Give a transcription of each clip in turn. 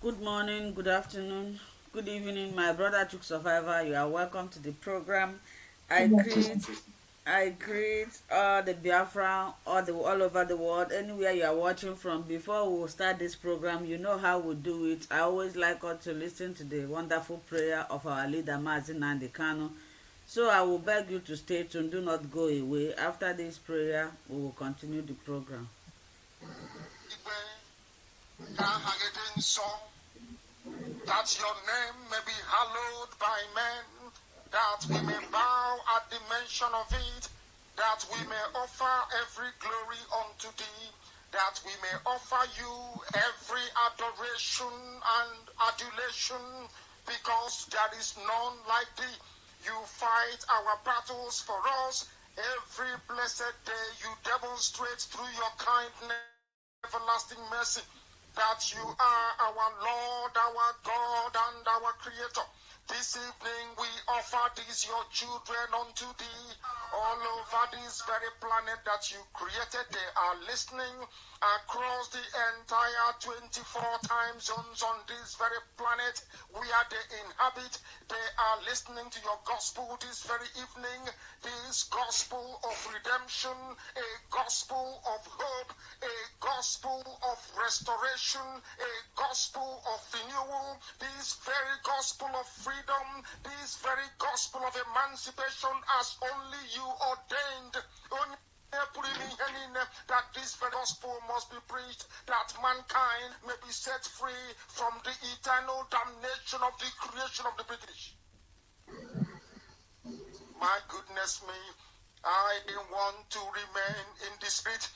Good morning, good afternoon, good evening, my brother Took Survivor. You are welcome to the program. I greet I greet all the Biafra all over the world, anywhere you are watching from. Before we start this program, you know how we do it. I always like us to listen to the wonderful prayer of our leader Mazin Nandekano. So I will beg you to stay tuned, do not go away. After this prayer, we will continue the program. That your name may be hallowed by men, that we may bow at the mention of it, that we may offer every glory unto thee, that we may offer you every adoration and adulation, because there is none like thee. You fight our battles for us. Every blessed day you demonstrate through your kindness, everlasting mercy, that you are our Lord, our God, and our Creator. This evening we offer these your children unto thee. All over this very planet that you created, they are listening across the entire 24 time zones on this very planet where they inhabit. They are listening to your gospel this very evening, this gospel of redemption, a gospel of hope, a gospel of restoration, a gospel of renewal, this very gospel of freedom, this very gospel of emancipation as only you ordained. Only that this very gospel must be preached, that mankind may be set free from the eternal damnation of the creation of the British. My goodness me, I want to remain in the spirit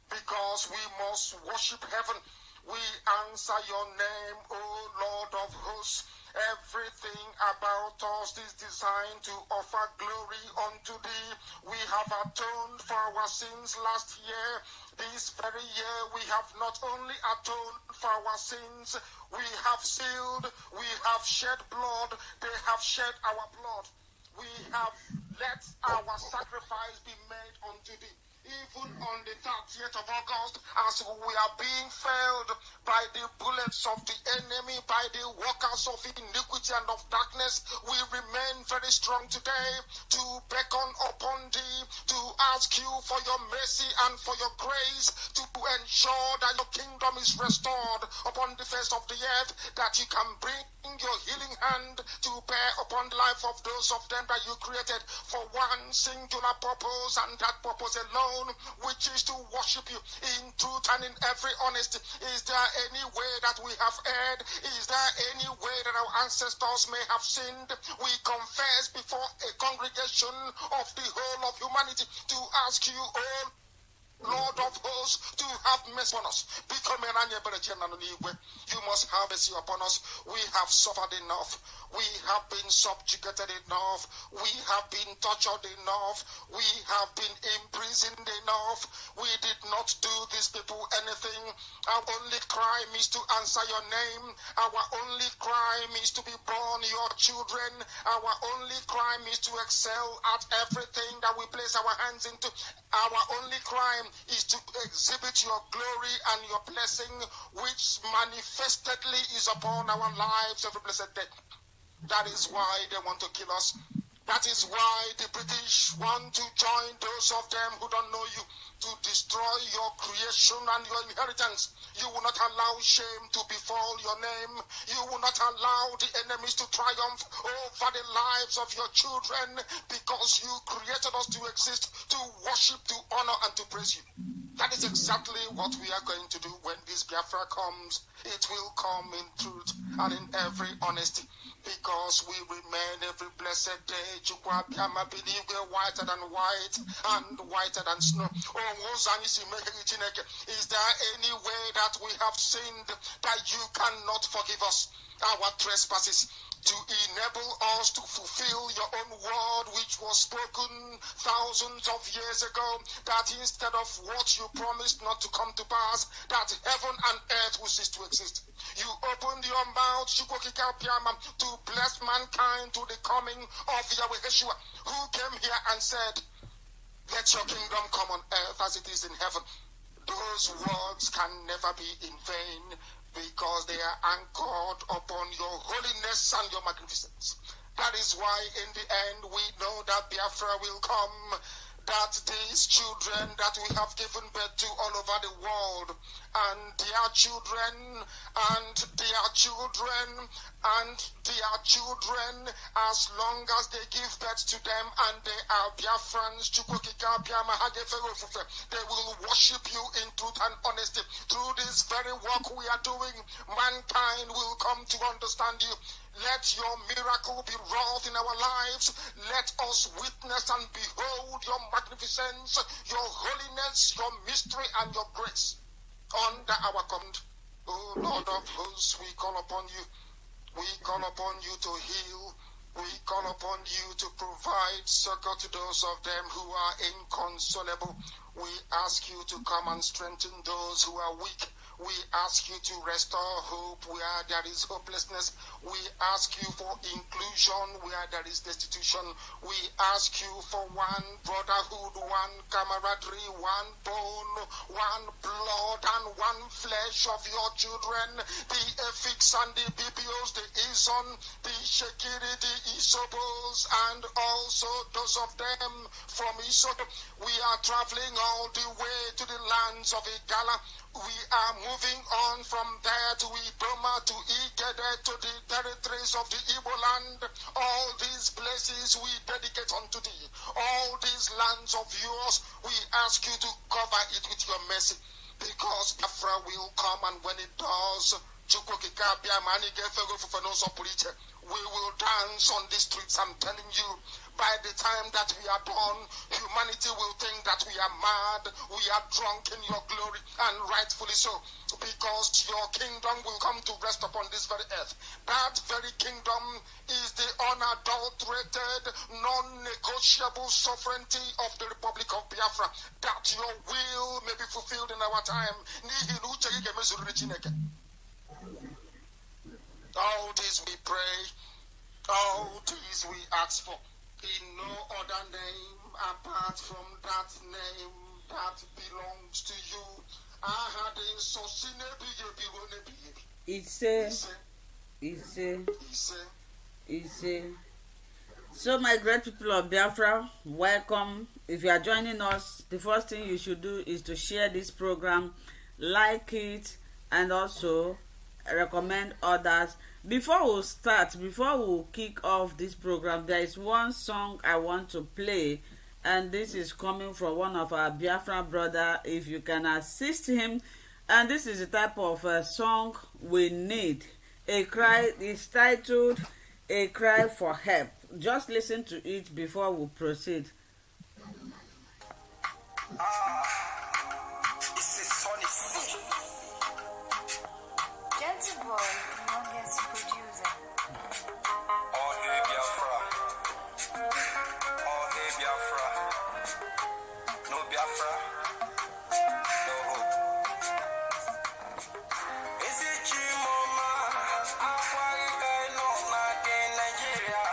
because we must worship heaven. We answer your name, O Lord of hosts. Everything about us is designed to offer glory unto thee. We have atoned for our sins last year. This very year we have not only atoned for our sins, we have sealed, we have shed blood, they have shed our blood. We have let our sacrifice be made unto thee. Even on the 30th of August, as we are being felled by the bullets of the enemy, by the workers of iniquity and of darkness, we remain very strong today to beckon upon thee, to ask you for your mercy and for your grace, to ensure that your kingdom is restored upon the face of the earth, that you can bring your healing hand to bear upon the life of those of them that you created for one singular purpose, and that purpose alone, which is to worship you in truth and in every honesty. Is there any way that we have erred? Is there any way that our ancestors may have sinned? We confess before a congregation of the whole of humanity to ask you, oh Lord of hosts, to have mercy on us. You must have mercy upon us. We have suffered enough. We have been subjugated enough. We have been tortured enough. We have been imprisoned enough. We did not do these people anything. Our only crime is to answer your name. Our only crime is to be born your children. Our only crime is to excel at everything that we place our hands into. Our only crime is to exhibit your glory and your blessing, which manifestedly is upon our lives every blessed day. That is why they want to kill us. That is why the British want to join those of them who don't know you to destroy your creation and your inheritance. You will not allow shame to befall your name. You will not allow the enemies to triumph over the lives of your children, because you created us to exist, to worship, to honor, and to praise you. That is exactly what we are going to do when this Biafra comes. It will come in truth and in every honesty, because we remain every blessed day whiter than white and whiter than snow. Is there any way that we have sinned that you cannot forgive us our trespasses, to enable us to fulfill your own word which was spoken thousands of years ago, that instead of what you promised not to come to pass, that heaven and earth will cease to exist. You opened your mouth to bless mankind to the coming of Yahweh Yeshua, who came here and said, let your kingdom come on earth as it is in heaven. Those words can never be in vain, because they are anchored upon your holiness and your magnificence. That is why in the end we know that Biafra will come, that these children that we have given birth to all over the world, and their children, and their children, and their children, as long as they give birth to them and they are Biafrans, they will worship you in truth and honesty. Through this very work we are doing, mankind will come to understand you. Let your miracle be wrought in our lives. Let us witness and behold your magnificence, your holiness, your mystery, and your grace under our command. O Lord of hosts, we call upon you. We call upon you to heal. We call upon you to provide succor to those of them who are inconsolable. We ask you to come and strengthen those who are weak. We ask you to restore hope where there is hopelessness. We ask you for inclusion where there is destitution. We ask you for one brotherhood, one camaraderie, one bone, one blood, and one flesh of your children. The Efiks and the BBOs, the Ison, the Shekiri, the Isobos, and also those of them from Isoto. We are traveling all the way to the lands of Igala. We are moving on from there to Idoma, to Igede, to the territories of the Igbo land. All these places we dedicate unto thee. All these lands of yours, we ask you to cover it with your mercy. Because Biafra will come, and when it does, we will dance on the streets. I'm telling you, by the time that we are done, humanity will think that we are mad, we are drunk in your glory, and rightfully so, because your kingdom will come to rest upon this very earth. That very kingdom is the unadulterated, non-negotiable sovereignty of the Republic of Biafra, that your will may be fulfilled in our time. All this we pray, all this we ask for, in no other name apart from that name that belongs to you. So my great people of Biafra, welcome. If you are joining us, the first thing you should do is to share this program, like it, and also recommend others. Before we start, before we kick off this program, there is one song I want to play, and this is coming from one of our Biafran brother. If you can assist him, and this is the type of song we need. A cry is titled "A Cry for Help." Just listen to it before we proceed. This is Sonny C. Gentle boy, youngest producer. Oh hey Biafra. Oh hey Biafra. No Biafra. No hope. Is it you, mama? I no not in Nigeria.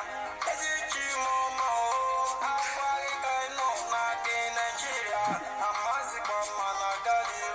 Is it you, mama? I no not in Nigeria. I'm a sick man, I got you,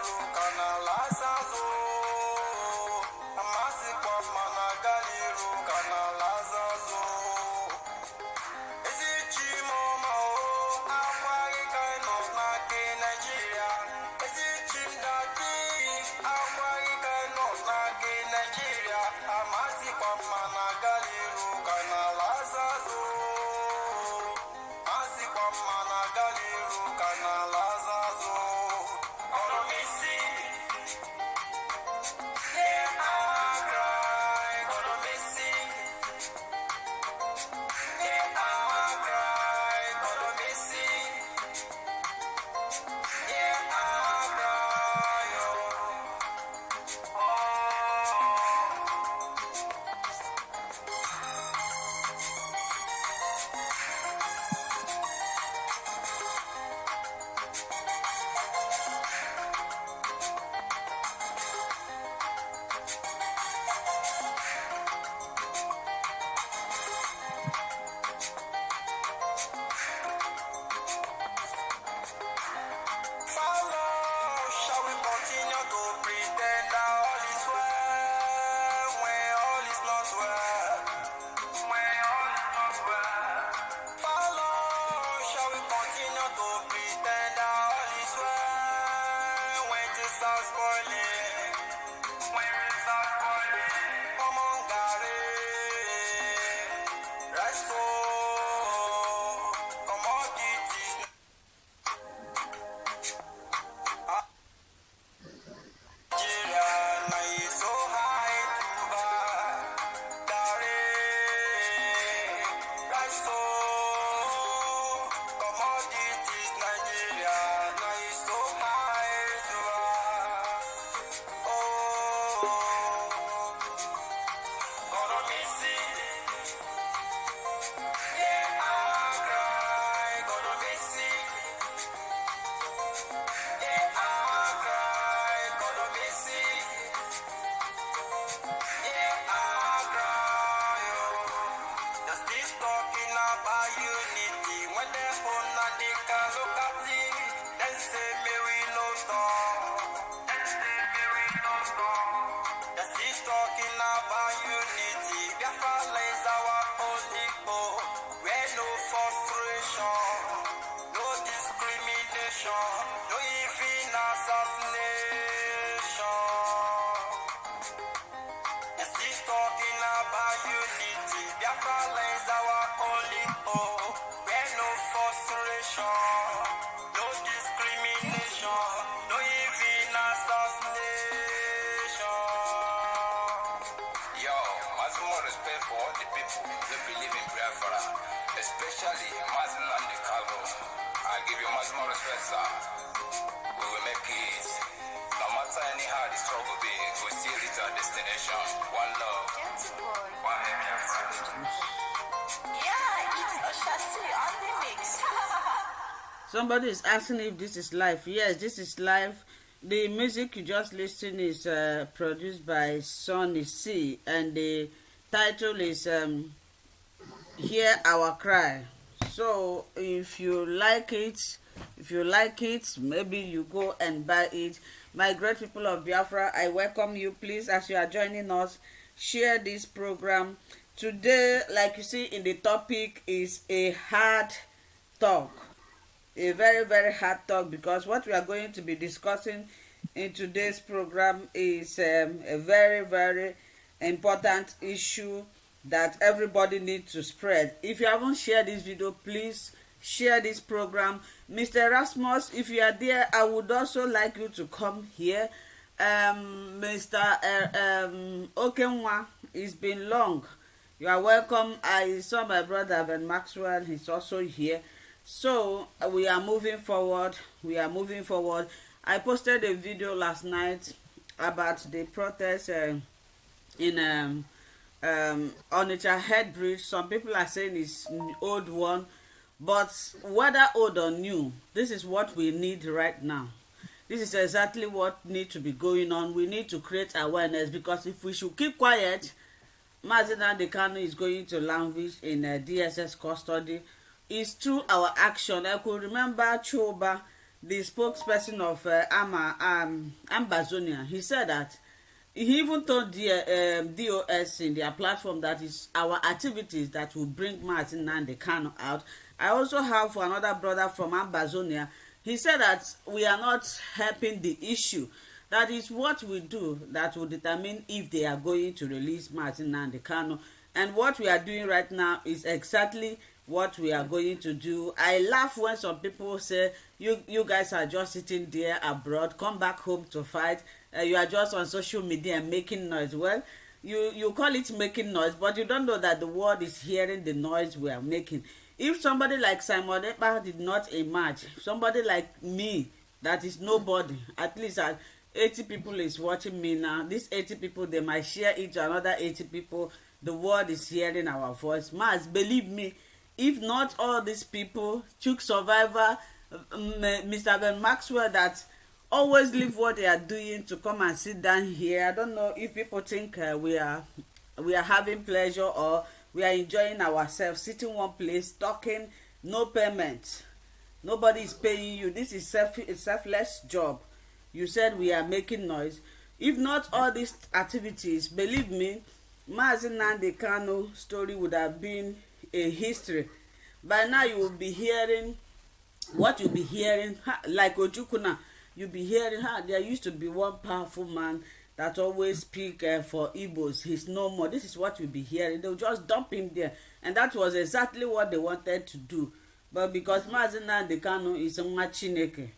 Talking about unity when they own and they can look at me. Then say me we no stop. Then say me we no stop. They still talking about unity. Biafra is our only hope. Where no frustration, no discrimination, no even assassination. Yes, he's talking about unity. Biafra is our only hope. Where no frustration, no discrimination, no even assassination. Yo, much more respect for all the people that believe in Biafra, especially Mazin and the Carlo. I give you much more respect, sir. We will make it. No matter any how the struggle be, we still reach our destination. One love. One Biafra. Yeah, it's Oshasi on the mix. Somebody is asking if this is live. Yes, this is live. The music you just listened is produced by Sonny C, and the title is Hear Our Cry. So if you like it, maybe you go and buy it. My great people of Biafra, I welcome you. Please, as you are joining us, share this program. Today, like you see in the topic, is a hard talk. A very, very hard talk, because what we are going to be discussing in today's program is a very, very important issue that everybody needs to spread. If you haven't shared this video, please share this program. Mr. Erasmus, if you are there, I would also like you to come here. Mr. Okenwa, it's been long. You are welcome. I saw my brother Ben Maxwell, he's also here. So we are moving forward. I posted a video last night about the protest in Onitsha Head Bridge. Some people are saying it's an old one, but whether old or new, this is what we need right now. This is exactly what needs to be going on. We need to create awareness, because if we should keep quiet, Mazi Nnamdi Kanu is going to languish in DSS custody. It's through our action. I could remember Choba, the spokesperson of Ambazonia. He said that he even told the DOS in their platform that it's our activities that will bring Mazi Nnamdi Kanu out. I also have another brother from Ambazonia. He said that we are not helping the issue. That is what we do that will determine if they are going to release Mazi Nnamdi Kanu. And what we are doing right now is exactly what we are going to do. I laugh when some people say, you guys are just sitting there abroad, come back home to fight. You are just on social media and making noise. Well, you call it making noise, but you don't know that the world is hearing the noise we are making. If somebody like Simon Ekpa did not emerge, somebody like me, that is nobody, at least 80 people is watching me now. These 80 people, they might share it to another 80 people. The world is hearing our voice. Believe me, if not all these people, Chuk Survivor, Mr. Ben Maxwell, that always leave what they are doing to come and sit down here. I don't know if people think we are having pleasure or we are enjoying ourselves, sitting one place, talking, no payment. Nobody is paying you. This is a selfless job. You said we are making noise. If not all these activities, believe me, Mazi Nnamdi Kanu story would have been a history. By now you will be hearing what you'll be hearing, like Ojukuna. You'll be hearing there used to be one powerful man that always speak for Igbos. He's no more. This is what you'll be hearing. They'll just dump him there. And that was exactly what they wanted to do. But because Mazi Nnamdi Kanu is a Chineke,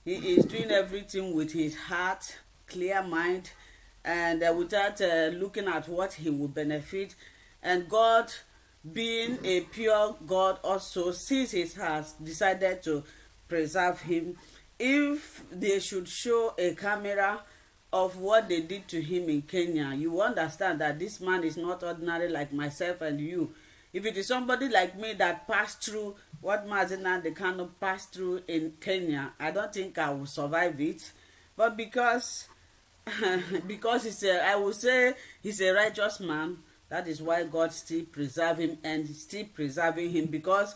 he is doing everything with his heart, clear mind, and without looking at what he will benefit. And God, being a pure God, also sees his heart, decided to preserve him. If they should show a camera of what they did to him in Kenya, you understand that this man is not ordinary like myself and you. If it is somebody like me that passed through what Mazina the Kano passed through in Kenya, I don't think I will survive it. But because because I would say he's a righteous man, that is why God still preserve him and still preserving him. Because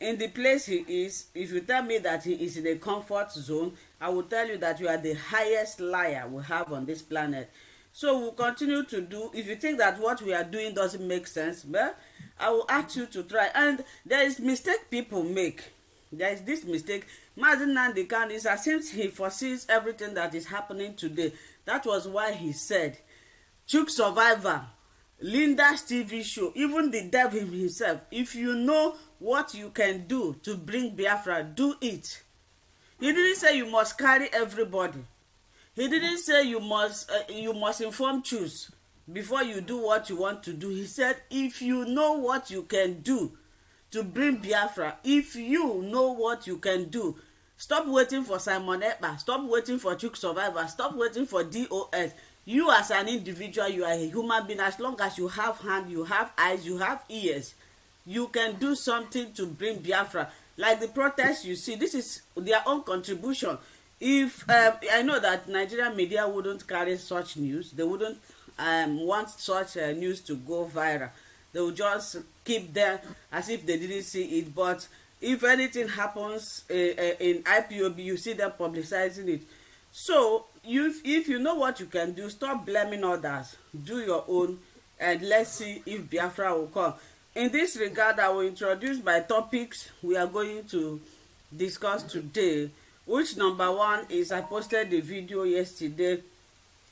in the place he is, if you tell me that he is in a comfort zone, I will tell you that you are the highest liar we have on this planet. So we'll continue to do. If you think that what we are doing doesn't make sense, well, I will ask you to try. And there is mistake people make. There is this mistake. Mazin Nnamdi Kanu is as if he foresees everything that is happening today. That was why he said, Chook Survivor, Linda's TV show, even the devil himself, if you know what you can do to bring Biafra, do it. He didn't say you must carry everybody. He didn't say you must inform truth before you do what you want to do. He said, if you know what you can do to bring Biafra, if you know what you can do, stop waiting for Simon Ekpa, stop waiting for Chook Survivor, stop waiting for DOS. You as an individual, you are a human being. As long as you have hand, you have eyes, you have ears, you can do something to bring Biafra. Like the protests you see, this is their own contribution. If I know that Nigerian media wouldn't carry such news, they wouldn't want such news to go viral. They will just keep there as if they didn't see it. But if anything happens in IPOB, you see them publicizing it. So if you know what you can do, stop blaming others. Do your own, and let's see if Biafra will come. In this regard, I will introduce my topics we are going to discuss today. Which number one is, I posted the video yesterday,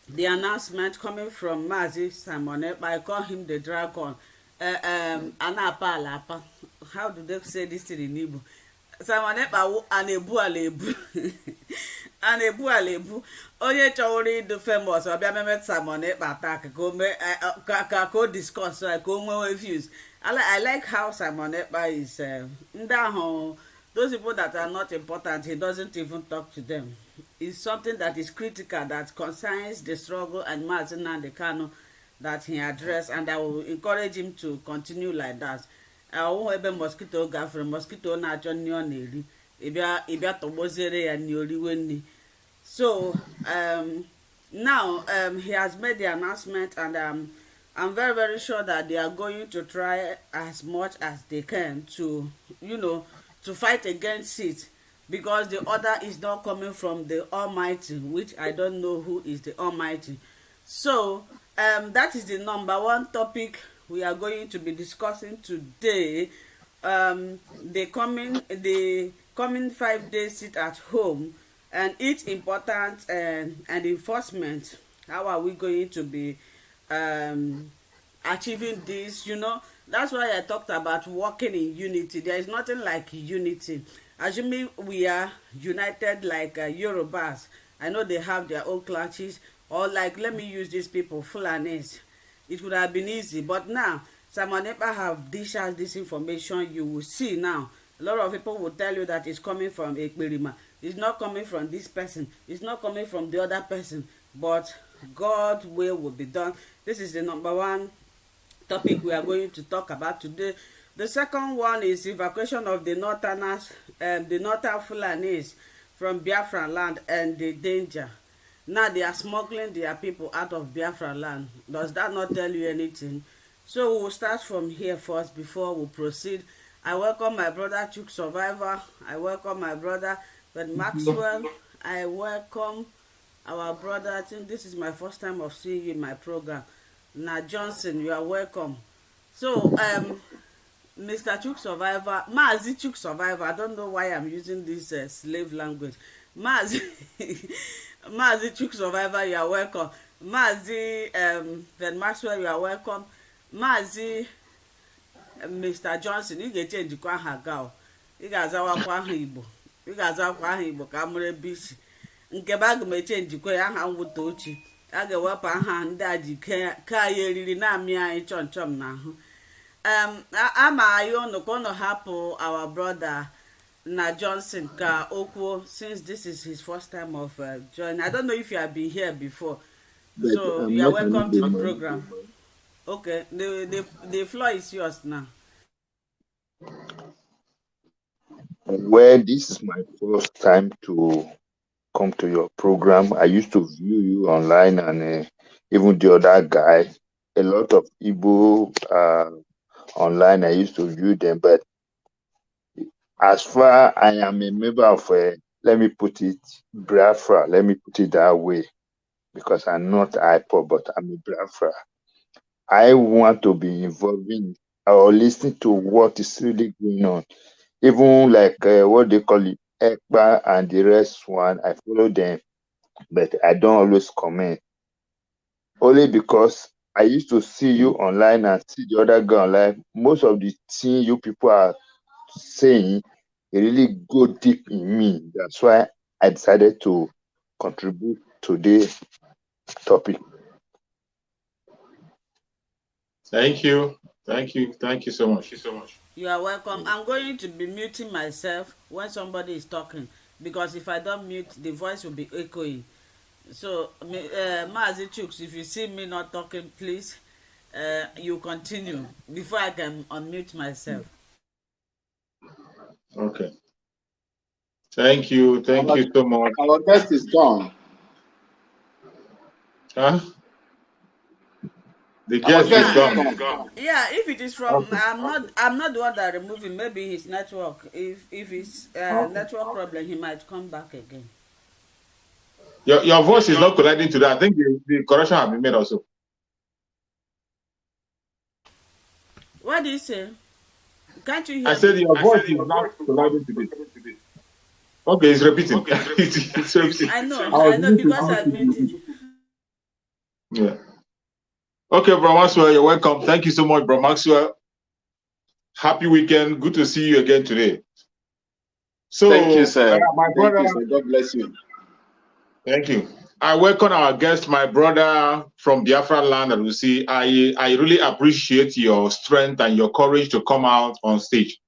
the announcement coming from Mazi Simon Ekpa. I call him the dragon. Anapa alapa. How do they say this thing in Igbo? Simon Ekpa anebu alebu. Anebu alebu. Onye chọrọ ịdị famous, ọbịa meme Simon Ekpa attack ko discuss so ko nwe views. I like how Simon Ekpa is those people that are not important, he doesn't even talk to them. It's something that is critical, that concerns the struggle and Mazin Nnamdi Kanu that he addressed, and I will encourage him to continue like that. I won't have a mosquito gaffer, mosquito na Johnny on Ibia Tobozere and Yori. So now he has made the announcement, and I'm very, very sure that they are going to try as much as they can to, to fight against it, because the order is not coming from the Almighty, which I don't know who is the Almighty. So that is the number one topic we are going to be discussing today. The coming 5 days sit at home, and it's important, and enforcement. How are we going to be achieving this? That's why I talked about working in unity. There is nothing like unity. Assuming we are united like Yorubas. I know they have their own clashes, or like, let me use these people, Fulanis. It would have been easy, but now Simon Ekpa have dished out this information. You will see now. A lot of people will tell you that it's coming from Ekperima. It's not coming from this person. It's not coming from the other person. But God's will be done. This is the number one topic we are going to talk about today. The second one is evacuation of the northerners, the northern Fulanis from Biafran land and the danger. Now they are smuggling their people out of Biafran land. Does that not tell you anything? So we will start from here first before we proceed. I welcome my brother Chook Survivor. I welcome my brother Ben Maxwell. I welcome our brother. I think this is my first time of seeing you in my program. Na Johnson, you are welcome. So Mr. Chook Survivor, Mazi Chook Survivor, I don't know why I'm using this slave language. Mazi Chook Survivor, you are welcome. Mazi Ben Maxwell, you are welcome. Mazi Mr. Johnson, you get change kwa ha ga. You guys are kwa ha Igbo. You guys are kwa ha Igbo ka mure bishi. Nke bag me change kwa ya ha nwuto ochi. A ga-ewepụ aha ndị a ji ka ya eriri na-amị anyị chọm n'ahụ. Ama anyị ụnụ ka ụnụ hapụ our brother na Johnson ka o kwuo, since this is his first time of joining. I don't know if you have been here before, so you are welcome to the program. Okay, the floor is yours now. Well, this is my first time to come to your program. I used to view you online and even the other guy. A lot of Igbo online. I used to view them, but as far I am a member of, let me put it, Biafra. Let me put it that way because I'm not IPO, but I'm a Biafra. I want to be involving or listening to what is really going on. Even like what they call it, ECBA and the rest one, I follow them, but I don't always comment. Only because I used to see you online and see the other guy online. Most of the things you people are saying, it really go deep in me. That's why I decided to contribute to this topic. Thank you. Thank you. Thank you so much. You are welcome. I'm going to be muting myself when somebody is talking because if I don't mute, the voice will be echoing. So, Mazi Chooks, if you see me not talking, please, you continue before I can unmute myself. Okay. Thank you. Thank you so much. Our guest is gone. Huh? The guest is gone. Yeah, if it is from, Okay. I'm not the one that remove him. Maybe his network. If it's Okay. network problem, he might come back again. Your voice is not colliding to that. I think the correction has been made also. What do you say? Can't you hear I said me? your voice is not colliding to this. Okay, it's repeating. It's repeating. I know because I muted. Yeah. Okay, Bro Maxwell, you're welcome. Thank you so much, Bro Maxwell. Happy weekend. Good to see you again today. So, thank you, sir. My brother. Thank you, sir. God bless you. Thank you. I welcome our guest, my brother from Biafran land, and we see. I really appreciate your strength and your courage to come out on stage.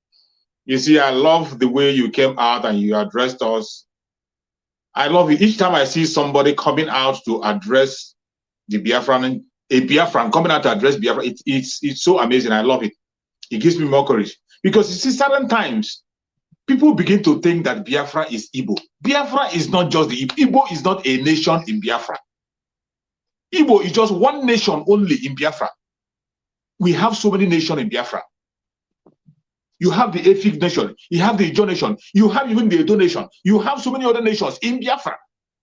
You see, I love the way you came out and you addressed us. I love it. Each time I see somebody coming out to address the Biafran, a Biafran coming out to address Biafra, it's so amazing. I love it. It gives me more courage. Because you see, certain times, people begin to think that Biafra is Igbo. Biafra is not just the Igbo. Igbo is not a nation in Biafra. Igbo is just one nation only in Biafra. We have so many nations in Biafra. You have the Efik nation, you have the Ijo nation, you have even the Edo nation, you have so many other nations in Biafra.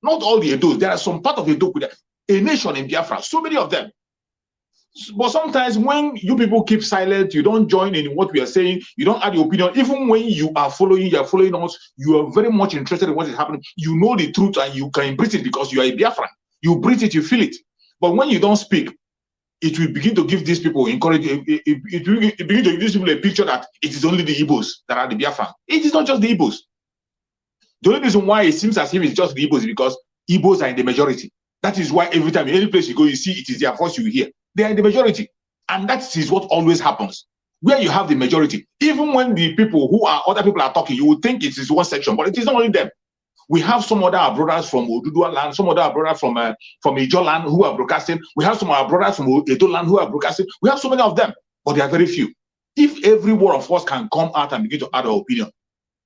Not all the Edos, there are some part of Edo with a nation in Biafra, so many of them. But sometimes when you people keep silent, you don't join in what we are saying, you don't add your opinion, even when you are following us, you are very much interested in what is happening, you know the truth and you can embrace it because you are a Biafran. You breathe it, you feel it. But when you don't speak, it will begin to give these people encouragement. It will begin to give these people a picture that it is only the Igbos that are the Biafran. It is not just the Igbos. The only reason why it seems as if it's just the Igbos is because Igbos are in the majority. That is why every time, any place you go, you see it is their voice you hear. They are in the majority. And that is what always happens. Where you have the majority, even when the people who are other people are talking, you would think it is one section, but it is not only them. We have some other brothers from Oduduwa land, some other brothers from Ijo land who are broadcasting. We have some of our brothers from Edo land who are broadcasting. We have so many of them, but they are very few. If every one of us can come out and begin to add our opinion,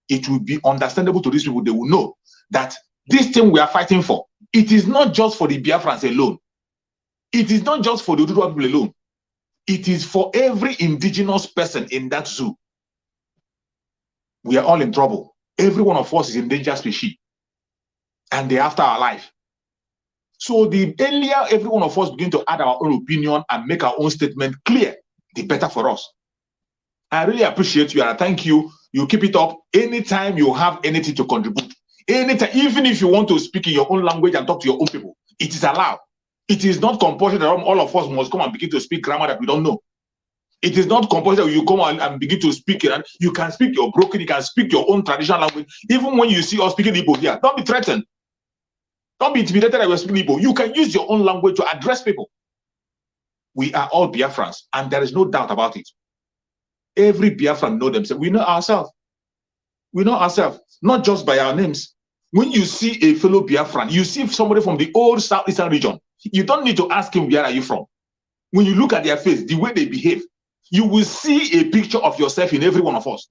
it will be understandable to these people. They will know that this thing we are fighting for, it is not just for the Biafrans alone. It is not just for the Oduduwa people alone. It is for every indigenous person in that zoo. We are all in trouble. Every one of us is endangered species. And they're after our life. So the earlier every one of us begin to add our own opinion and make our own statement clear, the better for us. I really appreciate you and I thank you. You keep it up anytime you have anything to contribute. Anytime, even if you want to speak in your own language and talk to your own people, it is allowed. It is not compulsory that all of us must come and begin to speak grammar that we don't know. It is not compulsory that you come and begin to speak it. And you can speak your broken, you can speak your own traditional language. Even when you see us speaking Igbo here, don't be threatened. Don't be intimidated that we're speaking Igbo. You can use your own language to address people. We are all Biafrans, and there is no doubt about it. Every Biafran know themselves. We know ourselves. We know ourselves, not just by our names. When you see a fellow Biafran, you see somebody from the old Southeastern region, you don't need to ask him, where are you from? When you look at their face, the way they behave, you will see a picture of yourself in every one of us.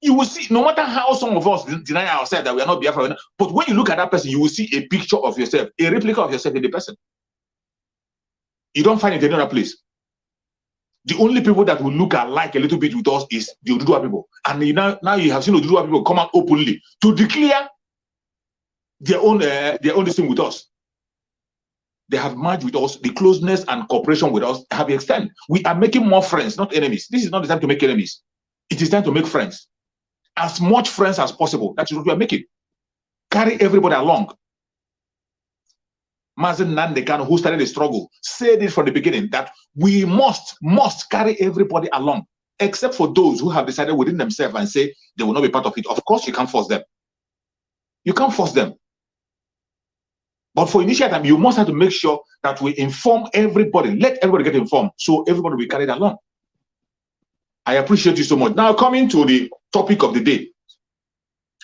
You will see, no matter how some of us deny ourselves that we are not Biafra, but when you look at that person, you will see a picture of yourself, a replica of yourself in the person. You don't find it in another place. The only people that will look alike a little bit with us is the Oduduwa people. And now you have seen Oduduwa people come out openly to declare their own thing with us. They have merged with us. The closeness and cooperation with us have extended. We are making more friends, not enemies. This is not the time to make enemies. It is time to make friends. As much friends as possible. That is what we are making. Carry everybody along. Mazen Nandekano, who started the struggle, said it from the beginning that we must carry everybody along, except for those who have decided within themselves and say they will not be part of it. Of course, you can't force them. You can't force them. But for initial time, you must have to make sure that we inform everybody, let everybody get informed, so everybody will be carried along. I appreciate you so much. Now, coming to the topic of the day,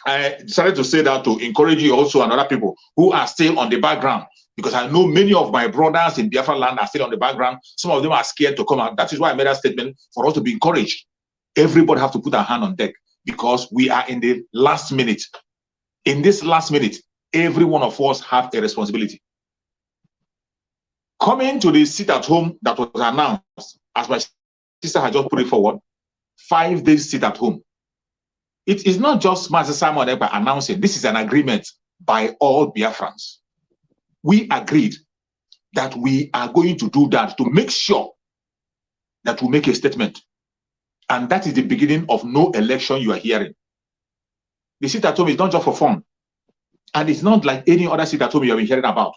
I decided to say that to encourage you also and other people who are still on the background, because I know many of my brothers in Biafra land are still on the background. Some of them are scared to come out. That is why I made that statement for us to be encouraged. Everybody have to put our hand on deck because we are in the last minute. In this last minute, every one of us have a responsibility. Coming to the sit at home that was announced, as my sister had just put it forward, 5 days sit at home. It is not just Master Simon Ekpa announcing. This is an agreement by all Biafrans. We agreed that we are going to do that to make sure that we make a statement. And that is the beginning of no election you are hearing. The sit at home is not just for fun. And it's not like any other sit at home you have been hearing about.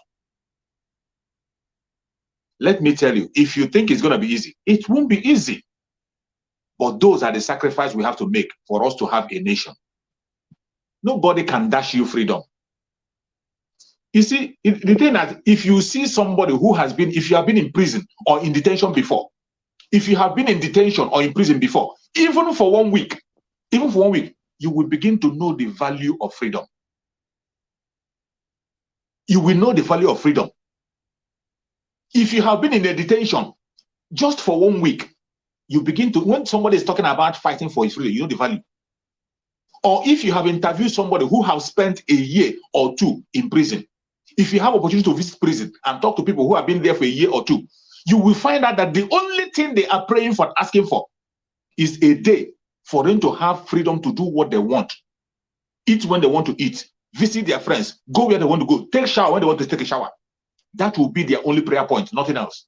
Let me tell you, if you think it's going to be easy, it won't be easy. But those are the sacrifices we have to make for us to have a nation. Nobody can dash you freedom. You see, the thing that if you see somebody who has been, if you have been in prison or in detention before, if you have been in detention or in prison before, even for 1 week, you will begin to know the value of freedom. You will know the value of freedom. If you have been in a detention just for 1 week, you begin to, when somebody is talking about fighting for his freedom, you know the value. Or if you have interviewed somebody who has spent a year or 2 in prison, if you have opportunity to visit prison and talk to people who have been there for a year or 2, you will find out that the only thing they are praying for, asking for, is a day for them to have freedom to do what they want, eat when they want to eat, visit their friends, go where they want to go, take a shower when they want to take a shower. That will be their only prayer point, nothing else.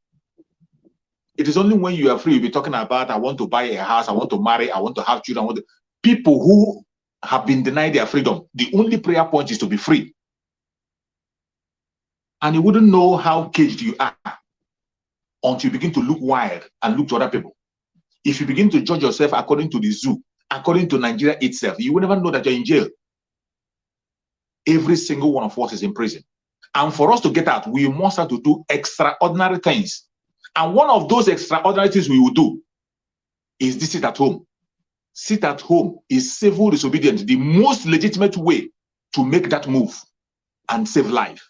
It is only when you are free, you'll be talking about, I want to buy a house, I want to marry, I want to have children. People who have been denied their freedom, the only prayer point is to be free. And you wouldn't know how caged you are until you begin to look wild and look to other people. If you begin to judge yourself according to the zoo, according to Nigeria itself, you will never know that you're in jail. Every single one of us is in prison. And for us to get out, we must have to do extraordinary things. And one of those extraordinary things we will do is this: sit at home. Sit at home is civil disobedience, the most legitimate way to make that move and save life.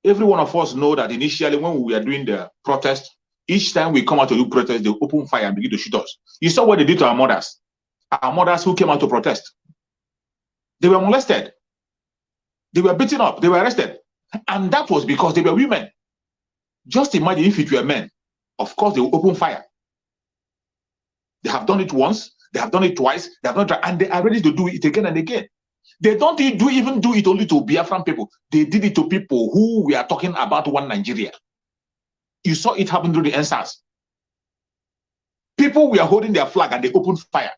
Every one of us know that initially when we were doing the protest, each time we come out to do protest, they open fire and begin to shoot us. You saw what they did to our mothers who came out to protest. They were molested. They were beaten up. They were arrested. And that was because they were women. Just imagine if it were men. Of course, they will open fire. They have done it once. They have done it twice. They have not, and they are ready to do it again and again. They don't even do it only to Biafran people. They did it to people who we are talking about one Nigeria. You saw it happen during the NSAS. People were holding their flag and they opened fire.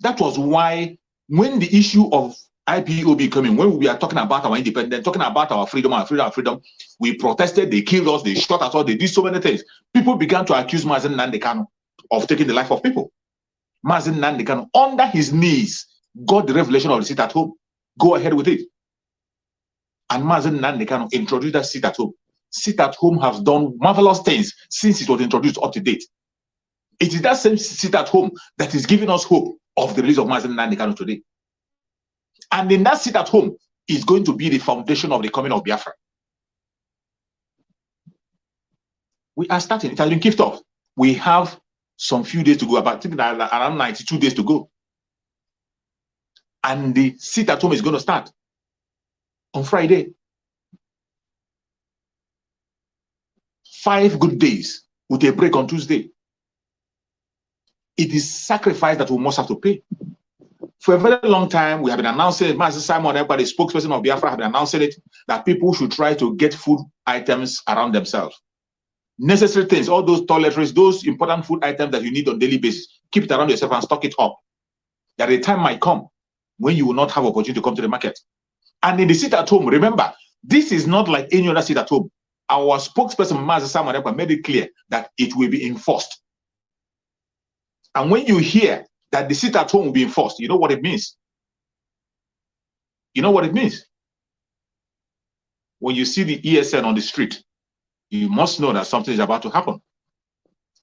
That was why when the issue of IPOB coming, when we are talking about our independence, talking about our freedom, we protested, they killed us, they shot at us, they did so many things. People began to accuse Mazen Nandekano of taking the life of people. Mazen Nandekano, under his knees, got the revelation of the sit at home. Go ahead with it. And Mazen Nandekano introduced that sit at home. Sit at home has done marvelous things since it was introduced up to date. It is that same sit at home that is giving us hope of the release of Mazen Nandekano today. And in that sit at home is going to be the foundation of the coming of Biafra. We are starting. It has been kicked off. We have some few days to go, about around 92 days to go. And the sit at home is going to start on Friday. 5 good days with a break on Tuesday. It is sacrifice that we must have to pay. For a very long time, we have been announcing, Master Simon, the spokesperson of Biafra, have been announcing it, that people should try to get food items around themselves. Necessary things, all those toiletries, those important food items that you need on a daily basis, keep it around yourself and stock it up. That a time might come when you will not have opportunity to come to the market. And in the sit at home, remember, this is not like any other sit at home. Our spokesperson, Master Simon, made it clear that it will be enforced. And when you hear that the sit at home will be enforced, you know what it means? You know what it means? When you see the ESN on the street, you must know that something is about to happen.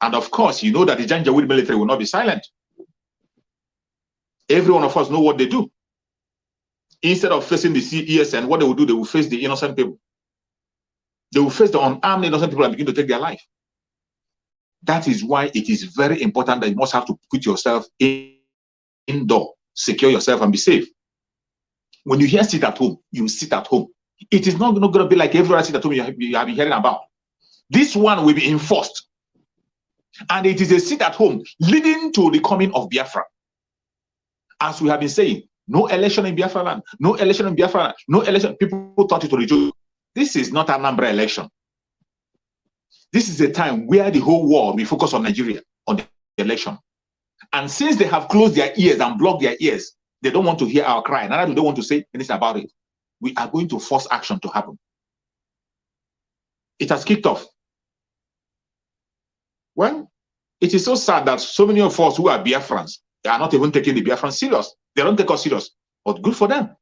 And of course, you know that the Janjaweed military will not be silent. Every one of us know what they do. Instead of facing the ESN, what they will do, they will face the innocent people. They will face the unarmed innocent people and begin to take their life. That is why it is very important that you must have to put yourself indoor, secure yourself and be safe. When you hear sit at home, you sit at home. It is not going to be like every other sit at home you have been hearing about. This one will be enforced. And it is a sit at home leading to the coming of Biafra. As we have been saying, no election in Biafra land, no election in Biafra land, no election. People thought it was a joke. This is not an Anambra election. This is a time where the whole world will focus on Nigeria, on the election. And since they have closed their ears and blocked their ears, they don't want to hear our cry. Neither do they want to say anything about it. We are going to force action to happen. It has kicked off. Well, it is so sad that so many of us who are Biafrans, they are not even taking the Biafran serious. They don't take us serious. But good for them.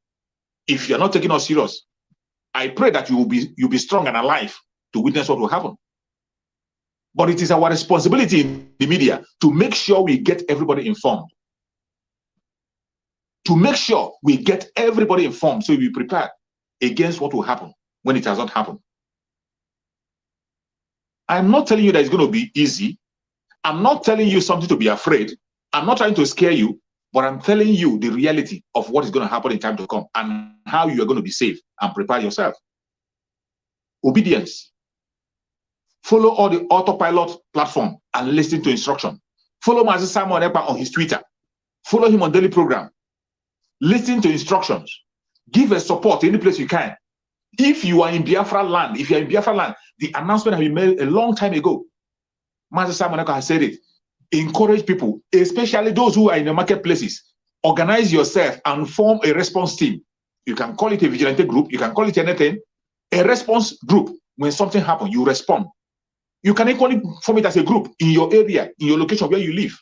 If you're not taking us serious, I pray that you'll be strong and alive to witness what will happen. But it is our responsibility in the media to make sure we get everybody informed. To make sure we get everybody informed so we prepare against what will happen when it has not happened. I'm not telling you that it's going to be easy. I'm not telling you something to be afraid. I'm not trying to scare you, but I'm telling you the reality of what is going to happen in time to come and how you are going to be safe and prepare yourself. Obedience. Follow all the autopilot platform and listen to instruction. Follow Master Simon Epa on his Twitter. Follow him on daily program. Listen to instructions. Give a support any place you can. If you are in Biafra land, the announcement has been made a long time ago. Master Simon Epa has said it. Encourage people, especially those who are in the marketplaces. Organize yourself and form a response team. You can call it a vigilante group. You can call it anything. A response group. When something happens, you respond. You can equally form it as a group in your area, in your location where you live.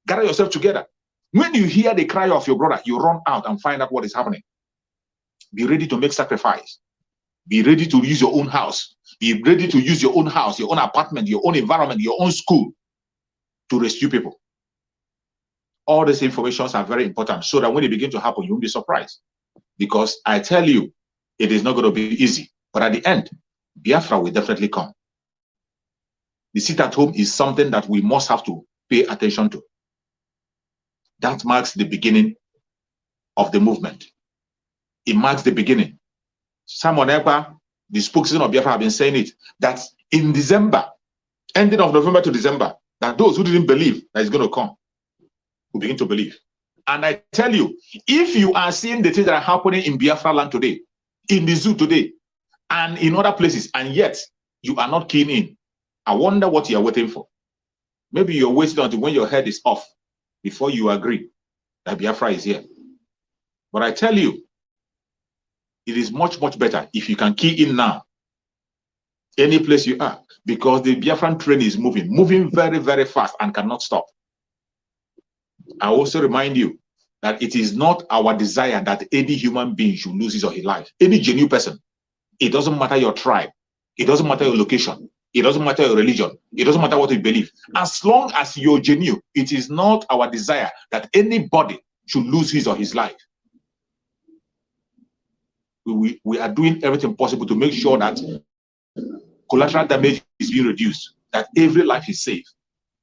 Gather yourself together. When you hear the cry of your brother, you run out and find out what is happening. Be ready to make sacrifice. Be ready to use your own house. Be ready to use your own house, your own apartment, your own environment, your own school to rescue people. All these informations are very important so that when it begins to happen, you won't be surprised. Because I tell you, it is not going to be easy. But at the end, Biafra will definitely come. The sit at home is something that we must have to pay attention to. That marks the beginning of the movement. It marks the beginning. Simon Ekpa, the spokesperson of Biafra, have been saying it, that in December, ending of November to December, that those who didn't believe that it's going to come will begin to believe. And I tell you, if you are seeing the things that are happening in Biafra land today, in the zoo today, and in other places, and yet you are not keen in, I wonder what you are waiting for. Maybe you're waiting until when your head is off before you agree that Biafra is here. But I tell you, it is much, much better if you can key in now, any place you are, because the Biafran train is moving very, very fast and cannot stop. I also remind you that it is not our desire that any human being should lose his or her life. Any genuine person. It doesn't matter your tribe. It doesn't matter your location. It doesn't matter your religion. It doesn't matter what you believe. As long as you're genuine, it is not our desire that anybody should lose his or his life. We are doing everything possible to make sure that collateral damage is being reduced, that every life is safe.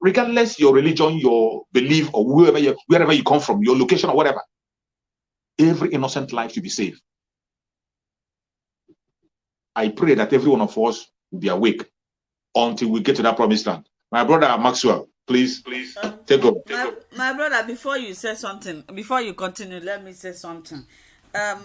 regardless your religion, your belief, or wherever you come from, your location or whatever. Every innocent life should be saved. I pray that every one of us will be awake until we get to that promised land. My brother Maxwell, please take over. My brother, before you say something, before you continue, let me say something.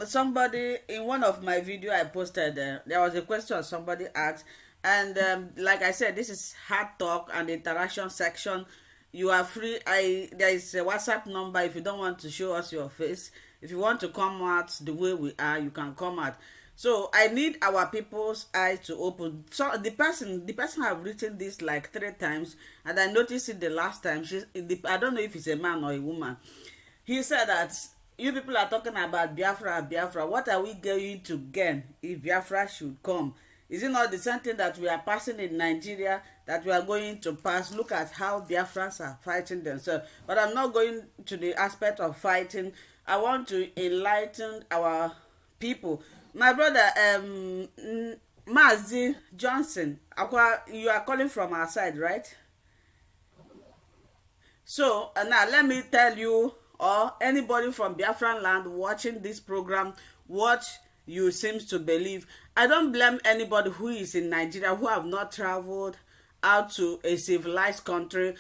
Somebody in one of my video I posted, there was a question somebody asked, and like I said, this is hard talk and interaction section. You are free. There is a WhatsApp number if you don't want to show us your face. If you want to come out the way we are, you can come out. So I need our people's eyes to open. So the person have written this like 3 times, and I noticed it the last time. I don't know if it's a man or a woman. He said that you people are talking about Biafra. What are we going to gain if Biafra should come? Is it not the same thing that we are passing in Nigeria that we are going to pass? Look at how Biafrans are fighting themselves. But I'm not going to the aspect of fighting. I want to enlighten our people. My brother, Mazi Johnson, you are calling from our side, right? So now let me tell you, or anybody from Biafran land watching this program, what you seems to believe. I don't blame anybody who is in Nigeria who have not traveled out to a civilized country.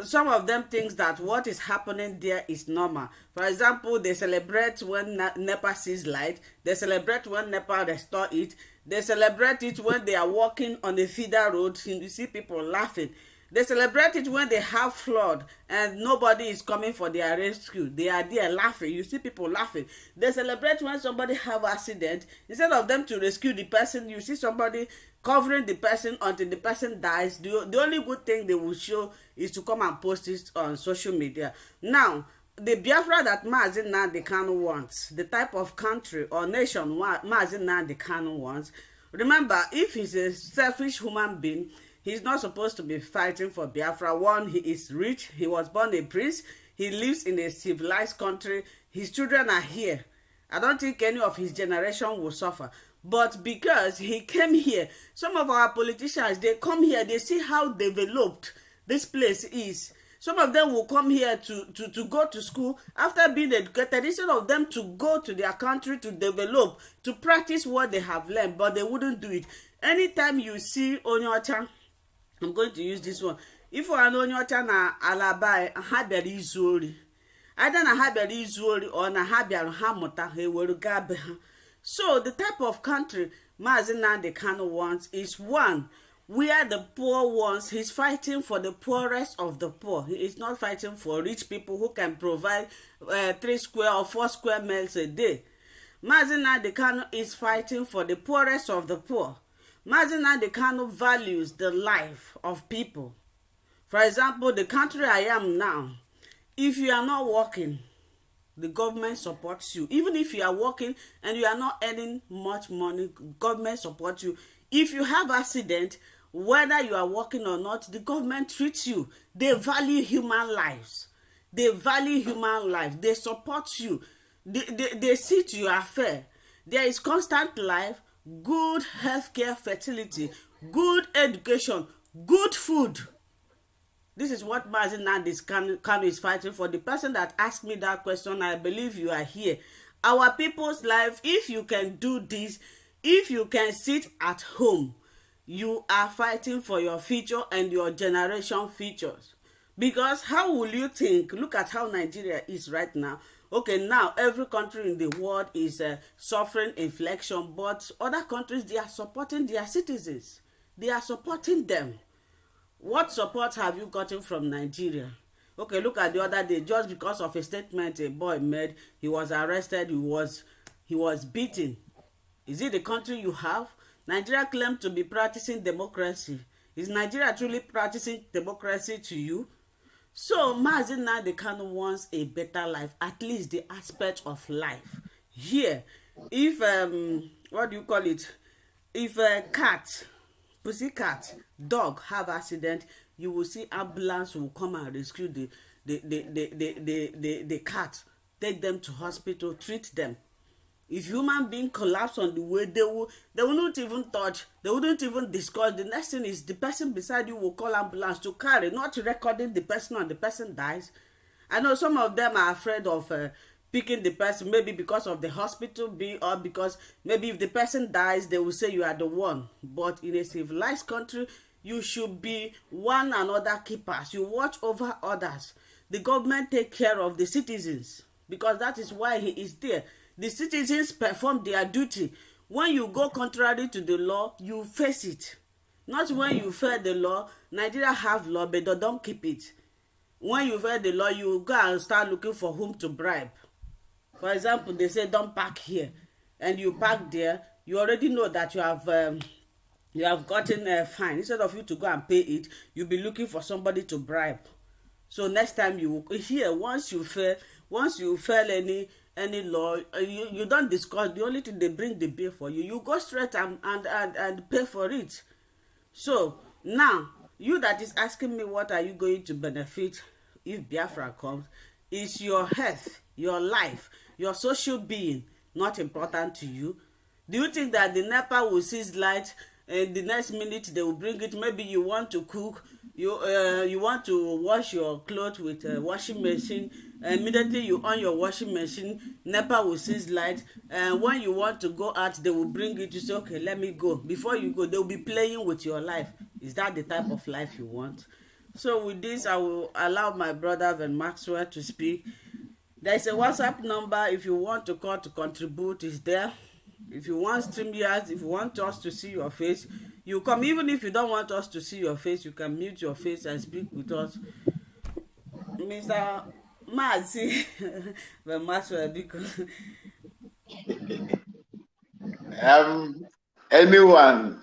Some of them thinks that what is happening there is normal. For example, they celebrate when NEPA sees light. They celebrate when NEPA restore it. They celebrate it when they are walking on the feeder road. You see people laughing. They celebrate it when they have flood and nobody is coming for their rescue. They are there laughing. You see people laughing. They celebrate when somebody have accident. Instead of them to rescue the person, you see somebody covering the person until the person dies. The only good thing they will show is to come and post it on social media. Now, the Biafra that Mazi Nnamdi Kanu wants, the type of country or nation Mazi Nnamdi Kanu wants, remember, if he's a selfish human being, he's not supposed to be fighting for Biafra. One, he is rich. He was born a prince. He lives in a civilized country. His children are here. I don't think any of his generation will suffer. But because he came here, some of our politicians, they come here, they see how developed this place is. Some of them will come here to go to school after being educated, instead of them to go to their country to develop, to practice what they have learned, but they wouldn't do it. Anytime you see Onyocha, I'm going to use this one. If you are Onyocha na Alabai, ha bịara izu ori. Either na ha bịara izu ori or na ha bịara ha mụta ha ewere gaa be ha. So the type of country Mazi Nnamdi Kanu wants is one where the poor ones, he's fighting for the poorest of the poor. He is not fighting for rich people who can provide 3 square or 4 square meals a day. Mazi Nnamdi Kanu is fighting for the poorest of the poor. Mazi Nnamdi Kanu values the life of people. For example, the country I am now, if you are not working, the government supports you. Even if you are working and you are not earning much money, government supports you. If you have accident, whether you are working or not, the government treats you. They value human lives. They value human life. They support you. They see to your affair. There is constant life, good healthcare, fertility, good education, good food. This is what Mazi Nnamdi Kanu is fighting for. The person that asked me that question, I believe you are here. Our people's life, if you can do this, if you can sit at home, you are fighting for your future and your generation futures. Because how will you think, look at how Nigeria is right now. Okay, now every country in the world is suffering inflation, but other countries, they are supporting their citizens. They are supporting them. What support have you gotten from Nigeria? Okay, look at the other day, just because of a statement a boy made, he was arrested, he was beaten. Is it the country you have? Nigeria claims to be practicing democracy. Is Nigeria truly practicing democracy to you? So Mazi Nnamdi Kanu wants a better life, at least the aspect of life. Here, if what do you call it? If a cat, pussycat, dog have accident, you will see ambulance will come and rescue the cat, take them to hospital, treat them. If human being collapse on the way, they wouldn't even touch, they wouldn't even discuss. The next thing is the person beside you will call ambulance to carry, not recording the person, and the person dies. I know some of them are afraid of picking the person, maybe because of the hospital bill, or because maybe if the person dies, they will say you are the one. But in a civilized country, you should be one another keepers. You watch over others. The government take care of the citizens, because that is why he is there. The citizens perform their duty. When you go contrary to the law, you face it. Not when you fail the law. Nigeria have law, but they don't keep it. When you fail the law, you go and start looking for whom to bribe. For example, they say don't park here, and you park there. You already know that you have gotten a fine. Instead of you to go and pay it, you'll be looking for somebody to bribe. So next time you here, once you fail any law, you don't discuss. The only thing, they bring the bill for you, you go straight and pay for it. So now, you that is asking me what are you going to benefit if Biafra comes, is your health, your life, your social being not important to you? Do you think that the NEPA will seize light and the next minute they will bring it? Maybe you want to cook, you want to wash your clothes with a washing machine. Immediately you on your washing machine, NEPA will seize light, and when you want to go out, they will bring it. You say, okay, let me go. Before you go, they will be playing with your life. Is that the type of life you want? So with this, I will allow my brother Van Maxwell to speak. There is a WhatsApp number. If you want to call to contribute, is there. If you want StreamYard, if you want us to see your face, you come. Even if you don't want us to see your face, you can mute your face and speak with us. Mr. Mazi Van Maxwell, because Anyone,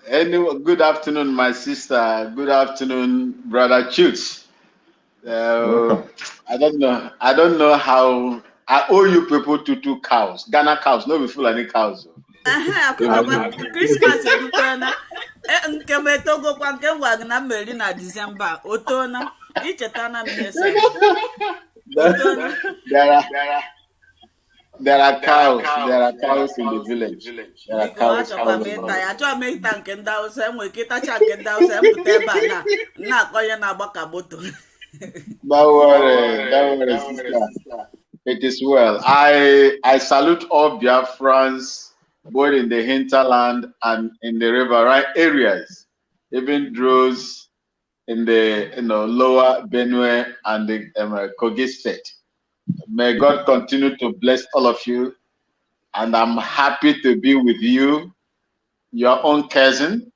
good afternoon, my sister. Good afternoon, brother Choots. Welcome. I don't know how I owe you people two cows. Ghana cows, no be full any cows. Christmas erutena nke m etogokwa nke m gwa gị na mmeri na Disemba otona ichetana m ihe sef otona. There are cows in the village. There are Biko cows. achọkwa m ịta ya, achọghị m ịta nke ndị Hausa, enwere ike ịtacha nke ndị Hausa, mpụta ebe a na-akọ ihe na-agba ka moto. Don't worry, sister. It is well. I salute all Biafrans, both in the hinterland and in the riverine areas, even those in the lower Benue and the Kogi state. May God continue to bless all of you, and I'm happy to be with you, your own cousin.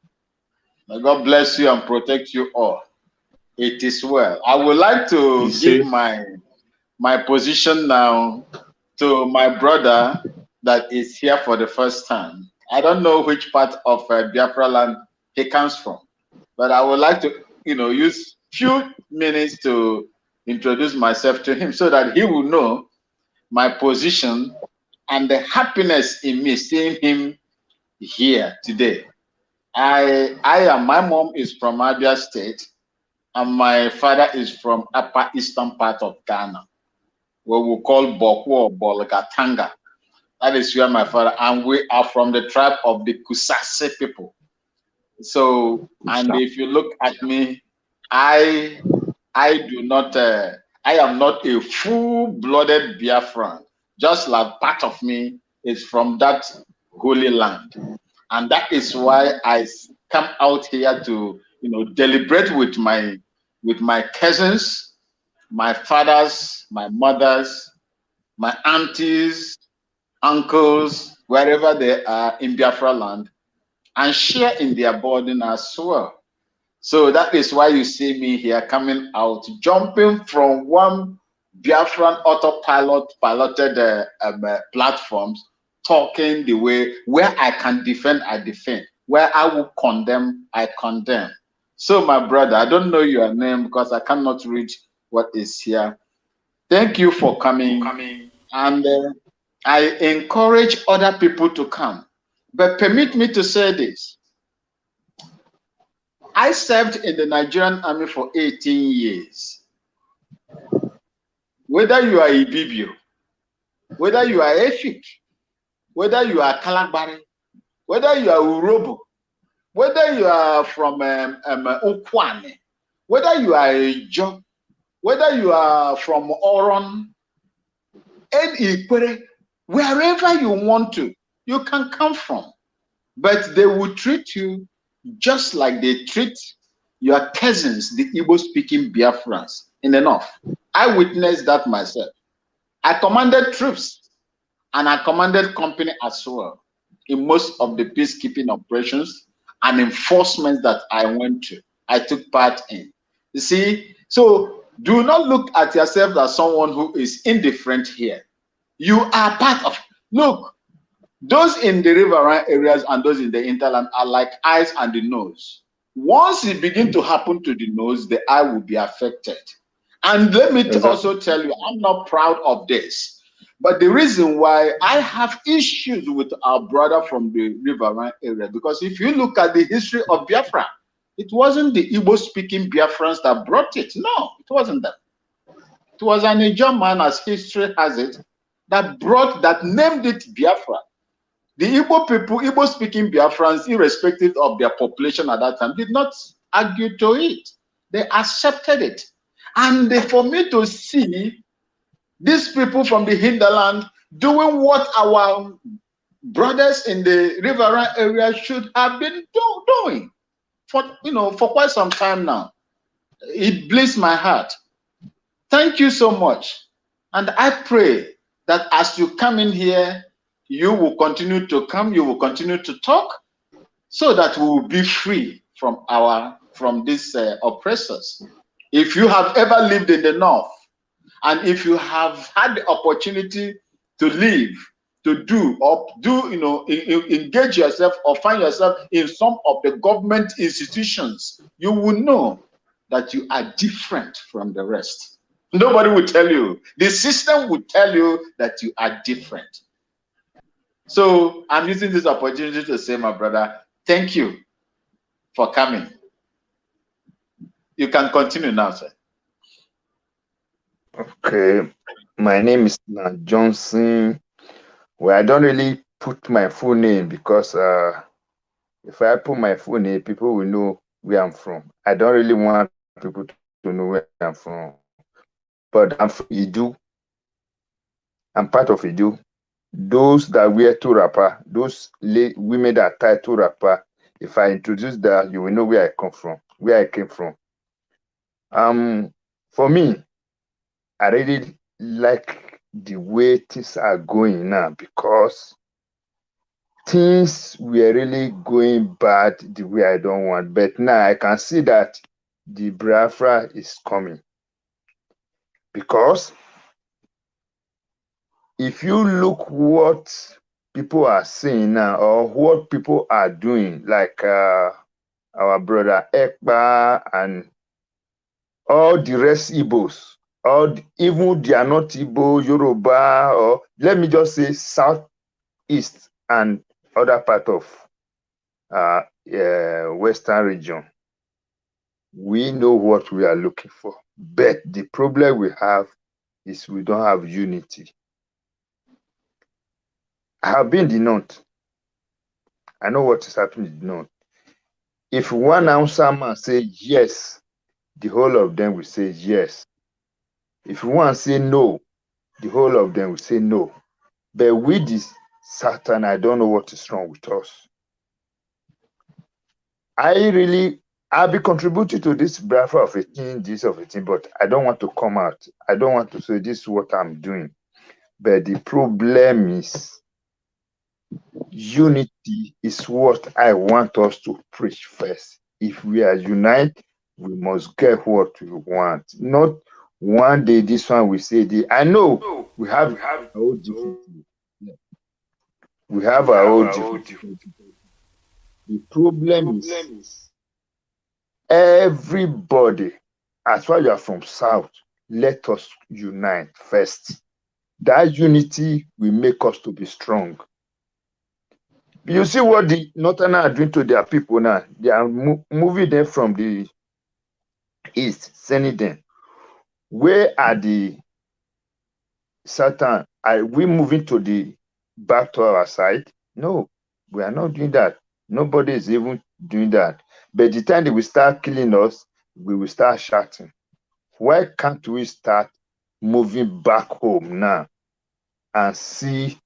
May God bless you and protect you all. It is well. I would like to give my position now to my brother that is here for the first time. I don't know which part of Biafra land he comes from, but I would like to, use few minutes to introduce myself to him so that he will know my position and the happiness in me seeing him here today. My mom is from Abia State, and my father is from upper eastern part of Ghana, what we call Boku or Bolgatanga. That is where my father, and we are from the tribe of the Kusase people. So, and if you look at me, I am not a full-blooded Biafran. Just like part of me is from that holy land, and that is why I come out here to deliberate with my cousins, my fathers, my mothers, my aunties, uncles, wherever they are in Biafra land, and share in their burden as well. So that is why you see me here coming out, jumping from one Biafran piloted platforms, talking the way where I can defend, I defend. Where I will condemn, I condemn. So my brother, I don't know your name because I cannot read what is here. Thank you for coming. And I encourage other people to come. But permit me to say this. I served in the Nigerian army for 18 years. Whether you are Ibibio, whether you are Efik, whether you are Kalabari, whether you are Urobo, whether you are from Ukwane, whether you are Ejo, whether you are from Oron, Ikwere, wherever you want to, you can come from. But they will treat you just like they treat your cousins, the Igbo-speaking Biafrans in the north. I witnessed that myself. I commanded troops and I commanded company as well in most of the peacekeeping operations and enforcements that I went to. I took part in. You see, so do not look at yourself as someone who is indifferent here. You are part of. Look, those in the riverine areas and those in the hinterland are like eyes and the nose. Once it begins to happen to the nose, the eye will be affected. And let me also tell you, I'm not proud of this. But the reason why I have issues with our brother from the riverine area, because if you look at the history of Biafra, it wasn't the Igbo-speaking Biafrans that brought it. No, it wasn't that. It was an Ijaw man, as history has it, that named it Biafra. The Igbo people, Igbo-speaking Biafrans, irrespective of their population at that time, did not argue to it. They accepted it. And for me to see these people from the hinterland doing what our brothers in the riverine area should have been doing for quite some time now, it bleeds my heart. Thank you so much. And I pray that as you come in here, you will continue to come, you will continue to talk, so that we will be free from these oppressors. If you have ever lived in the north, and if you have had the opportunity to live, to engage yourself or find yourself in some of the government institutions, you will know that you are different from the rest. Nobody will tell you. The system will tell you that you are different. So I'm using this opportunity to say, my brother, thank you for coming. You can continue now, sir. Okay, my name is Johnson. Well, I don't really put my full name because if I put my full name, people will know where I'm from. I don't really want people to know where I'm from. But I'm from Idu. I'm part of Idu. Those that wear two wrapper, those women that tie two wrapper, if I introduce that, you will know where I come from, where I came from. For me, I really like the way things are going now because things were really going bad the way I don't want. But now I can see that the Biafra is coming. Because if you look what people are saying now or what people are doing, like our brother Ekpa and all the rest Igbos, even they are not Igbo, Yoruba, or let me just say Southeast and other part of Western region, we know what we are looking for. But the problem we have is we don't have unity. I have been in the north. I know what is happening in the north. If one answer man say yes, the whole of them will say yes. If one say no, the whole of them will say no. But with this Satan, I don't know what is wrong with us. I'll be contributing to this Biafra of 18, this of 18, but I don't want to come out. I don't want to say this is what I'm doing. But the problem is unity is what I want us to preach first. If we are united, we must get what we want. Not one day this one we say I know we have our own difficulty. We have our own difficulty. The problem is everybody, as far as you are from South, let us unite first. That unity will make us to be strong. You see what the Northerners are doing to their people now. They are moving them from the east, sending them. Where are the Southern? Are we moving to the back to our side? No, we are not doing that. Nobody is even doing that. But the time they will start killing us, we will start shouting. Why can't we start moving back home now and see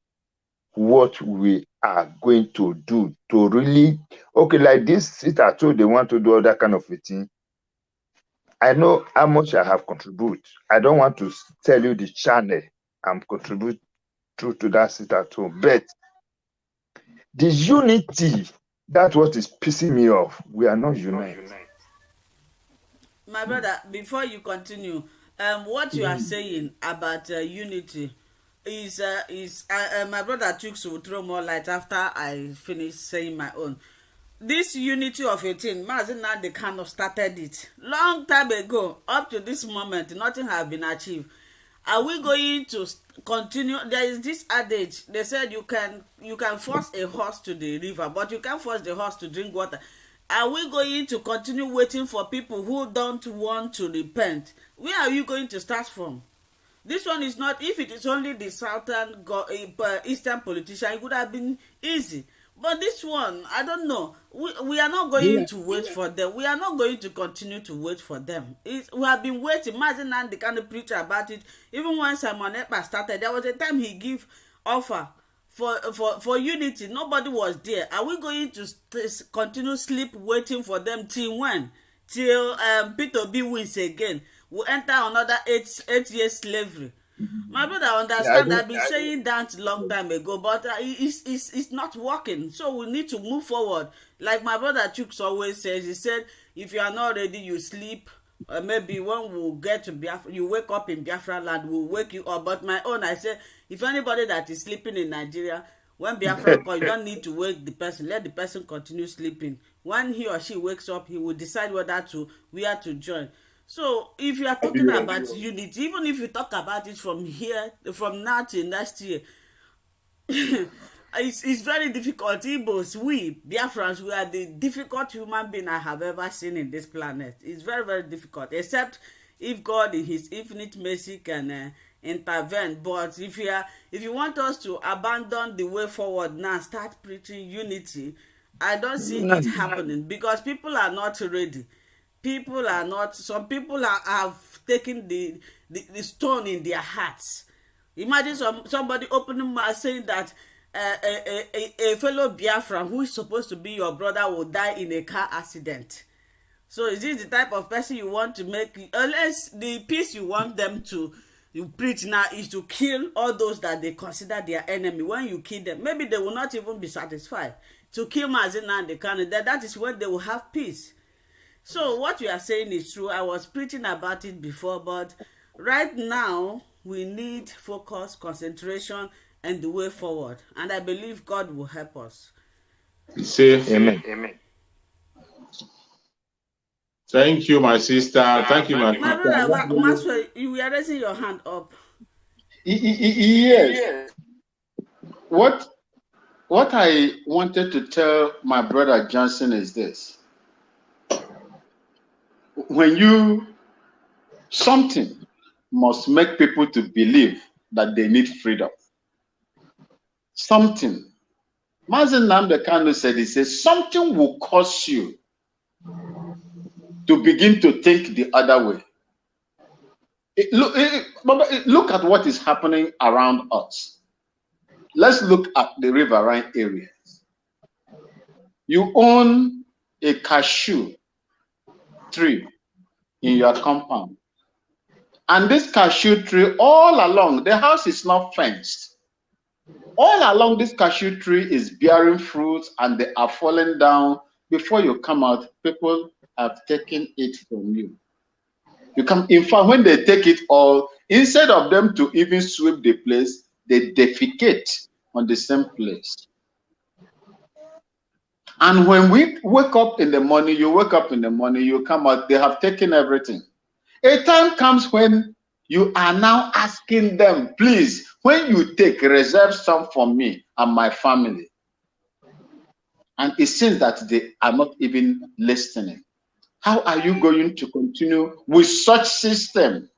what we are going to do to really, okay, like this sister told they want to do all that kind of a thing. I know how much I have contributed. I don't want to tell you the channel I'm contributing to that sister too, but the unity, that's what is pissing me off. We are not united. My brother, before you continue, what you are saying about unity is my brother Chooks will throw more light after I finish saying my own. This unity of a thing, Mazina, they kind of started it long time ago. Up to this moment, nothing has been achieved. Are we going to continue? There is this adage. They said you can force a horse to the river, but you can't force the horse to drink water. Are we going to continue waiting for people who don't want to repent? Where are you going to start from? This one is not, if it is only the southern eastern politician, it would have been easy. But this one, I don't know. We are not going to wait for them. We are not going to continue to wait for them. We have been waiting. Mazin and the kind of preacher about it. Even when Simon Ekpa started, there was a time he gave offer for unity. Nobody was there. Are we going to continue sleep waiting for them till when? Till Peter B wins again? We enter another eight years slavery. My brother, I understand. I've been saying that long time ago, but it's not working. So we need to move forward. Like my brother Chooks always says, he said, if you are not ready, you sleep. Maybe when we get to Biafra, you wake up in Biafra land, we'll wake you up. But my own, I said, if anybody that is sleeping in Nigeria, when Biafra comes, you don't need to wake the person. Let the person continue sleeping. When he or she wakes up, he will decide where to join. So if you are talking about unity, even if you talk about it from from now to next year, it's very difficult. Igbos, we Biafrans, we are the difficult human being I have ever seen in this planet. It's very, very difficult, except if God in his infinite mercy can intervene. But if you want us to abandon the way forward now, start preaching unity, I don't see it happening because people are not ready. Some people have taken the stone in their hearts. Imagine somebody opening mouth saying that a fellow Biafran who is supposed to be your brother will die in a car accident. So is this the type of person you want to make? Unless the peace you want them to you preach now is to kill all those that they consider their enemy. When you kill them, maybe they will not even be satisfied. To kill Mazina and the candidate, that is when they will have peace. So what you are saying is true. I was preaching about it before, but right now we need focus, concentration, and the way forward. And I believe God will help us. Say Amen. Amen. Thank you, my sister. Thank you, my My sister. brother, Maxwell, you were raising your hand up. Yes. What I wanted to tell my brother Johnson is this. Something must make people to believe that they need freedom. Something. Mazen Nnamdi Kanu said, he says, something will cause you to begin to think the other way. Look at what is happening around us. Let's look at the riverine area. You own a cashew tree in your compound. And this cashew tree, all along, the house is not fenced. All along this cashew tree is bearing fruits and they are falling down. Before you come out, people have taken it from you. In fact, when they take it all, instead of them to even sweep the place, they defecate on the same place. And when we wake up in the morning, you come out, they have taken everything. A time comes when you are now asking them, please, when you take, reserve some for me and my family. And it seems that they are not even listening. How are you going to continue with such system?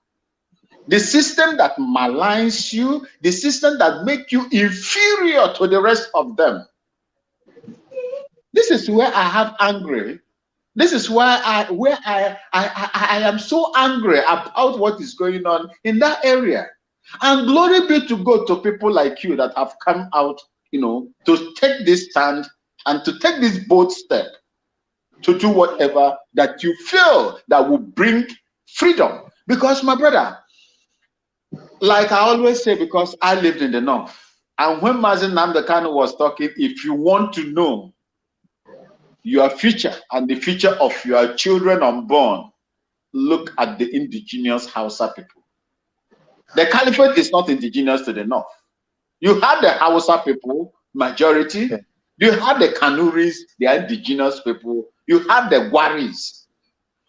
the system that maligns you, the system that make you inferior to the rest of them. This is where I have angry. This is where I am so angry about what is going on in that area. And glory be to God, to people like you that have come out, to take this stand and to take this bold step to do whatever that you feel that will bring freedom. Because my brother, like I always say, because I lived in the north, and when Mazen Namdekano was talking, if you want to know your future and the future of your children unborn, look at the indigenous Hausa people. The caliphate is not indigenous to the north. You have the Hausa people, majority. Yeah. You have the Kanuris, they are indigenous people. You have the Gwaris.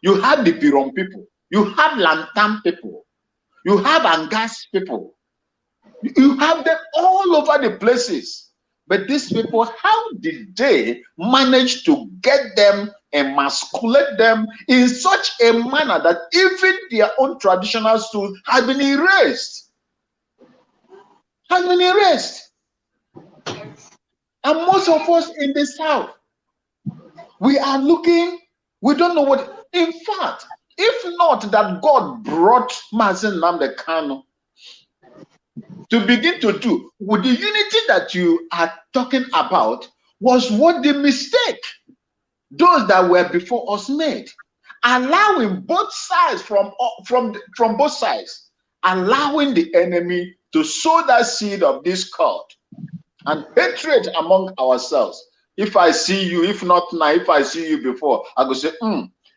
You have the Birom people. You have Lantam people. You have Angas people. You have them all over the places. But these people, how did they manage to get them, emasculate them in such a manner that even their own traditional stools have been erased? Has been erased. And most of us in the South, we are looking, we don't know what. In fact, if not that God brought Mazen Namdekano to begin to do with the unity that you are talking about, was what the mistake those that were before us made, allowing both sides from both sides, allowing the enemy to sow that seed of discord and hatred among ourselves. If I see you, if not now, if I see you before, I go say,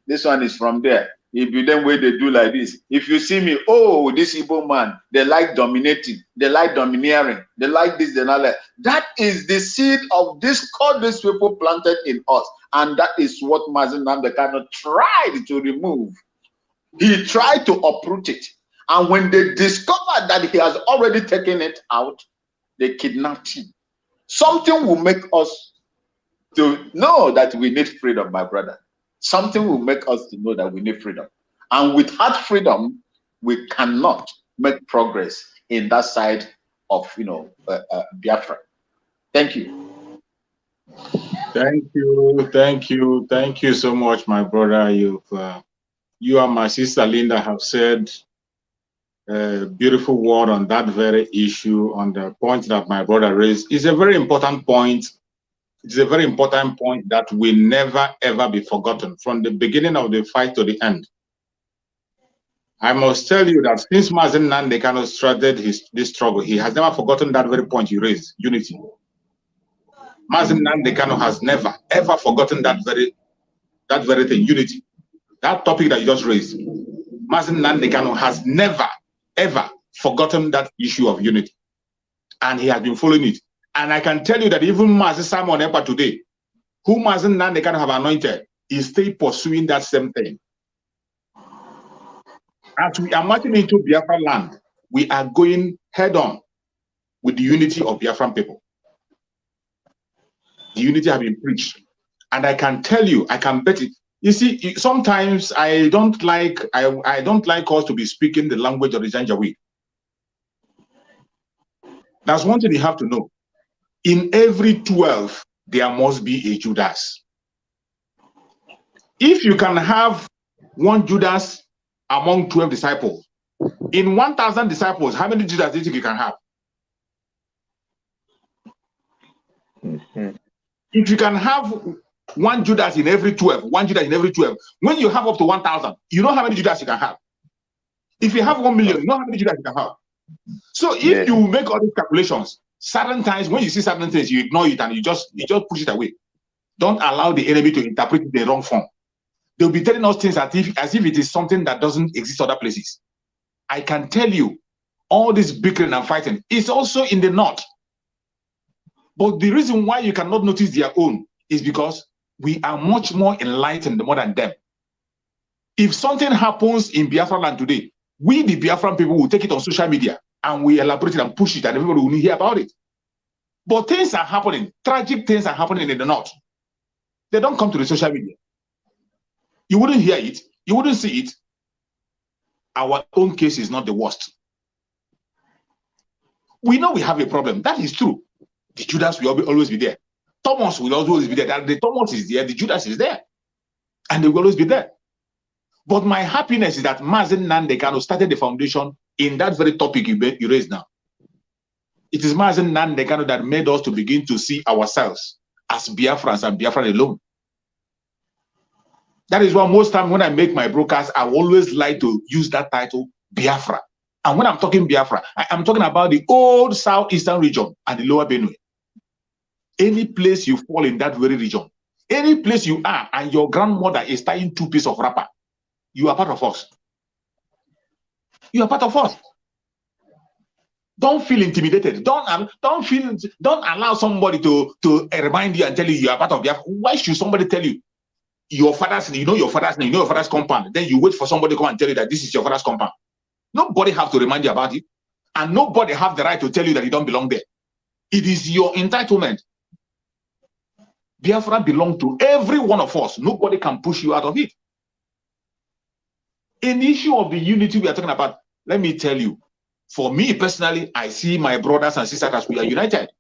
this one is from there. If you then way they do like this, if you see me, oh, this Igbo man, they like dominating, they like domineering, they like this, they not like that. Is the seed of discord these people planted in us, and that is what Mazen Namdekano tried to remove. He tried to uproot it, and when they discovered that he has already taken it out, they kidnapped him. Something will make us to know that we need freedom, my brother. Something will make us to know that we need freedom. And without freedom, we cannot make progress in that side of, Biafra. Thank you. Thank you so much, my brother. You and my sister Linda have said a beautiful word on that very issue, on the point that my brother raised. It's a very important point. It's a very important point that will never, ever be forgotten from the beginning of the fight to the end. I must tell you that since Mazen Namdekano started this struggle, he has never forgotten that very point you raised, unity. Mazen Namdekano has never, ever forgotten that very thing, unity. That topic that you just raised, Mazen Namdekano has never, ever forgotten that issue of unity. And he has been following it. And I can tell you that even Mazen Simon Epa today, who Mazen Namdekano have anointed, is still pursuing that same thing. As we are marching into Biafra land, we are going head on with the unity of Biafran people. The unity has been preached. And I can tell you, I can bet it. You see, sometimes I don't like us to be speaking the language of the Janjaweed. That's one thing you have to know. In every 12, there must be a Judas. If you can have one Judas among 12 disciples, in 1,000 disciples, how many Judas do you think you can have? If you can have one Judas in every 12, one Judas in every 12, when you have up to 1,000, you know how many Judas you can have. If you have 1 million, you know how many Judas you can have. So if you make all these calculations, certain times when you see certain things, you ignore it and you just push it away. Don't allow the enemy to interpret it in the wrong form. They'll be telling us things as if it is something that doesn't exist other places. I can tell you, all this bickering and fighting is also in the north. But the reason why you cannot notice their own is because we are much more enlightened more than them. If something happens in Biafra land today, we, the Biafran people, will take it on social media and we elaborate it and push it and everybody will hear about it. But things are happening, tragic things are happening in the north. They don't come to the social media. You wouldn't hear it, you wouldn't see it. our own case is not the worst. We know we have a problem. That is true. The Judas will always be there. Thomas will always be there. The Thomas is there. The Judas is there. And they will always be there. But my happiness is that Mazen Nandekano started the foundation in that very topic you raised now. It is Mazen Nandekano that made us to begin to see ourselves as Biafrans and Biafran alone. That is why most time when I make my broadcast, I always like to use that title, Biafra. And when I'm talking Biafra, I'm talking about the old southeastern region and the lower Benue. Any place you fall in that very region, any place you are and your grandmother is tying 2 pieces of wrapper, you are part of us. You are part of us. Don't feel intimidated. Don't allow somebody to remind you and tell you are part of Biafra. Why should somebody tell you your father's name, you know your father's name, you know your father's compound, then you wait for somebody to come and tell you that this is your father's compound? Nobody have to remind you about it, and nobody have the right to tell you that you don't belong there. It is your entitlement. Biafra belongs to every one of us. Nobody can push you out of it. In the issue of the unity we are talking about, let me tell you, for me personally, I see my brothers and sisters as we are united.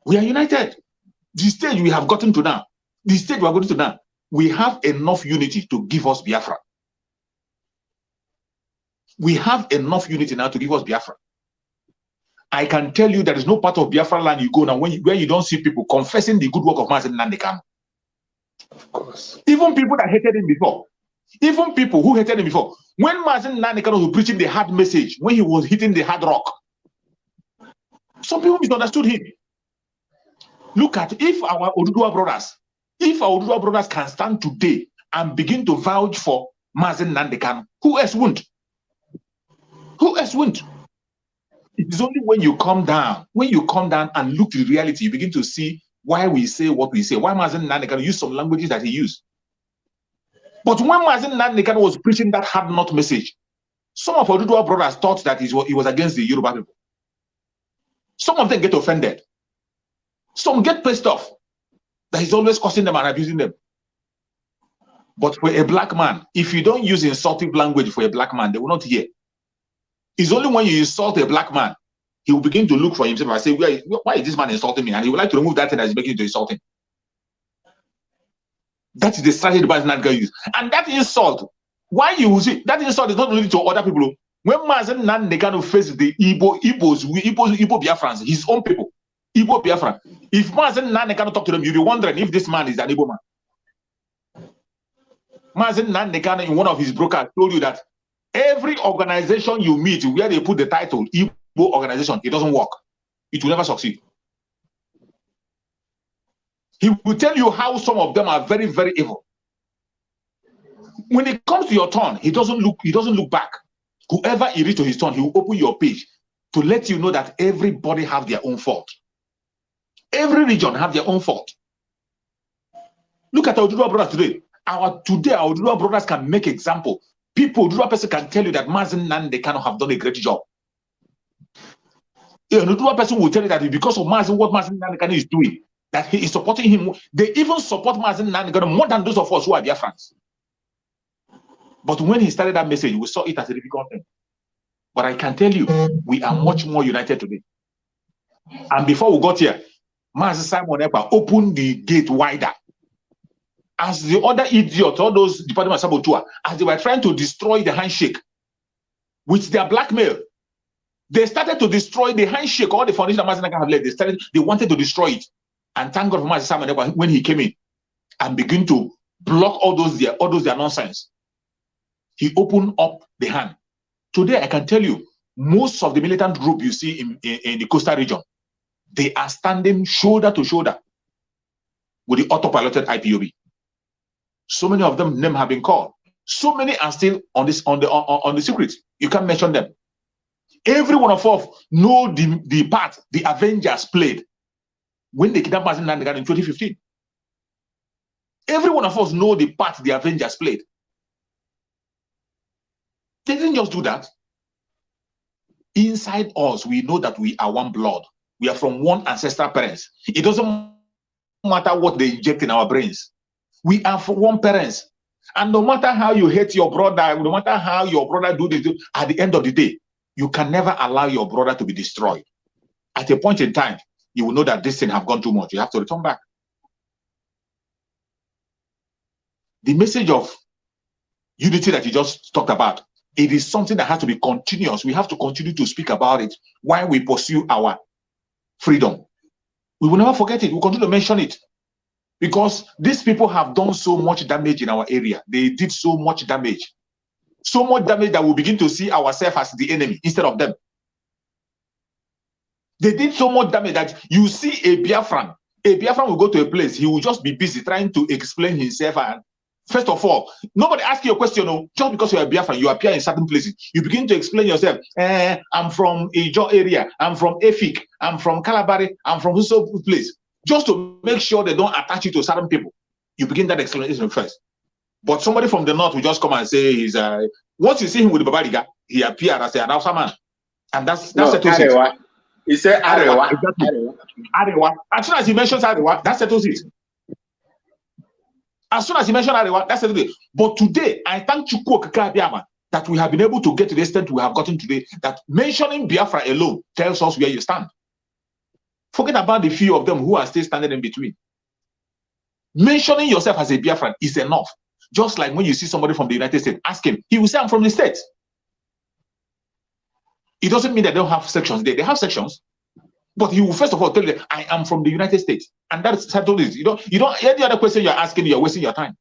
We are united. The stage we have gotten to now, the stage we are going to now, we have enough unity to give us Biafra. We have enough unity now to give us Biafra. I can tell you there is no part of Biafra land you go now where you don't see people confessing the good work of Mazen Nandekano. Of course. Even people that hated him before. Even people who hated him before. When Mazen Nandekano was preaching the hard message, when he was hitting the hard rock, some people misunderstood him. Look at if our Oduduwa brothers can stand today and begin to vouch for Mazen Nandekano, who else won't? Who else won't? It is only when you come down and look to the reality, you begin to see why we say what we say, why Mazen Nandekano used some languages that he used. But when Mazen Nandekano was preaching that hard nut message, some of our Oduduwa brothers thought that he was against the Yoruba people. Some of them get offended. Some get pissed off that he's always cursing them and abusing them. But for a black man, if you don't use insultive language for a black man, they will not hear. It's only when you insult a black man, he will begin to look for himself and say, why is this man insulting me? And he would like to remove that thing that is making him to insult him. That is the strategy the man can use. And that insult, why you see, that insult is not only to other people. When Mazen Nandekano faces the Igbo Biafrans, his own people, Igbo Biafran, if Mazen Nandekano talk to them, you'll be wondering if this man is an Igbo man. Mazen Nandekano in one of his brokers told you that every organization you meet where they put the title Igbo organization, it doesn't work. It will never succeed. He will tell you how some of them are very, very evil. When it comes to your turn, he doesn't look back. Whoever he reaches to his turn, he will open your page to let you know that everybody have their own fault. Every region have their own fault. Look at our Oduduwa brothers today. Our Oduduwa brothers can make example. People, Oduduwa person can tell you that Mazen Nandekano have done a great job. A Oduduwa person will tell you that because of what Mazen Nandekano is doing, that he is supporting him. They even support Mazen Nandekano more than those of us who are Biafrans. But when he started that message, we saw it as a difficult thing. But I can tell you, we are much more united today. And before we got here, Mazen Simon Ekpa opened the gate wider. As the other idiots, all those department of saboteurs, as they were trying to destroy the handshake with their blackmail, they started to destroy the handshake, all the foundation that Mazen Nandekano have led. They wanted to destroy it. And thank God for Mazen Simon Ekpa when he came in and began to block all those their nonsense. He opened up the hand. Today, I can tell you, most of the militant group you see in the coastal region, they are standing shoulder to shoulder with the autopiloted IPOB. So many of them names have been called. So many are still on the secret. You can't mention them. Every one of us know the part the Avengers played when they kidnapped Mazen Nandekano in 2015. Every one of us know the part the Avengers played. They didn't just do that. Inside us, we know that we are one blood. We are from one ancestral parents. It doesn't matter what they inject in our brains. We are from one parents. And no matter how you hate your brother, no matter how your brother do this, at the end of the day, you can never allow your brother to be destroyed. At a point in time, you will know that this thing have gone too much. You have to return back. The message of unity that you just talked about, it is something that has to be continuous. We have to continue to speak about it while we pursue our freedom. We will never forget it. We'll continue to mention it. Because these people have done so much damage in our area. They did so much damage. So much damage that we begin to see ourselves as the enemy instead of them. They did so much damage that you see a Biafran. A Biafran will go to a place, he will just be busy trying to explain himself. And first of all, nobody asks you a question. No, just because you're a Biafran, you appear in certain places. You begin to explain yourself. I'm from Ijo area. I'm from Efik. I'm from Kalabari. I'm from so place. Just to make sure they don't attach you to certain people. You begin that explanation first. But somebody from the north will just come and say he's once you see him with the Babariga, he appeared as an Hausa man. And that's settles it. He said Arewa. Exactly. Arewa. As soon as he mentions Arewa, that settles it. As soon as he mentioned Arewa, that settles it. But today, I thank Chukwu Okike Abiyama that we have been able to get to the extent we have gotten today, that mentioning Biafra alone tells us where you stand. Forget about the few of them who are still standing in between. Mentioning yourself as a Biafran is enough. Just like when you see somebody from the United States, ask him, he will say, I'm from the States. It doesn't mean that they don't have sections there. They have sections. But he will first of all tell you, I am from the United States. And that's settled it. You don't any other question you're asking, you're wasting your time.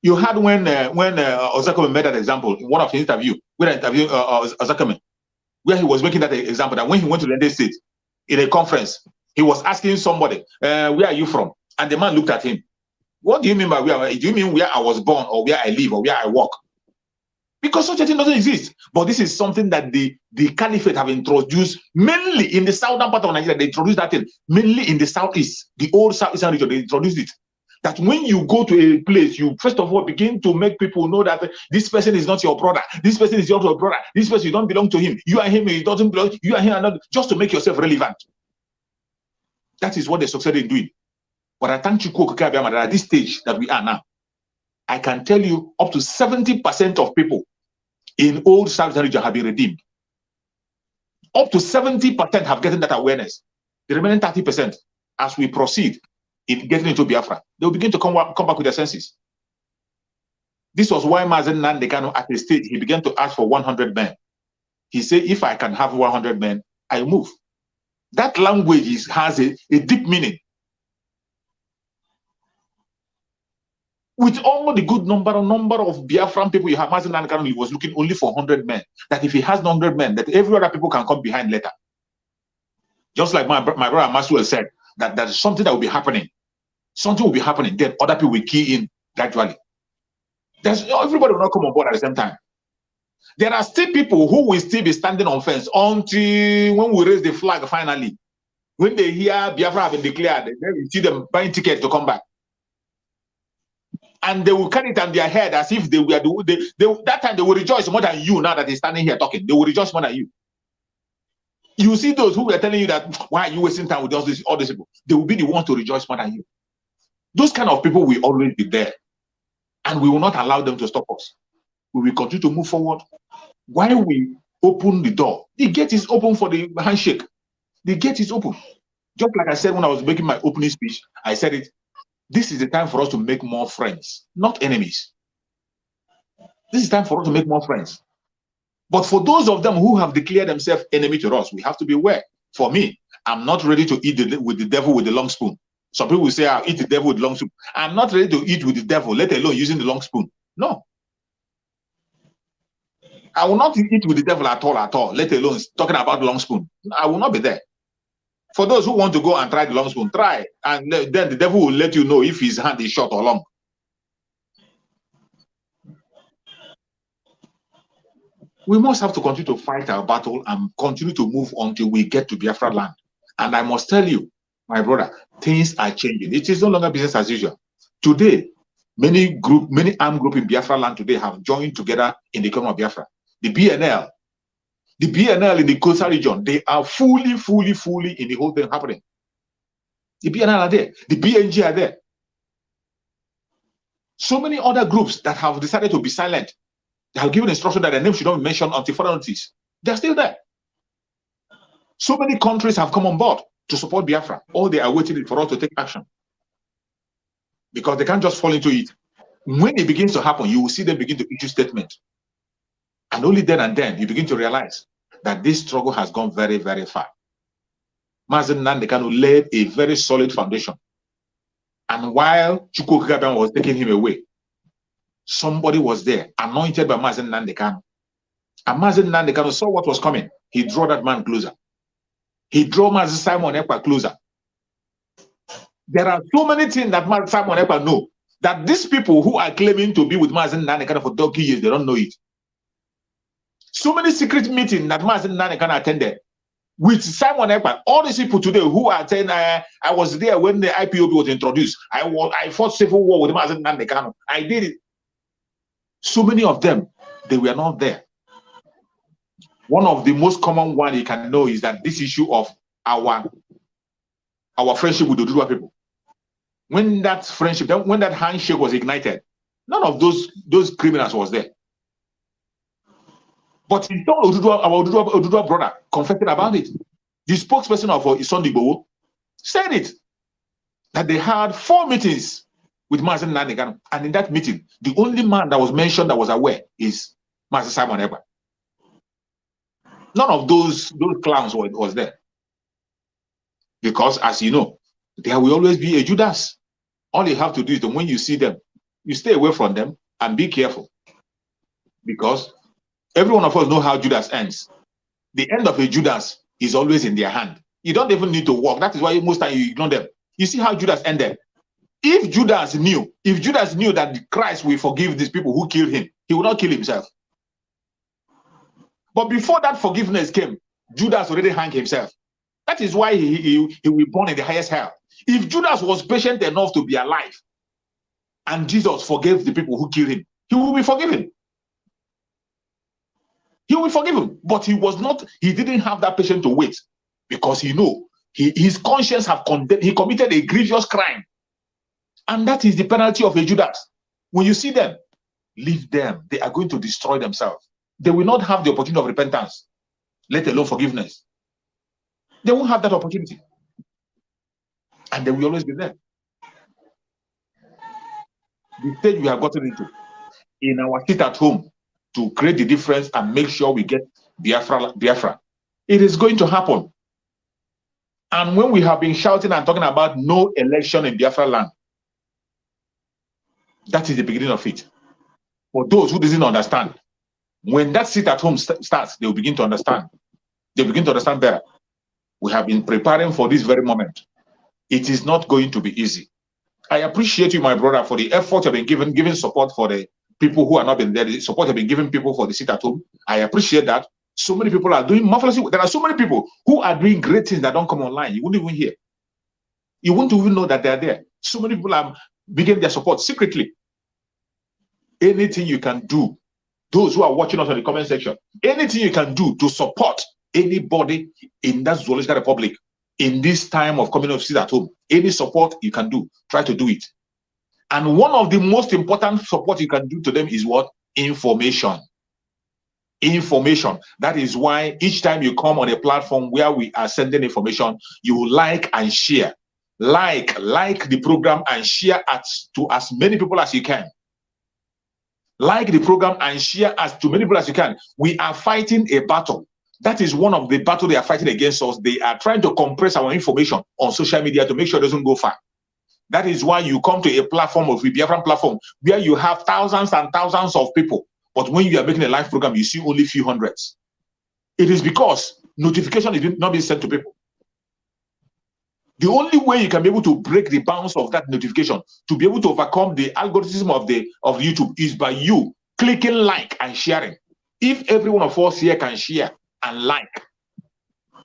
You had when Ozakome made that example in one of his interviews, when I interviewed Ozakome, where he was making that example that when he went to the United States in a conference, he was asking somebody, where are you from? And the man looked at him. What do you mean by where? Do you mean where I was born or where I live or where I work? Because such a thing doesn't exist. But this is something that the caliphate have introduced mainly in the southern part of Nigeria. They introduced that thing mainly in the southeast, the old southeastern region. They introduced it. That when you go to a place, you first of all begin to make people know that this person is not your brother. This person is not your brother. This person, you don't belong to him. You and him, he doesn't belong. You and him are not, just to make yourself relevant. That is what they succeeded in doing. But I thank Chukwu Okike Abiyama that at this stage that we are now, I can tell you up to 70% of people in old southern region have been redeemed. Up to 70% have gotten that awareness. The remaining 30%, as we proceed in getting into Biafra, they will begin to come back with their senses. This was why Mazen Nnamdi Kanu at the stage, he began to ask for 100 men. He said, if I can have 100 men, I move. That language has a deep meaning. With all the good number of Biafran people you have, Mazen Nnamdi Kanu, he was looking only for 100 men. That if he has 100 men, that every other people can come behind later. Just like my brother Maxwell said, that is something that will be happening. Something will be happening, then other people will key in gradually. Everybody will not come on board at the same time. There are still people who will still be standing on fence until when we raise the flag finally. When they hear Biafra have been declared, then we see them buying tickets to come back. And they will carry it on their head as if they were that time they will rejoice more than you now that he's standing here talking. They will rejoice more than you. You see those who were telling you that, why are you wasting time with all these people? They will be the ones to rejoice more than you. Those kind of people will always be there. And we will not allow them to stop us. We will continue to move forward. While we open the door, the gate is open for the handshake. The gate is open. Just like I said when I was making my opening speech, I said it. This is the time for us to make more friends, not enemies. This is time for us to make more friends. But for those of them who have declared themselves enemy to us, we have to be aware. For me, I'm not ready to eat with the devil with the long spoon. Some people will say, I'll eat the devil with the long spoon. I'm not ready to eat with the devil, let alone using the long spoon. No. I will not eat with the devil at all, let alone talking about the long spoon. I will not be there. For those who want to go and try the long spoon, try. And then the devil will let you know if his hand is short or long. We must have to continue to fight our battle and continue to move until we get to Biafra land. And I must tell you, my brother, things are changing. It is no longer business as usual. Today, many armed groups in Biafra land today have joined together in the economy of Biafra. The BNL in the coastal region, they are fully in the whole thing happening. The BNL are there. The BNG are there. So many other groups that have decided to be silent. They have given instruction that their name should not be mentioned until further notice. They're still there. So many countries have come on board to support Biafra. All they are waiting is for us to take action. Because they can't just fall into it. When it begins to happen, you will see them begin to issue statements. And only then and then you begin to realize that this struggle has gone very, very far. Mazen Nnamdi Kanu laid a very solid foundation. And while Chukwu Okike was taking him away, somebody was there, anointed by Mazen Nnamdi Kanu. And Mazen Nnamdi Kanu saw what was coming. He drew that man closer. He drew Mazen Simon Ekpa closer. There are so many things that Mazen Simon Ekpa know that these people who are claiming to be with Mazen Nnamdi Kanu for 30 years, they don't know it. So many secret meetings that Mazen Nnamdi Kanu attended with Simon Ekpa. All these people today who are saying, I was there when the IPOB was introduced. I fought civil war with Mazen Nnamdi Kanu. I did it. So many of them, they were not there. One of the most common one you can know is that this issue of our friendship with the Oduduwa people. When that friendship, when that handshake was ignited, none of those criminals was there. But he told our Oduduwa brother confessing about it. The spokesperson of Isundi Igboho said it, that they had 4 meetings with Mazen Nnamdi Kanu, and in that meeting, the only man that was mentioned that was aware is Mazen Simon Ekpa. None of those clowns was there. Because, as you know, there will always be a Judas. All you have to do is that when you see them, you stay away from them and be careful. Because every one of us know how Judas ends. The end of a Judas is always in their hand. You don't even need to walk. That is why most times you ignore them. You see how Judas ended. If Judas knew that Christ will forgive these people who killed him, he would not kill himself. But before that forgiveness came, Judas already hung himself. That is why he will be born in the highest hell. If Judas was patient enough to be alive, and Jesus forgave the people who killed him, he will be forgiven. He will forgive him. But he didn't have that patience to wait, because he knew his conscience have condemned, he committed a grievous crime. And that is the penalty of a Judas. When you see them, leave them. They are going to destroy themselves. They will not have the opportunity of repentance, let alone forgiveness. They won't have that opportunity. And they will always be there. The stage we have gotten into, in our seat at home, to create the difference and make sure we get Biafra. It is going to happen. And when we have been shouting and talking about no election in Biafra land, that is the beginning of it. For those who didn't understand, when that seat at home starts, they will begin to understand. They begin to understand better. We have been preparing for this very moment. It is not going to be easy. I appreciate you, my brother, for the effort you've been giving support for the people who are not been there, the support you've been giving people for the seat at home. I appreciate that. So many people are doing marvelously. There are so many people who are doing great things that don't come online. You wouldn't even hear. You wouldn't even know that they're there. So many people are beginning their support secretly. Anything you can do, those who are watching us in the comment section, anything you can do to support anybody in that zoological republic in this time of coming of seat at home, any support you can do, try to do it. And one of the most important support you can do to them is what? Information. Information. That is why each time you come on a platform where we are sending information, you like and share. Like the program and share to as many people as you can. Like the program and share to many people as you can. We are fighting a battle. That is one of the battles they are fighting against us. They are trying to compress our information on social media to make sure it doesn't go far. That is why you come to a platform of a Biafran platform where you have thousands and thousands of people. But when you are making a live program, you see only few hundreds. It is because notification is not being sent to people. The only way you can be able to break the bounds of that notification, to be able to overcome the algorithm of YouTube, is by you clicking like and sharing. If every one of us here can share and like,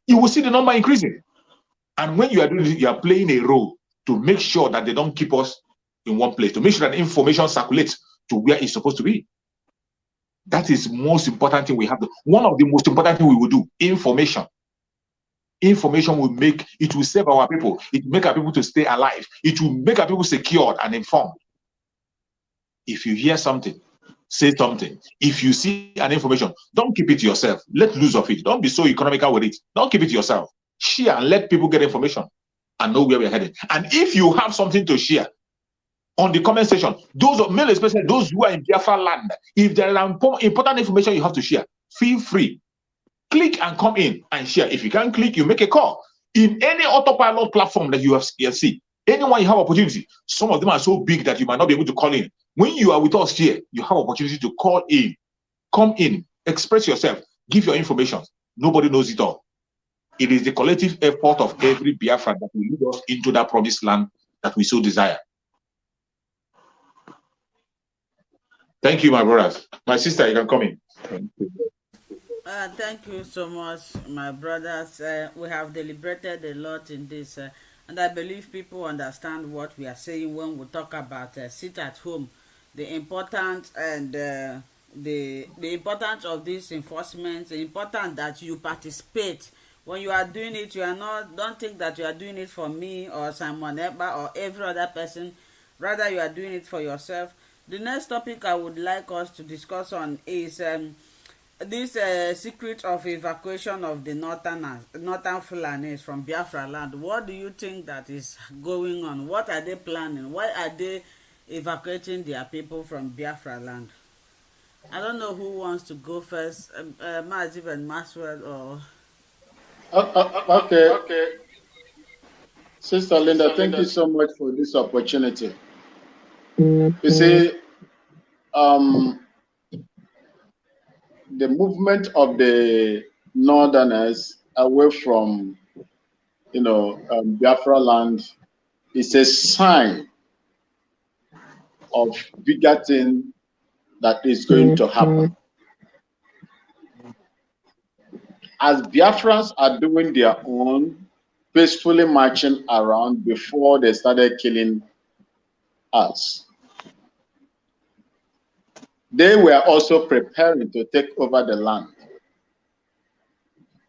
you will see the number increasing. And when you are doing this, you are playing a role to make sure that they don't keep us in one place, to make sure that information circulates to where it's supposed to be. That is the most important thing we have. One of the most important things we will do, information. Information will save our people. It will make our people to stay alive. It will make our people secured and informed. If you hear something, say something. If you see an information, don't keep it to yourself. Let loose of it. Don't be so economical with it. Don't keep it to yourself. Share and let people get information and know where we're headed. And if you have something to share on the comment section, those of male, especially those who are in Biafra land, if there are important information you have to share, feel free. Click and come in and share. If you can't click, you make a call. In any autopilot platform that you have see, anyone you have opportunity, some of them are so big that you might not be able to call in. When you are with us here, you have opportunity to call in, come in, express yourself, give your information. Nobody knows it all. It is the collective effort of every Biafran that will lead us into that promised land that we so desire. Thank you, my brothers. My sister, you can come in. Thank you. Thank you so much, my brothers. We have deliberated a lot in this, and I believe people understand what we are saying when we talk about sit at home, the importance and the importance of this enforcement, the importance that you participate. When you are doing it, you are not, don't think that you are doing it for me or Simon Eba or every other person. Rather, you are doing it for yourself. The next topic I would like us to discuss on is this secret of evacuation of the northern Fulanis from Biafra land. What do you think that is going on? What are they planning? Why are they evacuating their people from Biafra land? I don't know who wants to go first, Maziv and Maxwell or... Okay, Sister Linda, thank you so much for this opportunity. You see, the movement of the Northerners away from, Biafra land is a sign of bigger thing that is going to happen. As Biafrans are doing their own, peacefully marching around before they started killing us, they were also preparing to take over the land.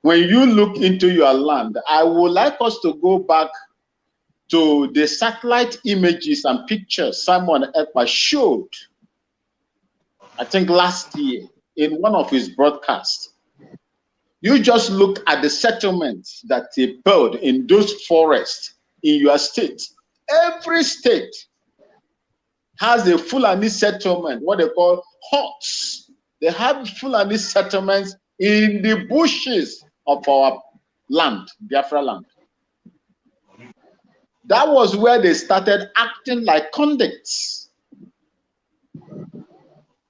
When you look into your land, I would like us to go back to the satellite images and pictures Simon Ekpa showed, I think last year, in one of his broadcasts. You just look at the settlements that they built in those forests in your state. Every state has a Fulani settlement, what they call huts. They have Fulani settlements in the bushes of our land, Biafra land. That was where they started acting like convicts.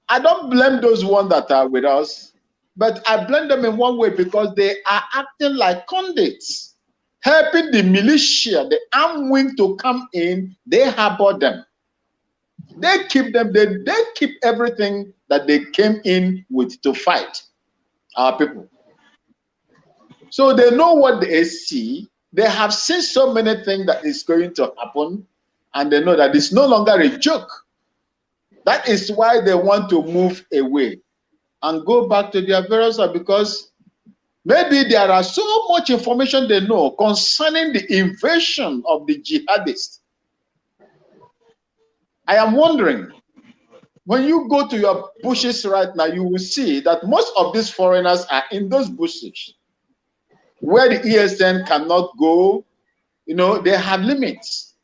I don't blame those ones that are with us, but I blame them in one way because they are acting like convicts, helping the militia, the armed wing to come in. They harbor them. They keep them, they keep everything that they came in with to fight our people. So they know what they see. They have seen so many things that is going to happen, and they know that it's no longer a joke. That is why they want to move away and go back to their various, because maybe there are so much information they know concerning the invasion of the jihadists. I am wondering, when you go to your bushes right now, you will see that most of these foreigners are in those bushes where the ESN cannot go. They have limits.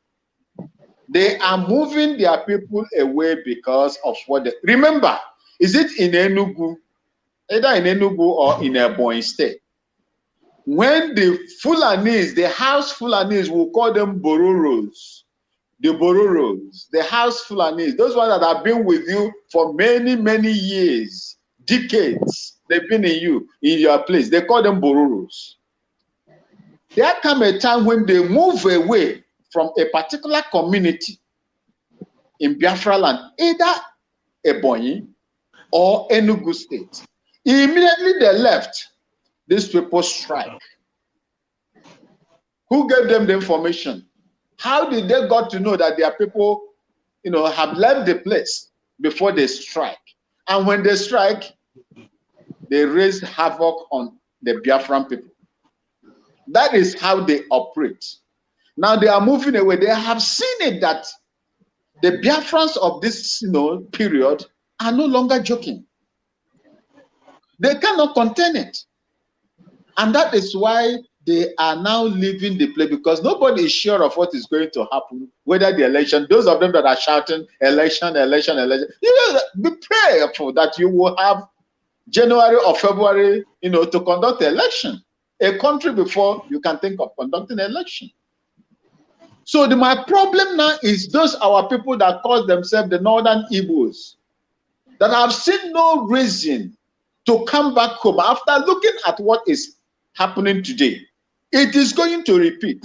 They are moving their people away because of what they remember. Is it in Enugu, either in Enugu or in Ebonyi State? When the Fulanis, the house Fulanis, will call them Bororos, the Bororos, the house Fulanis, those ones that have been with you for many, many years, decades, they've been in your place, they call them Bororos. There comes a time when they move away from a particular community in Biafra land, either Ebonyi or Enugu State. Immediately they left, these people strike. Who gave them the information? How did they got to know that their people, have left the place before they strike? And when they strike, they raise havoc on the Biafran people. That is how they operate. Now they are moving away. They have seen it that the Biafrans of this period are no longer joking. They cannot contain it. And that is why they are now leaving the play, because nobody is sure of what is going to happen, whether the election, those of them that are shouting election, election, election, be prayerful that you will have January or February, to conduct the election. A country before you can think of conducting an election. So my problem now is those our people that call themselves the Northern Igbos, that have seen no reason to come back home after looking at what is happening today. It is going to repeat.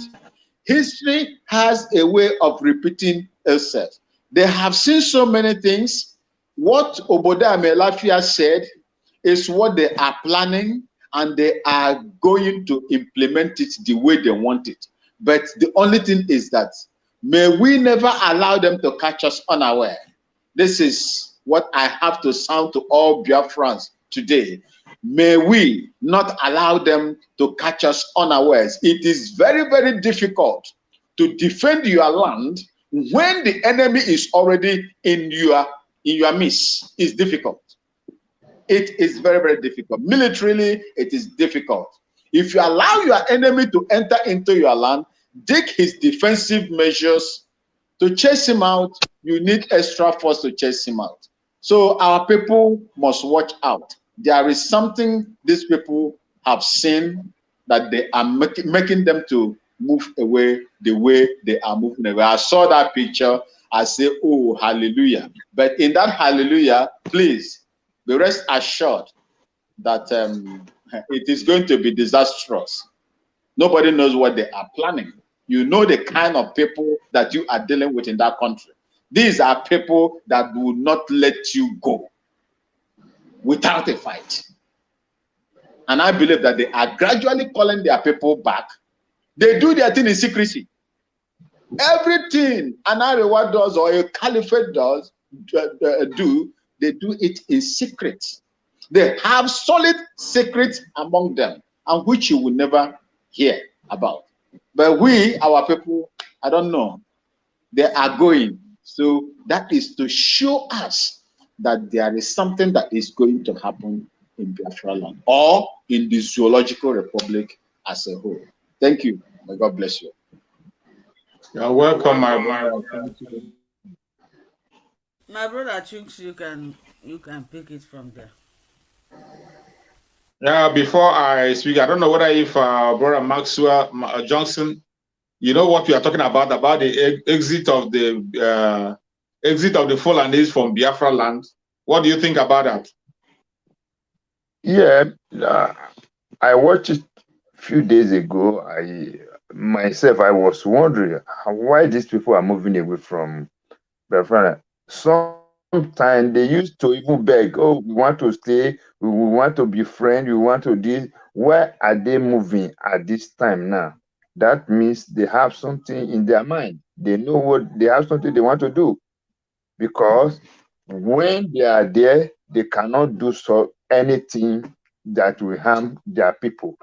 History has a way of repeating itself. They have seen so many things. What Obodo Amelafia said is what they are planning, and they are going to implement it the way they want it. But the only thing is that may we never allow them to catch us unaware. This is what I have to sound to all Biafrans today. May we not allow them to catch us unawares. It is very, very difficult to defend your land when the enemy is already in your midst. It's difficult. It is very, very difficult. Militarily, it is difficult. If you allow your enemy to enter into your land, take his defensive measures to chase him out, you need extra force to chase him out. So our people must watch out. There is something these people have seen that they are making them to move away the way they are moving away. I saw that picture. I say, oh, hallelujah. But in that hallelujah, please be rest assured that it is going to be disastrous. Nobody knows what they are planning. You know the kind of people that you are dealing with in that country. These are people that will not let you go without a fight. And I believe that they are gradually calling their people back. They do their thing in secrecy. Everything an Arewa does or a caliphate does, they do it in secret. They have solid secrets among them, and which you will never hear about. But we, our people, I don't know, they are going. So that is to show us that there is something that is going to happen in Biafra land or in the Zoological Republic as a whole. Thank you. May God bless you. You're welcome, my brother. My brother Chunks, you can pick it from there. Yeah, before I speak, I don't know whether if brother Maxwell Johnson, you know what we are talking about the exit of the Fulanese from Biafra land. What do you think about that? Yeah, I watched it a few days ago. I was wondering why these people are moving away from Biafra. Sometimes they used to even beg, oh, we want to stay, we want to be friends, we want to do. Why are they moving at this time now? That means they have something in their mind. They know they have something they want to do. Because when they are there, they cannot do anything that will harm their people.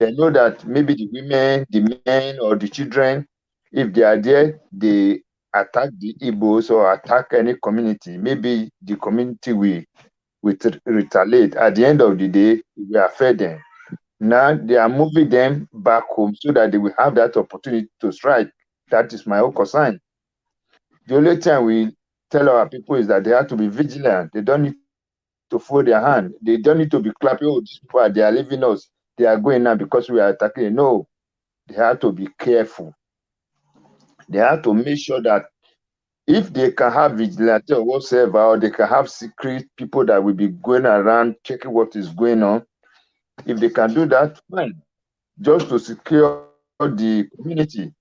They know that maybe the women, the men, or the children, if they are there, they attack the Igbos or attack any community. Maybe the community will retaliate. At the end of the day, we affect them. Now they are moving them back home so that they will have that opportunity to strike. That is my own concern. The only time we tell our people is that they have to be vigilant. They don't need to fold their hand. They don't need to be clapping, oh, these people they are leaving us. They are going now because we are attacking. No, they have to be careful. They have to make sure that if they can have vigilante or whatsoever, or they can have secret people that will be going around checking what is going on, if they can do that, fine. Just to secure the community.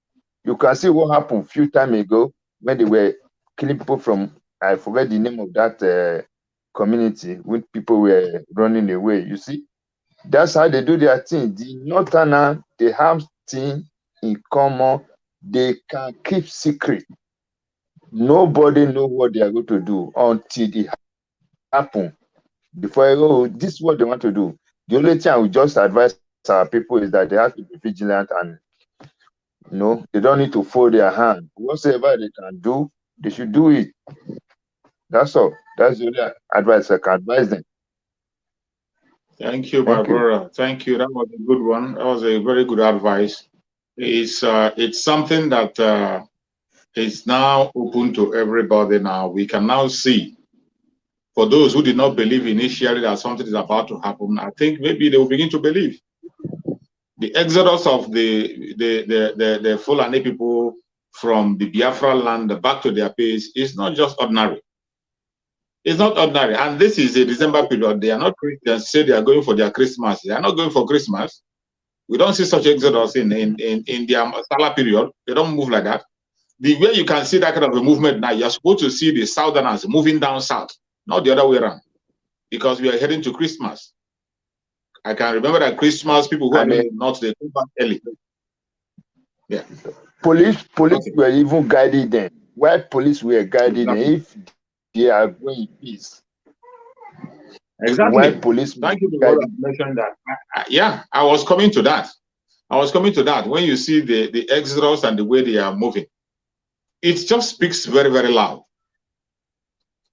You can see what happened a few times ago when they were killing people from, I forget the name of that community, when people were running away. You see, that's how they do their thing. The Northerner, they have things in common. They can keep secret. Nobody know what they are going to do until it happens. Before, oh, this is what they want to do. The only thing I would just advise our people is that they have to be vigilant and No, they don't need to fold their hand. Whatever they can do, they should do it. That's all. That's the only advice I can advise them. Thank you, my Thank you. brother. Thank you. That was a good one. That was a very good advice. It's something that is now open to everybody now. We can now see. For those who did not believe initially that something is about to happen, I think maybe they will begin to believe. The exodus of the Fulani people from the Biafra land back to their place is not just ordinary. It's not ordinary. And this is a December period. They are not Christians, say they are going for their Christmas. They are not going for Christmas. We don't see such exodus in their Salah period. They don't move like that. The way you can see that kind of a movement now, you're supposed to see the Southerners moving down south, not the other way around, because we are heading to Christmas. I can remember that Christmas, people who are in the north, they come back early. Yeah. Police were even guiding them. Why police were guiding them if they are going in peace? Exactly. Why police? Thank you for mentioning that. I was coming to that. When you see the exodus and the way they are moving, it just speaks very, very loud.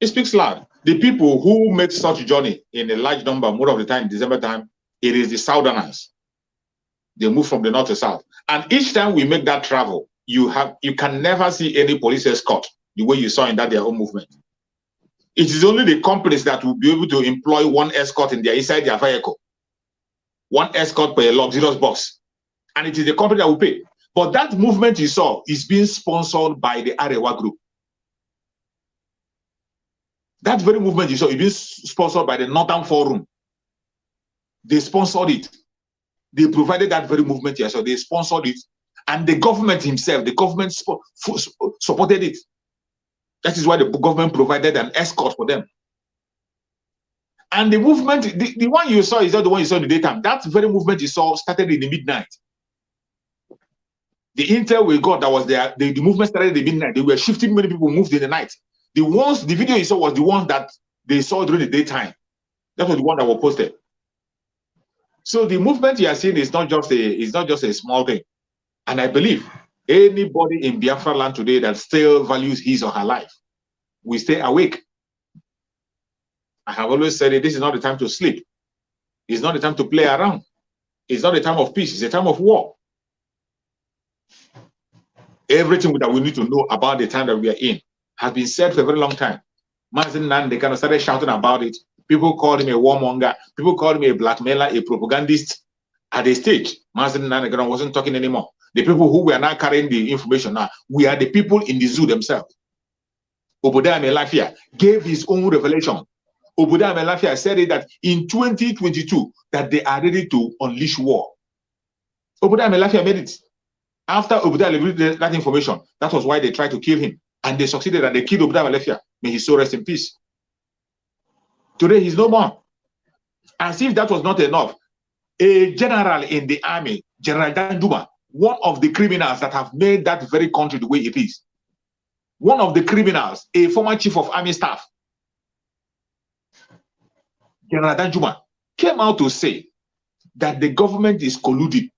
It speaks loud. The people who make such journey in a large number, more of the time, December time, it is the Southerners. They move from the north to south. And each time we make that travel, you can never see any police escort the way you saw in their own movement. It is only the companies that will be able to employ one escort inside their vehicle. One escort per luxurious box. And it is the company that will pay. But that movement you saw is being sponsored by the Arewa group. That very movement you saw is being sponsored by the Northern Forum. They sponsored it. They provided that very movement here, so they sponsored it. And the government himself, the government supported it. That is why the government provided an escort for them. And the movement, the one you saw is not the one you saw in the daytime. That very movement you saw started in the midnight. The intel we got that was there, the movement started in the midnight. They were shifting, many people moved in the night. The video you saw was the ones that they saw during the daytime. That was the one that was posted. So the movement you are seeing is not just a small thing. And I believe anybody in Biafra land today that still values his or her life will stay awake. I have always said it, this is not the time to sleep. It's not the time to play around. It's not a time of peace, it's a time of war. Everything that we need to know about the time that we are in has been said for a very long time. Mazin Nan, they kind of started shouting about it. People called him a warmonger. People called him a blackmailer, a propagandist. At the stage, Mazin Nan wasn't talking anymore. The people who were now carrying the information now, we are the people in the zoo themselves. Obadiah Melafia gave his own revelation. Obadiah Melafia said it that in 2022 that they are ready to unleash war. Obadiah Melafia made it. After Obadiah revealed that information, that was why they tried to kill him. And they succeeded and they killed Obadiah Melafia. May his soul rest in peace. Today he's no more. As if that was not enough, a general in the army, General Danjuma, one of the criminals that have made that very country the way it is, one of the criminals, a former chief of army staff, General Danjuma, came out to say that the government is colluding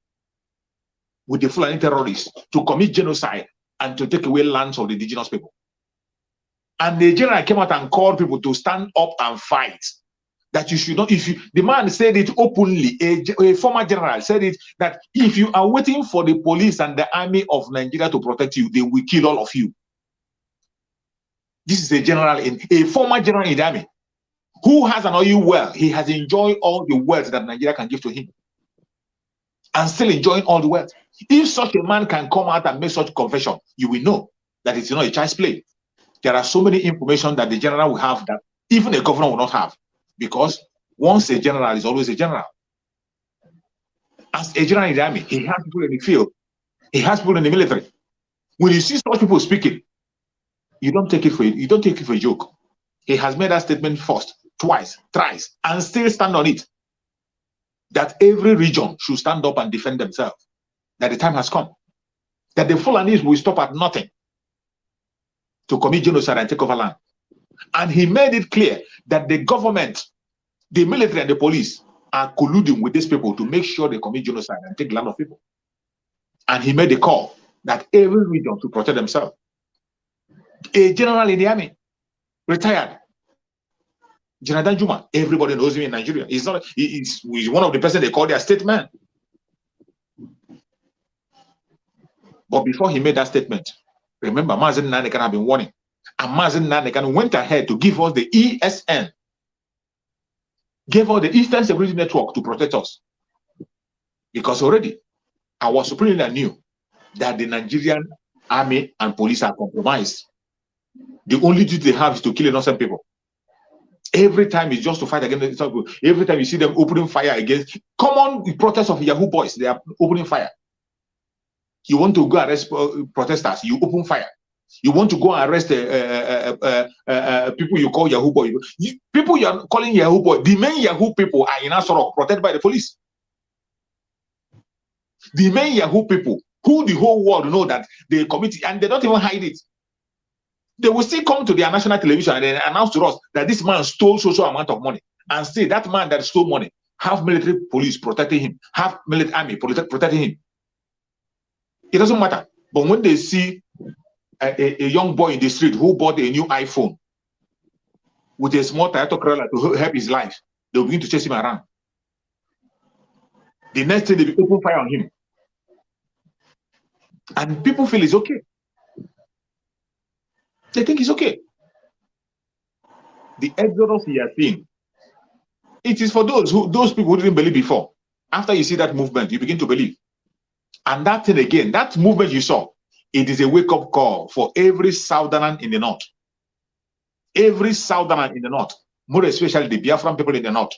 with the Fulani terrorists to commit genocide and to take away lands of the indigenous people. And the general came out and called people to stand up and fight. That you should not, the man said it openly, a former general said it, that if you are waiting for the police and the army of Nigeria to protect you, they will kill all of you. This is a former general in the army, who has an oil well. He has enjoyed all the wealth that Nigeria can give to him. And still enjoying all the wealth. If such a man can come out and make such confession, you will know that it's not a child's play. There are so many information that the general will have that even a governor will not have. Because once a general is always a general. As a general in the army, he has people in the field. He has people in the military. When you see such people speaking, you don't take it for a joke. He has made that statement first, twice, thrice, and still stand on it. That every region should stand up and defend themselves. That the time has come. That the Fulanis will stop at nothing to commit genocide and take over land. And he made it clear that the government, the military and the police are colluding with these people to make sure they commit genocide and take land of people. And he made a call that every region to protect themselves. A general in the army, retired, General Juma, everybody knows him in Nigeria. He's not. He's one of the person they call their statesman. But before he made that statement, remember, Mazen Nanekan had been warning, and Mazen Nanekan went ahead to give us the ESN, gave us the Eastern Security Network to protect us, because already our supreme leader knew that the Nigerian army and police are compromised. The only duty they have is to kill innocent people. Every time it's just to fight against innocent people. Every time you see them opening fire against common protests of Yahoo boys, they are opening fire. You want to go arrest protesters, you open fire. You want to go arrest people you call Yahoo boy. People you are calling Yahoo boy, the main Yahoo people are in Asorok, protected by the police. The main Yahoo people, who the whole world know that they commit, and they don't even hide it. They will still come to their national television and then announce to us that this man stole so amount of money, and say that man that stole money have military police protecting him, have military army protecting him. It doesn't matter. But when they see a young boy in the street who bought a new iPhone with a small Toyota Corolla to help his life, they'll begin to chase him around. The next thing, they will open fire on him. And people feel it's okay. They think it's okay. The exodus you are seeing, it is for those people who didn't believe before. After you see that movement, you begin to believe. And that thing again, that movement you saw, it is a wake-up call for every Southerner in the North. Every Southerner in the North, more especially the Biafran people in the North.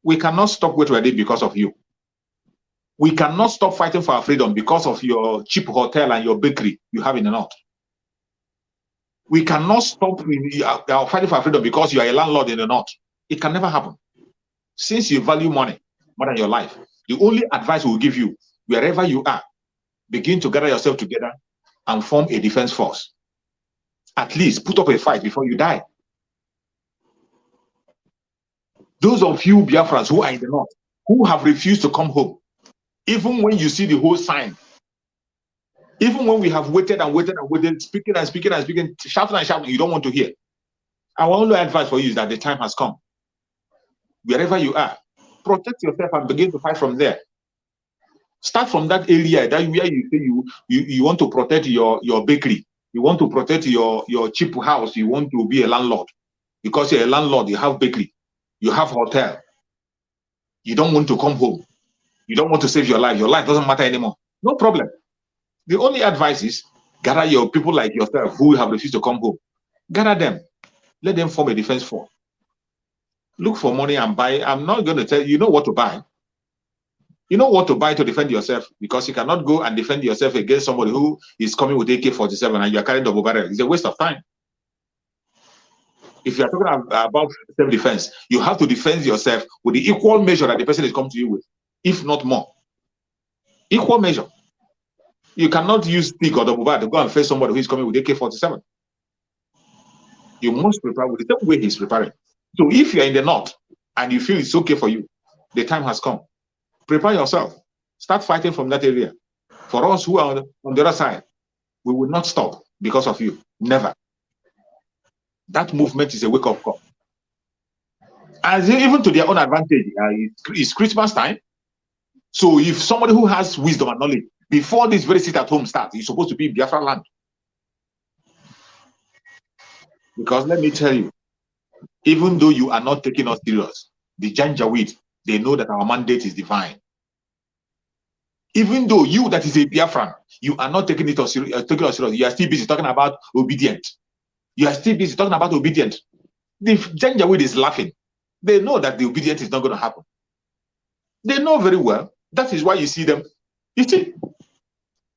We cannot stop what we are doing because of you. We cannot stop fighting for our freedom because of your cheap hotel and your bakery you have in the North. We cannot stop fighting for our freedom because you are a landlord in the North. It can never happen. Since you value money more than your life, the only advice we will give you, wherever you are, begin to gather yourself together and form a defense force. At least put up a fight before you die. Those of you Biafrans who are in the North, who have refused to come home, even when you see the whole sign, even when we have waited and waited and waited, speaking and speaking and speaking, shouting and shouting, you don't want to hear. Our only advice for you is that the time has come. Wherever you are, protect yourself and begin to fight from there. Start from that area, that where you say you want to protect your bakery, you want to protect your cheap house, you want to be a landlord. Because you're a landlord, you have bakery, you have hotel. You don't want to come home. You don't want to save your life. Your life doesn't matter anymore. No problem. The only advice is gather your people like yourself who have refused to come home. Gather them. Let them form a defense force. Look for money and buy. I'm not going to tell you know what to buy. You know what to buy to defend yourself, because you cannot go and defend yourself against somebody who is coming with AK-47 and you are carrying double barrel. It's a waste of time. If you are talking about self-defense, you have to defend yourself with the equal measure that the person is coming to you with, if not more. Equal measure. You cannot use stick or double barrel to go and face somebody who is coming with AK-47. You must prepare with the same way he's preparing. So if you're in the North and you feel it's okay for you, the time has come. Prepare yourself. Start fighting from that area. For us who are on the other side, we will not stop because of you. Never. That movement is a wake-up call. As even to their own advantage, it's Christmas time. So if somebody who has wisdom and knowledge, before this very sit-at-home starts, it's supposed to be Biafra land. Because let me tell you, even though you are not taking us serious, the Janjaweed, they know that our mandate is divine. Even though you that is a Biafran, you are not taking us serious, you are still busy talking about obedient. You are still busy talking about obedient. The Janjaweed is laughing. They know that the obedient is not going to happen. They know very well. That is why you see them. You see,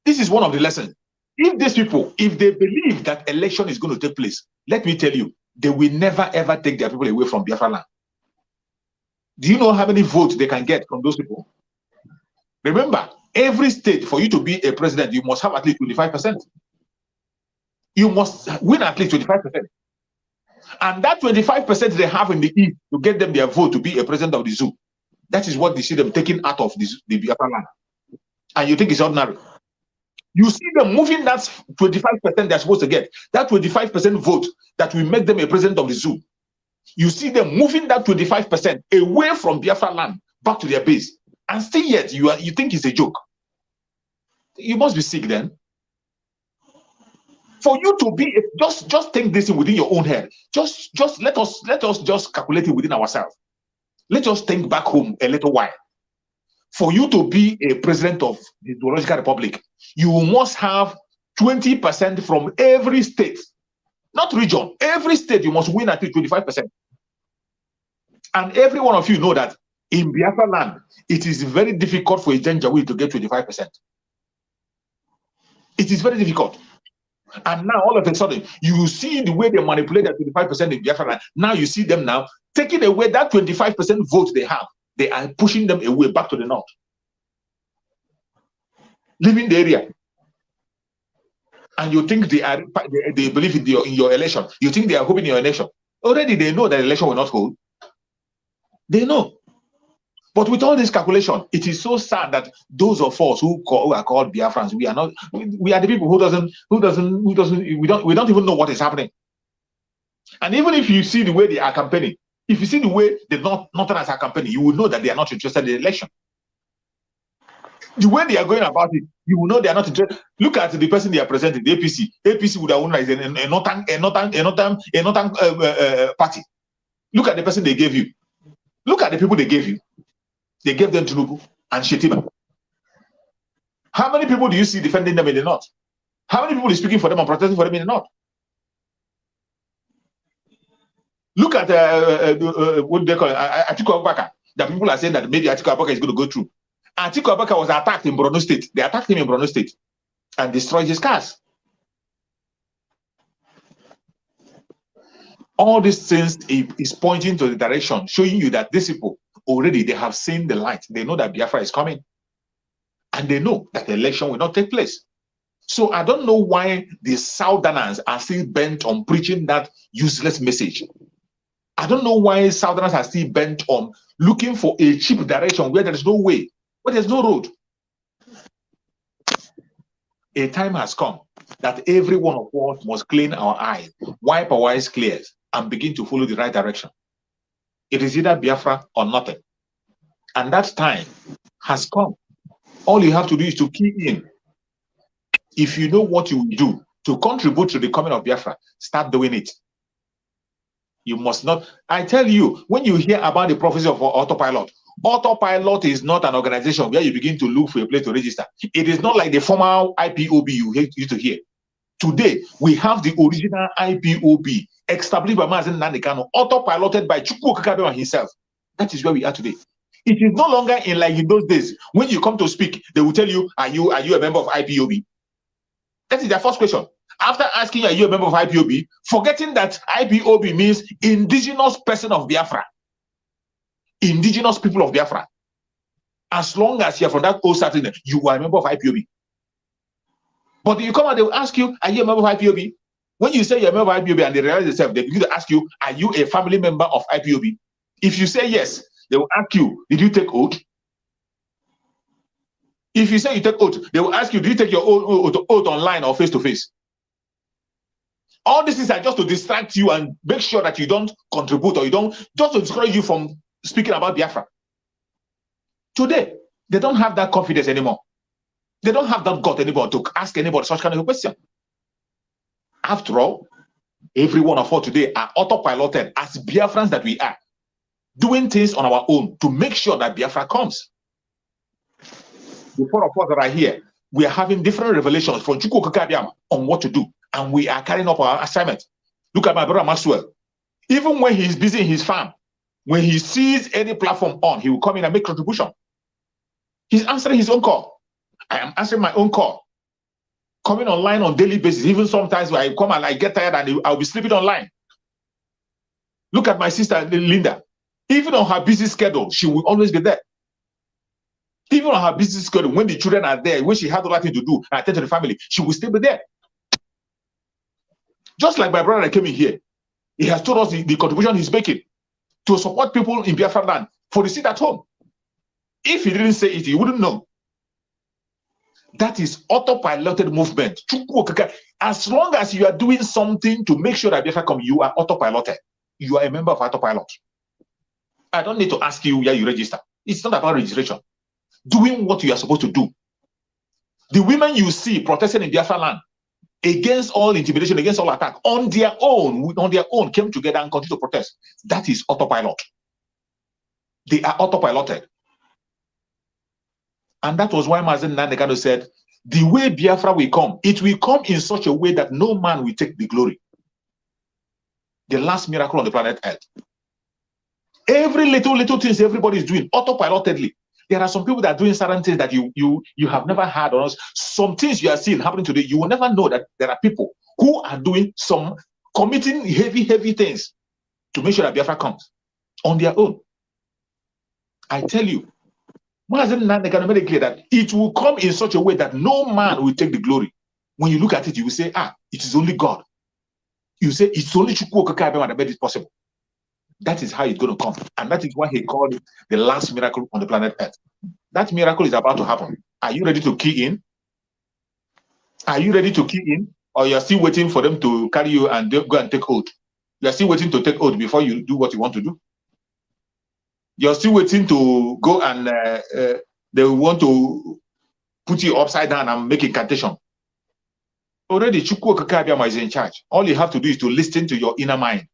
this is one of the lessons. If these people, if they believe that election is going to take place, let me tell you, they will never ever take their people away from Biafra land. Do you know how many votes they can get from those people? Remember, every state, for you to be a president, you must have at least 25%. You must win at least 25%. And that 25% they have in the East to get them their vote to be a president of the zoo, that is what they see them taking out of the Biafra land. and you think it's ordinary. You see them moving that 25% they're supposed to get, that 25% vote that will make them a president of the zoo. You see them moving that 25% away from Biafra land back to their base, and still yet you think it's a joke. You must be sick then. For you to be just think this within your own head. Just let us just calculate it within ourselves. Let us think back home a little while. For you to be a president of the Zoological Republic, you must have 20% from every state, not region. Every state you must win at least 25%. And every one of you know that in Biafra land, it is very difficult for a Janjaweed to get 25%. It is very difficult. And now all of a sudden, you see the way they manipulate that 25% in Biafra land. Now you see them now taking away that 25% vote they have. They are pushing them away back to the north, leaving the area. And you think they believe in your election. You think they are hoping in your election. Already they know that the election will not hold. They know. But with all this calculation, it is so sad that those of us who are called Biafrans, we are not. We are the people who don't even know what is happening. And even if you see the way they are campaigning, if you see the way the Northerners are campaigning, you will know that they are not interested in the election. The way they are going about it, you will know they are not interested. Look at the person they are presenting, the APC. APC would have won as a Northern party. Look at the person they gave you. Look at the people they gave you. They gave them Tinubu and Shetima. How many people do you see defending them in the north? How many people are speaking for them and protesting for them in the north? Look at what they call Atiku Abubakar. That people are saying that maybe Atiku Abubakar is going to go through. Atiku Abubakar was attacked in Borno State. They attacked him in Borno State and destroyed his cars. All these things is pointing to the direction, showing you that these people already they have seen the light. They know that Biafra is coming, and they know that the election will not take place. So I don't know why the Southerners are still bent on preaching that useless message. I don't know why Southerners are still bent on looking for a cheap direction where there is no way, where there's no road. A time has come that every one of us must clean our eyes, wipe our eyes clear, and begin to follow the right direction. It is either Biafra or nothing. And that time has come. All you have to do is to key in. If you know what you will do to contribute to the coming of Biafra, start doing it. You must not. I tell you, when you hear about the prophecy of autopilot, autopilot is not an organization where you begin to look for a place to register. It is not like the formal IPOB you used to hear. Today, we have the original IPOB established by Mazen Nandekano, autopiloted by Chukwu Okakabe himself. That is where we are today. It is no longer in like in those days. When you come to speak, they will tell you, are you a member of IPOB? That is their first question. After asking, are you a member of IPOB? Forgetting that IPOB means indigenous person of Biafra. Indigenous people of Biafra. As long as you're from that old certain, you are a member of IPOB. But you come and they will ask you, are you a member of IPOB? When you say you're a member of IPOB and they realize themselves, they begin to ask you, are you a family member of IPOB? If you say yes, they will ask you, did you take oath? If you say you take oath, they will ask you, did you take your oath online or face-to-face? All these things are just to distract you and make sure that you don't contribute or you don't, just to discourage you from speaking about Biafra. Today, they don't have that confidence anymore. They don't have that gut anymore to ask anybody such kind of a question. After all, every one of us today are autopiloted as Biafrans that we are, doing things on our own to make sure that Biafra comes. The four of us that are here, we are having different revelations from Chukwu Okakabe on what to do, and we are carrying up our assignment. Look at my brother Maxwell. Even when he's busy in his farm, when he sees any platform on, he will come in and make contribution. He's answering his own call. I am answering my own call. Coming online on daily basis. Even sometimes when I come and I get tired and I'll be sleeping online. Look at my sister Linda. Even on her busy schedule, she will always be there. Even on her busy schedule, when the children are there, when she had nothing to do and attend to the family, she will still be there. Just like my brother that came in here, he has told us the contribution he's making to support people in Biafra land for the seat at home. If he didn't say it, he wouldn't know. That is autopiloted movement. As long as you are doing something to make sure that Biafra come, you are autopiloted. You are a member of autopilot. I don't need to ask you where you register. It's not about registration. Doing what you are supposed to do. The women you see protesting in Biafra land against all intimidation, against all attack, on their own, came together and continued to protest. That is autopilot. They are autopiloted. And that was why Mazen Nandekano said, the way Biafra will come, it will come in such a way that no man will take the glory. The last miracle on the planet Earth. Every little things everybody is doing autopilotedly. There are some people that are doing certain things that you have never heard of. Some things you are seeing happening today, you will never know that there are people who are doing committing heavy things to make sure that Biafra comes on their own. I tell you, Mazen Nandekano made it clear that it will come in such a way that no man will take the glory. When you look at it, you will say, it is only God. You say, it's only Chukwu Okeke Abịama that made it possible. That is how it's going to come. And that is why he called it the last miracle on the planet Earth. That miracle is about to happen. Are you ready to key in? Are you ready to key in? Or you're still waiting for them to carry you and go and take oath? You're still waiting to take oath before you do what you want to do? You're still waiting to go and they want to put you upside down and make incantation. Already, Chukwu Okeke Abịama is in charge. All you have to do is to listen to your inner mind.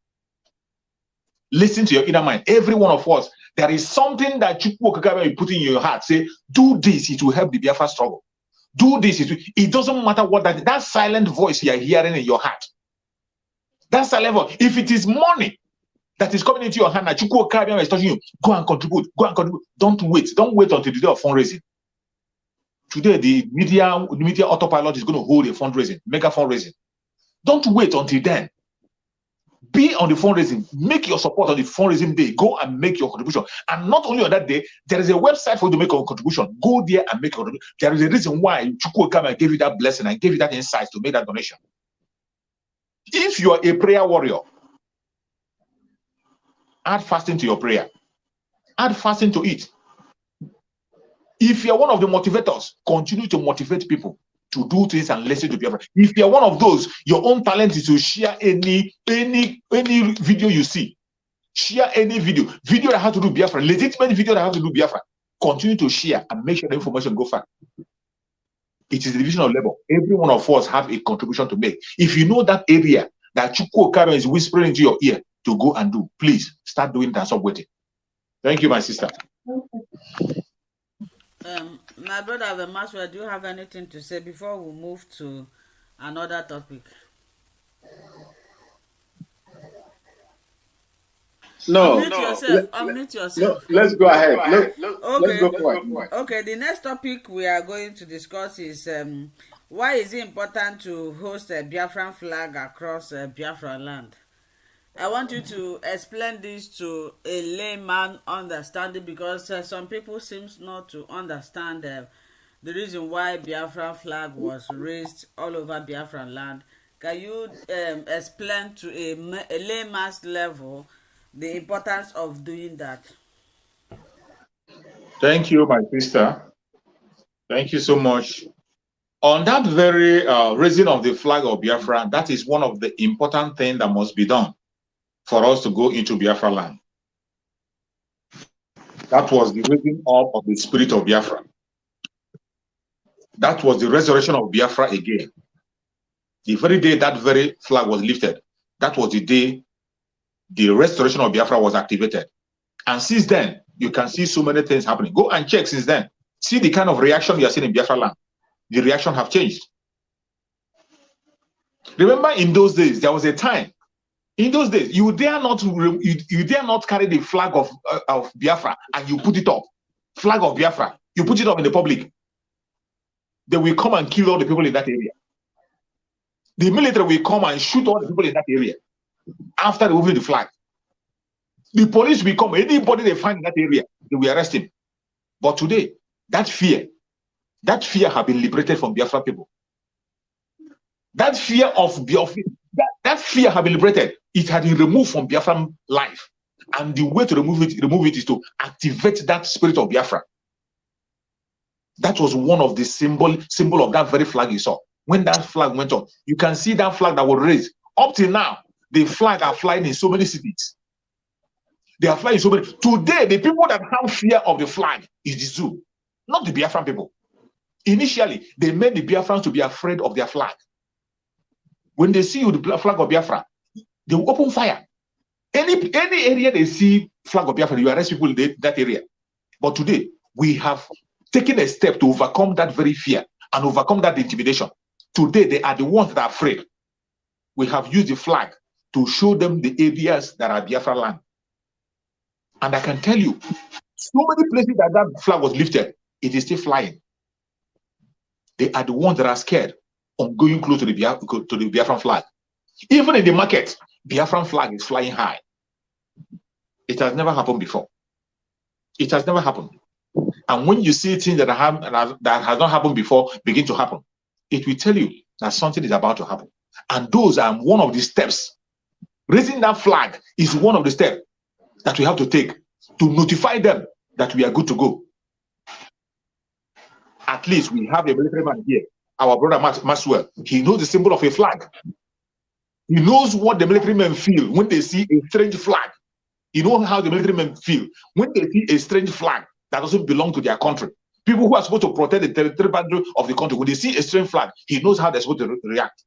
Listen to your inner mind. Every one of us, there is something that Chukwu Okeke Abịama will put in your heart. Say, do this, it will help the Biafra struggle. Do this, it doesn't matter what that silent voice you are hearing in your heart. That silent voice, if it is money that is coming into your hand, that Chukwu Okeke Abịama is touching you, go and contribute, go and contribute. Don't wait until the day of fundraising. Today, the media autopilot is going to hold a fundraising, mega fundraising. Don't wait until then. Be on the fundraising. Make your support on the fundraising day. Go and make your contribution. And not only on that day, there is a website for you to make a contribution. Go there and make your contribution. There is a reason why Chukwu Okeke Abịama gave you that blessing and gave you that insight to make that donation. If you are a prayer warrior, add fasting to your prayer. Add fasting to it. If you're one of the motivators, continue to motivate people to do things and listen to Biafra. If you're one of those, your own talent is to share any video you see. Share any video that has to do Biafra, legitimate video that has to do Biafra. Continue to share and make sure the information go far. It is the division of labor. Every one of us have a contribution to make. If you know that area that Chukwu Okeke Abịama is whispering into your ear to go and do, please start doing it and stop waiting. Thank you, my sister. My brother Maxwell, do you have anything to say before we move to another topic? No. Unmute yourself. Let's go ahead. Let's go for it. Okay, the next topic we are going to discuss is why is it important to host a Biafran flag across Biafra land? I want you to explain this to a layman understanding, because some people seem not to understand the reason why Biafran flag was raised all over Biafran land. Can you explain to a layman's level the importance of doing that? Thank you, my sister. Thank you so much. On that very raising of the flag of Biafra, that is one of the important things that must be done for us to go into Biafra land. That was the raising up of the spirit of Biafra. That was the resurrection of Biafra again. The very day that very flag was lifted, that was the day the restoration of Biafra was activated. And since then, you can see so many things happening. Go and check since then. See the kind of reaction you are seeing in Biafra land. The reaction have changed. Remember, in those days, there was a time. In those days, you dare not carry the flag of Biafra and you put it up. Flag of Biafra. You put it up in the public. They will come and kill all the people in that area. The military will come and shoot all the people in that area after removing the flag. The police will come. Anybody they find in that area, they will arrest him. But today, that fear has been liberated from Biafra people. That fear of Biafra, that fear has been liberated. It had been removed from Biafran life. And the way to remove it is to activate that spirit of Biafra. That was one of the symbol of that very flag you saw. When that flag went up, you can see that flag that was raised. Up till now, the flag are flying in so many cities. They are flying so many. Today, the people that have fear of the flag is the zoo, not the Biafran people. Initially, they made the Biafrans to be afraid of their flag. When they see you, the flag of Biafra, they will open fire. Any area they see flag of Biafra, you arrest people in that area. But today, we have taken a step to overcome that very fear and overcome that intimidation. Today, they are the ones that are afraid. We have used the flag to show them the areas that are Biafra land. And I can tell you, so many places that that flag was lifted, it is still flying. They are the ones that are scared of going close to the Biafran flag. Even in the market, Biafran flag is flying high. It has never happened before. It has never happened. And when you see things that has not happened before begin to happen, it will tell you that something is about to happen. And those are one of the steps. Raising that flag is one of the steps that we have to take to notify them that we are good to go. At least we have a military man here, our brother Maxwell. He knows the symbol of a flag. He knows what the military men feel when they see a strange flag. You know how the military men feel when they see a strange flag that doesn't belong to their country. People who are supposed to protect the territorial boundary of the country, when they see a strange flag, he knows how they're supposed to react.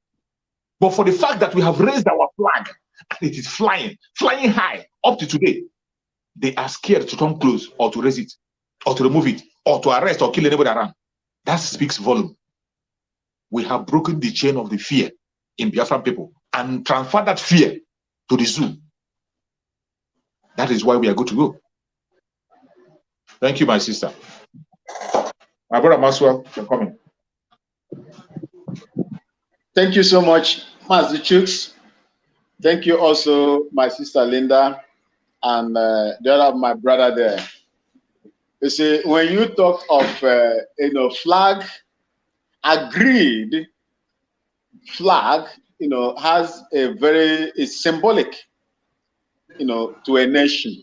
But for the fact that we have raised our flag and it is flying high up to today, they are scared to come close or to raise it or to remove it or to arrest or kill anybody around. That speaks volume. We have broken the chain of the fear in Biafran people and transferred that fear to the zoo. That is why we are good to go. Thank you, my sister. My brother Maxwell, you're coming. Thank you so much, Master Chooks. Thank you also, my sister Linda, and the other my brother there. You see, when you talk of flag, agreed flag, has is symbolic, to a nation.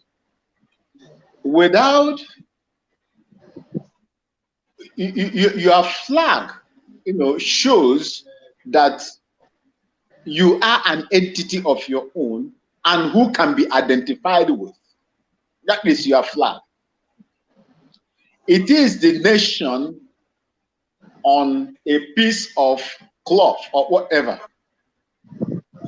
Without your flag, shows that you are an entity of your own and who can be identified with. That is your flag. It is the nation on a piece of cloth or whatever.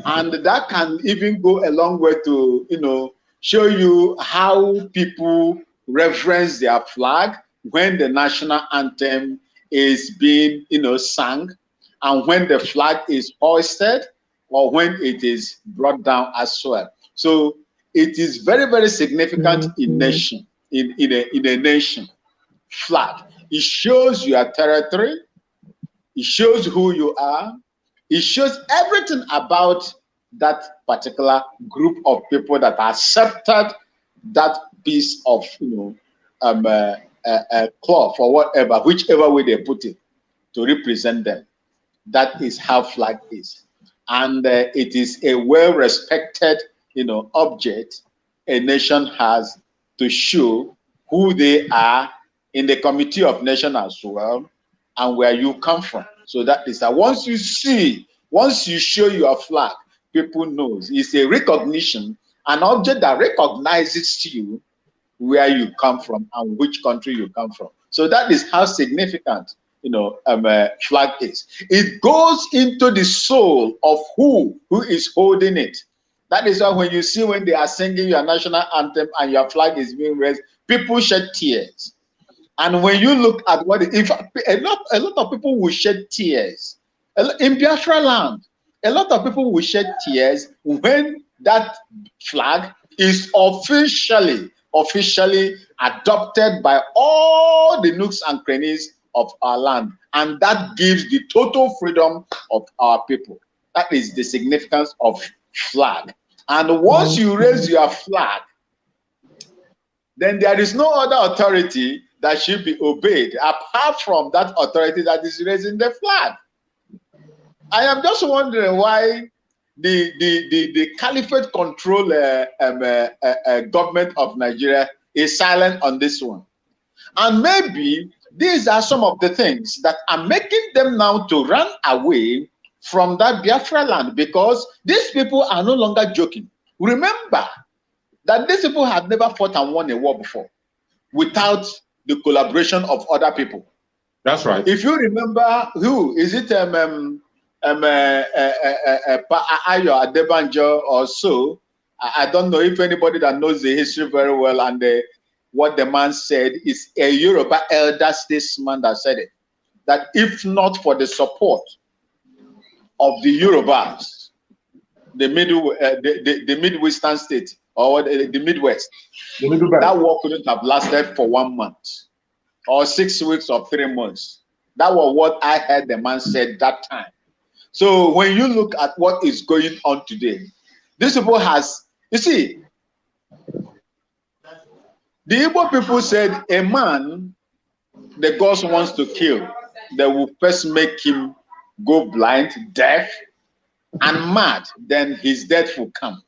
And that can even go a long way to, show you how people reverence their flag when the national anthem is being, sung, and when the flag is hoisted or when it is brought down as well. So it is very, very significant in nation, in a nation. Flag. It shows your territory. It shows who you are. It shows everything about that particular group of people that accepted that piece of cloth or whatever, whichever way they put it, to represent them. That is how flag is, and it is a well-respected object a nation has to show who they are in the committee of nations as well, and where you come from. So that is that once you show your flag, people knows it's a recognition, an object that recognizes you where you come from and which country you come from. So that is how significant flag is. It goes into the soul of who is holding it. That is why when you see when they are singing your national anthem and your flag is being raised, people shed tears. And when you look at what, in fact, a lot of people will shed tears. In Biafra land, a lot of people will shed tears when that flag is officially adopted by all the nooks and crannies of our land. And that gives the total freedom of our people. That is the significance of flag. And once you raise your flag, then there is no other authority that should be obeyed apart from that authority that is raising the flag. I am just wondering why the caliphate control government of Nigeria is silent on this one. And maybe these are some of the things that are making them now to run away from that Biafra land, because these people are no longer joking. Remember that these people have never fought and won a war before without the collaboration of other people. That's right. If you remember, who is it? Ayo Adebanjo or so. I don't know if anybody that knows the history very well, and what the man said is a Yoruba elder statesman that said it, that if not for the support of the Yorubas, the Midwestern state, or the Midwest, that war couldn't have lasted for 1 month or 6 weeks or 3 months. That was what I heard the man said that time. So when you look at what is going on today, these people you see, the Igbo people said a man the gods wants to kill, they will first make him go blind, deaf, and mad, then his death will come.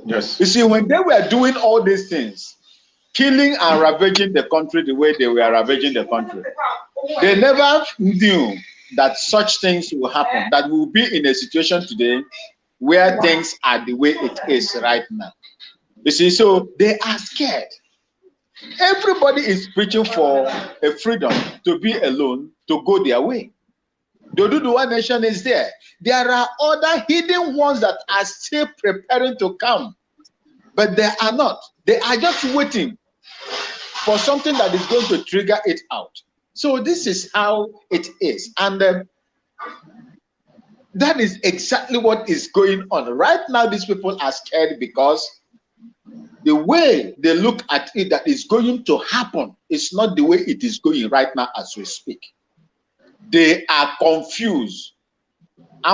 Yes. You see, when they were doing all these things, killing and ravaging the country the way they were ravaging the country, they never knew that such things will happen, that we will be in a situation today where things are the way it is right now. You see, so they are scared. Everybody is preaching for a freedom to be alone, to go their way. The Oduduwa nation is there. There are other hidden ones that are still preparing to come, but they are not. They are just waiting for something that is going to trigger it out. So this is how it is. And that is exactly what is going on. Right now, these people are scared because the way they look at it that is going to happen is not the way it is going right now as we speak. They are confused. Is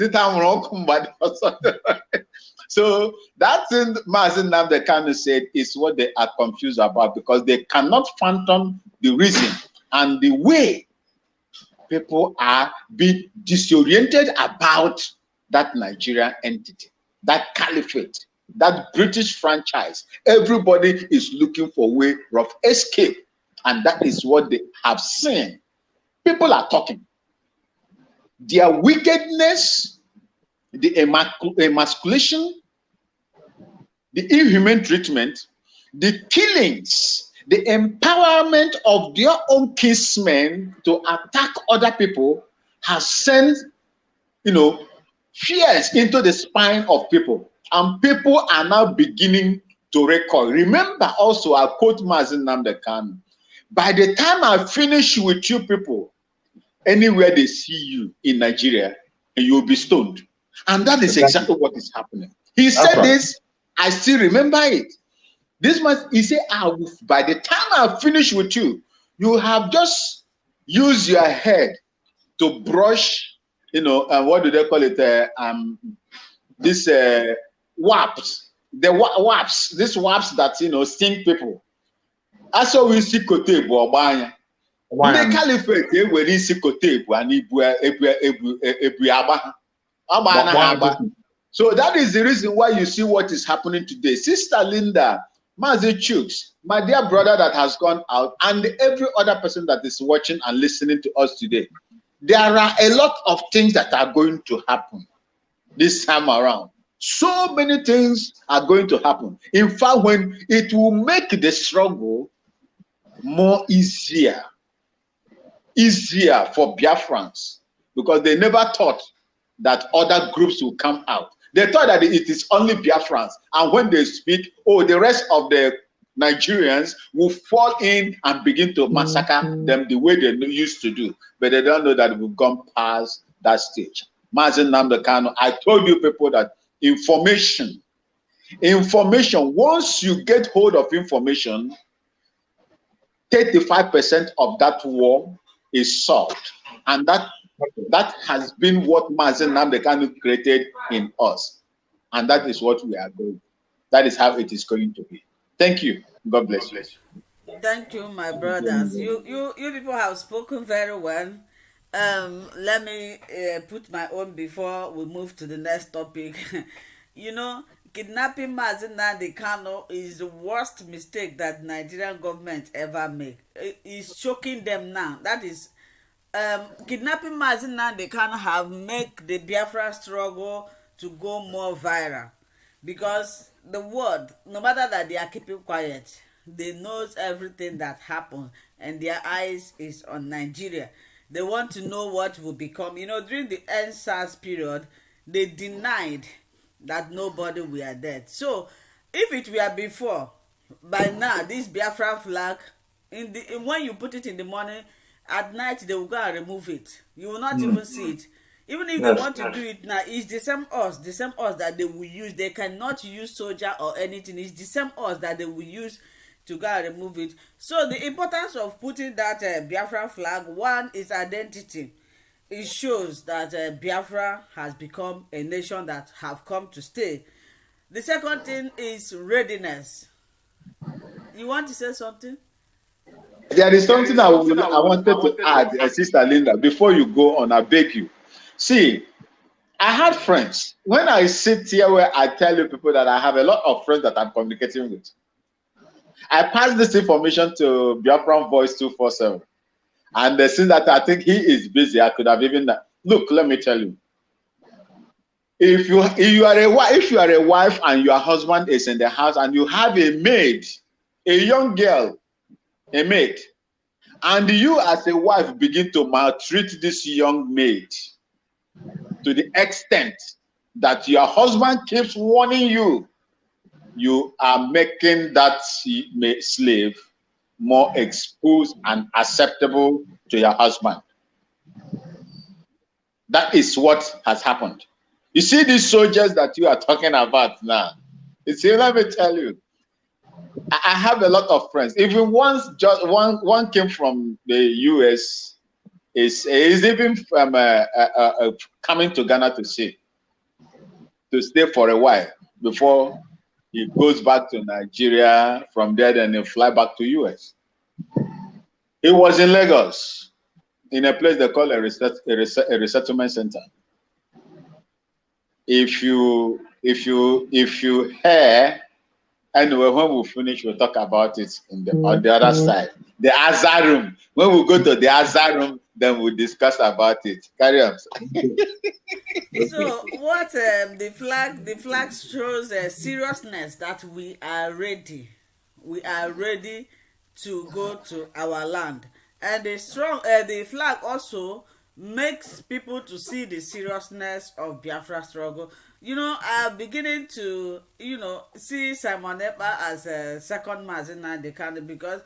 it so that thing Mazen Namdekanu said is what they are confused about, because they cannot fathom the reason and the way people are being disoriented about that Nigerian entity, that caliphate, that British franchise. Everybody is looking for a way of escape, and that is what they have seen. People are talking. Their wickedness, the emasculation, the inhuman treatment, the killings, the empowerment of their own kinsmen to attack other people has sent, fears into the spine of people. And people are now beginning to recoil. Remember also, I quote Mazen Namdekanu, by the time I finish with you people, anywhere they see you in Nigeria, and you will be stoned. And that is exactly what is happening. He said this, I still remember it. This man, he said, by the time I finish with you, you have just used your head to brush, what do they call it? This waps, the waps, these waps that, sting people. Also, we see Kote Bobanya. The caliphate, were isi Kote and Ibu. So that is the reason why you see what is happening today. Sister Linda, Mazi Chooks, my dear brother that has gone out, and every other person that is watching and listening to us today, there are a lot of things that are going to happen this time around. So many things are going to happen. In fact, when it will make the struggle more easier for Biafrans, because they never thought that other groups will come out. They thought that it is only Biafrans, and when they speak, the rest of the Nigerians will fall in and begin to massacre them the way they used to do. But they don't know that we've gone past that stage. Mazen Namdekanu, I told you people that information, once you get hold of information, 35% of that war is solved. And that has been what Mazen Namdekanu created in us. And that is what we are doing. That is how it is going to be. Thank you. God bless you. Thank you, my brothers. You people have spoken very well. Let me put my own before we move to the next topic. You know, kidnapping Mazi Nnamdi Kanu is the worst mistake that Nigerian government ever make. It's choking them now. That is, kidnapping Mazi Nnamdi Kanu have make the Biafra struggle to go more viral, because the world, no matter that they are keeping quiet, they knows everything that happens, and their eyes is on Nigeria. They want to know what will become. You know, during the NSAS period, they denied that nobody were dead. So, if it were before, by now, this Biafra flag, when you put it in the morning, at night they will go and remove it. You will not even see it. Even if they want to do it now, it's the same us that they will use. They cannot use soldier or anything. It's the same us that they will use to go and remove it. So the importance of putting that Biafra flag, one is identity. It shows that Biafra has become a nation that have come to stay. The second thing is readiness. You want to say something? There is something I wanted to add, Sister Linda, before you go on. I beg you. See, I had friends. When I sit here where I tell you people that I have a lot of friends that I'm communicating with, I pass this information to Biafran Voice 247. And since that I think he is busy, I could have even look. Let me tell you, if you are a wife and your husband is in the house and you have a maid, a young girl, a maid, and you as a wife begin to maltreat this young maid to the extent that your husband keeps warning you, you are making that slave more exposed and acceptable to your husband. That is what has happened. You see these soldiers that you are talking about now. You see, let me tell you, I have a lot of friends. Even once, just one came from the US, is even from coming to Ghana to stay for a while before he goes back to Nigeria. From there, then he'll fly back to US. He was in Lagos, in a place they call a resettlement center. If you hear, anyway, when we finish, we'll talk about it on the other side. The Azar room. When we go to the Azar room, then we'll discuss about it. Carry on. So what the flag shows seriousness that we are ready. We are ready to go to our land, and the flag also makes people to see the seriousness of Biafra struggle. You know, I'm beginning to see Simon Ekpa as a second Mazi Nnamdi Kanu, because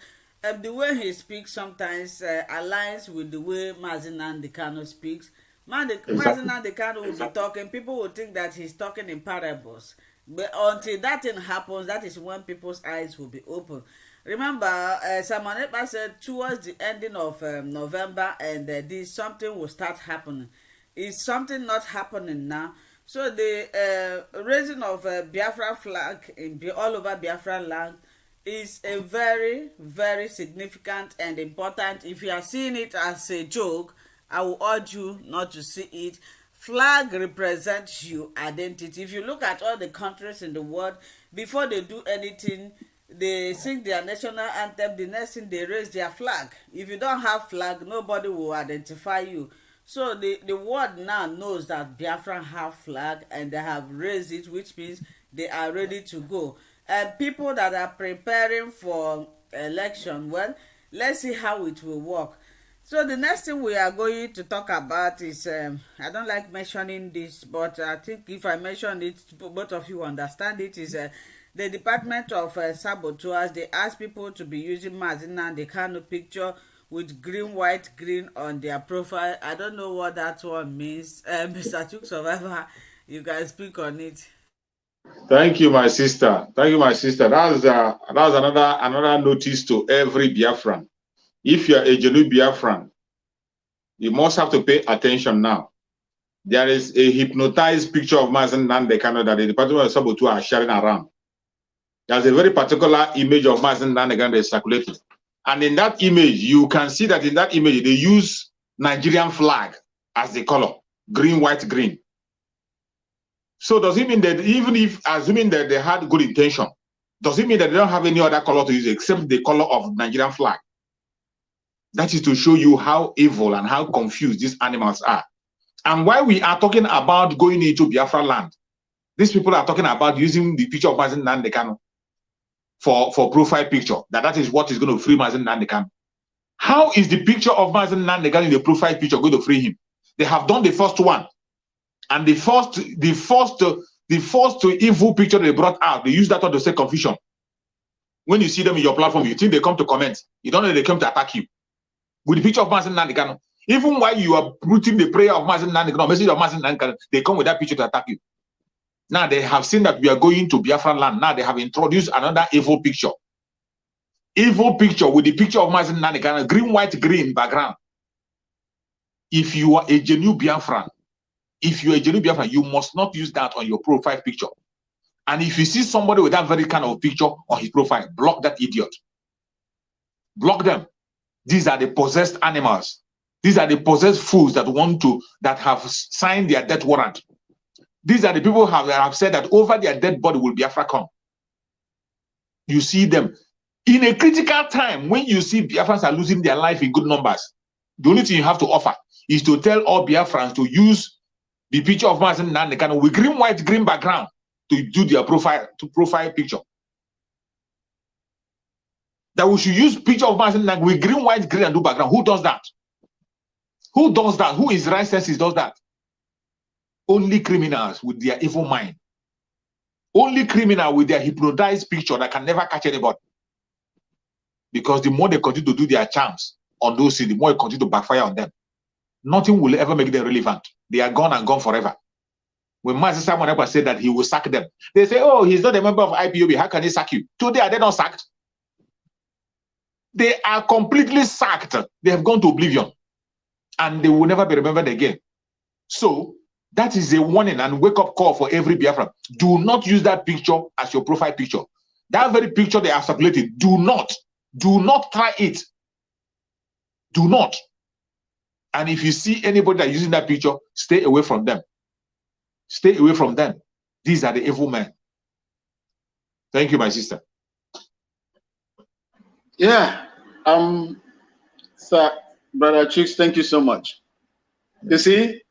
the way he speaks sometimes aligns with the way Mazi Nnamdi Kanu speaks. Mazi Nnamdi Kanu will be talking, people will think that he's talking in parables. But until that thing happens, that is when people's eyes will be open. Remember, Simon Ekpa said towards the ending of November, and something will start happening. Is something not happening now? So the raising of Biafra flag all over Biafra land is a very, very significant and important. If you are seeing it as a joke, I will urge you not to see it. Flag represents your identity. If you look at all the countries in the world, before they do anything, they sing their national anthem. The next thing, they raise their flag. If you don't have flag, nobody will identify you. So the world now knows that Biafra have flag, and they have raised it, which means they are ready to go. And people that are preparing for election, well, let's see how it will work. So the next thing we are going to talk about is, I don't like mentioning this, but I think if I mention it, both of you understand it, is the Department of Saboteurs. They ask people to be using Mazi Nnamdi Kanu picture with green, white, green on their profile. I don't know what that one means. Mr. Chuk Survivor, you guys speak on it. Thank you, my sister. Thank you, my sister. That's another notice to every Biafran. If you are a genuine Biafran, you must have to pay attention now. There is a hypnotized picture of Mazi Nnamdi Kanu that the Department of Saboteurs are sharing around. There's a very particular image of Mazi Nnamdi Kanu that is circulating. And in that image, you can see that in that image, they use Nigerian flag as the color, green, white, green. So does it mean that even if, assuming that they had good intention, does it mean that they don't have any other color to use except the color of Nigerian flag? That is to show you how evil and how confused these animals are. And why we are talking about going into Biafra land, these people are talking about using the picture of Mazen Nnamdi Kanu for profile picture, that is what is going to free Mazen Nnamdi Kanu. How is the picture of Mazen Nnamdi Kanu in the profile picture going to free him? They have done the first one. And the first evil picture they brought out, they use that to say confusion. When you see them in your platform, you think they come to comment. You don't know they come to attack you. With the picture of Mazen Nnamdi Kanu, even while you are putting the prayer of Mazen Nnamdi Kanu, message of Mazen Nnamdi Kanu, they come with that picture to attack you. Now they have seen that we are going to Biafran land. Now they have introduced another evil picture. Evil picture with the picture of Mazen Nnamdi Kanu, green, white, green background. If you are a genuine Biafran, you must not use that on your profile picture. And if you see somebody with that very kind of picture on his profile, block that idiot. Block them. These are the possessed animals. These are the possessed fools that have signed their death warrant. These are the people that have said that over their dead body will Biafra come. You see them. In a critical time, when you see Biafrans are losing their life in good numbers, the only thing you have to offer is to tell all Biafrans to use the picture of Mazen Nnamdi Kanu with green, white, green background to do their profile picture. That we should use picture of Mazen Nnamdi with green, white, green and do background. Who does that? Who does that? Who is right senses does that? Only criminals with their evil mind. Only criminal with their hypnotized picture that can never catch anybody. Because the more they continue to do their charms on those things, the more it continue to backfire on them. Nothing will ever make them relevant. They are gone and gone forever. When Master Simon Ekpa said that he will sack them, they say, oh, he's not a member of IPOB. How can he sack you? Today, are they not sacked? They are completely sacked. They have gone to oblivion. And they will never be remembered again. So, that is a warning and wake-up call for every Biafran. Do not use that picture as your profile picture. That very picture they are circulating, do not try it. Do not. And if you see anybody that is using that picture, stay away from them. Stay away from them. These are the evil men. Thank you, my sister. Yeah. Sir, Brother Chicks, thank you so much. You see,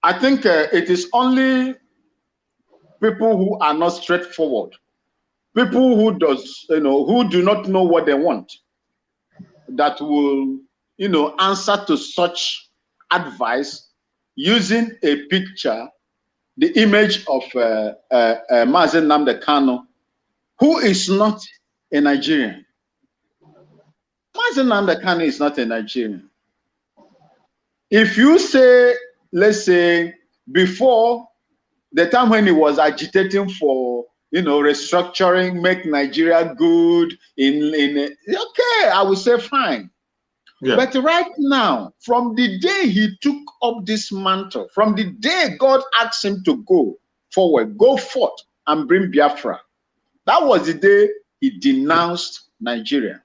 I think it is only people who are not straightforward, people who who do not know what they want, that will, answer to such advice using a picture, the image of Mazen Nnamdi Kanu, who is not a Nigerian. Mazen Nnamdi Kanu is not a Nigerian. If you say, let's say, before the time when he was agitating for, restructuring, make Nigeria good, okay, I will say fine. Yeah. But right now, from the day he took up this mantle, from the day God asked him to go forward, go forth and bring Biafra, that was the day he denounced Nigeria.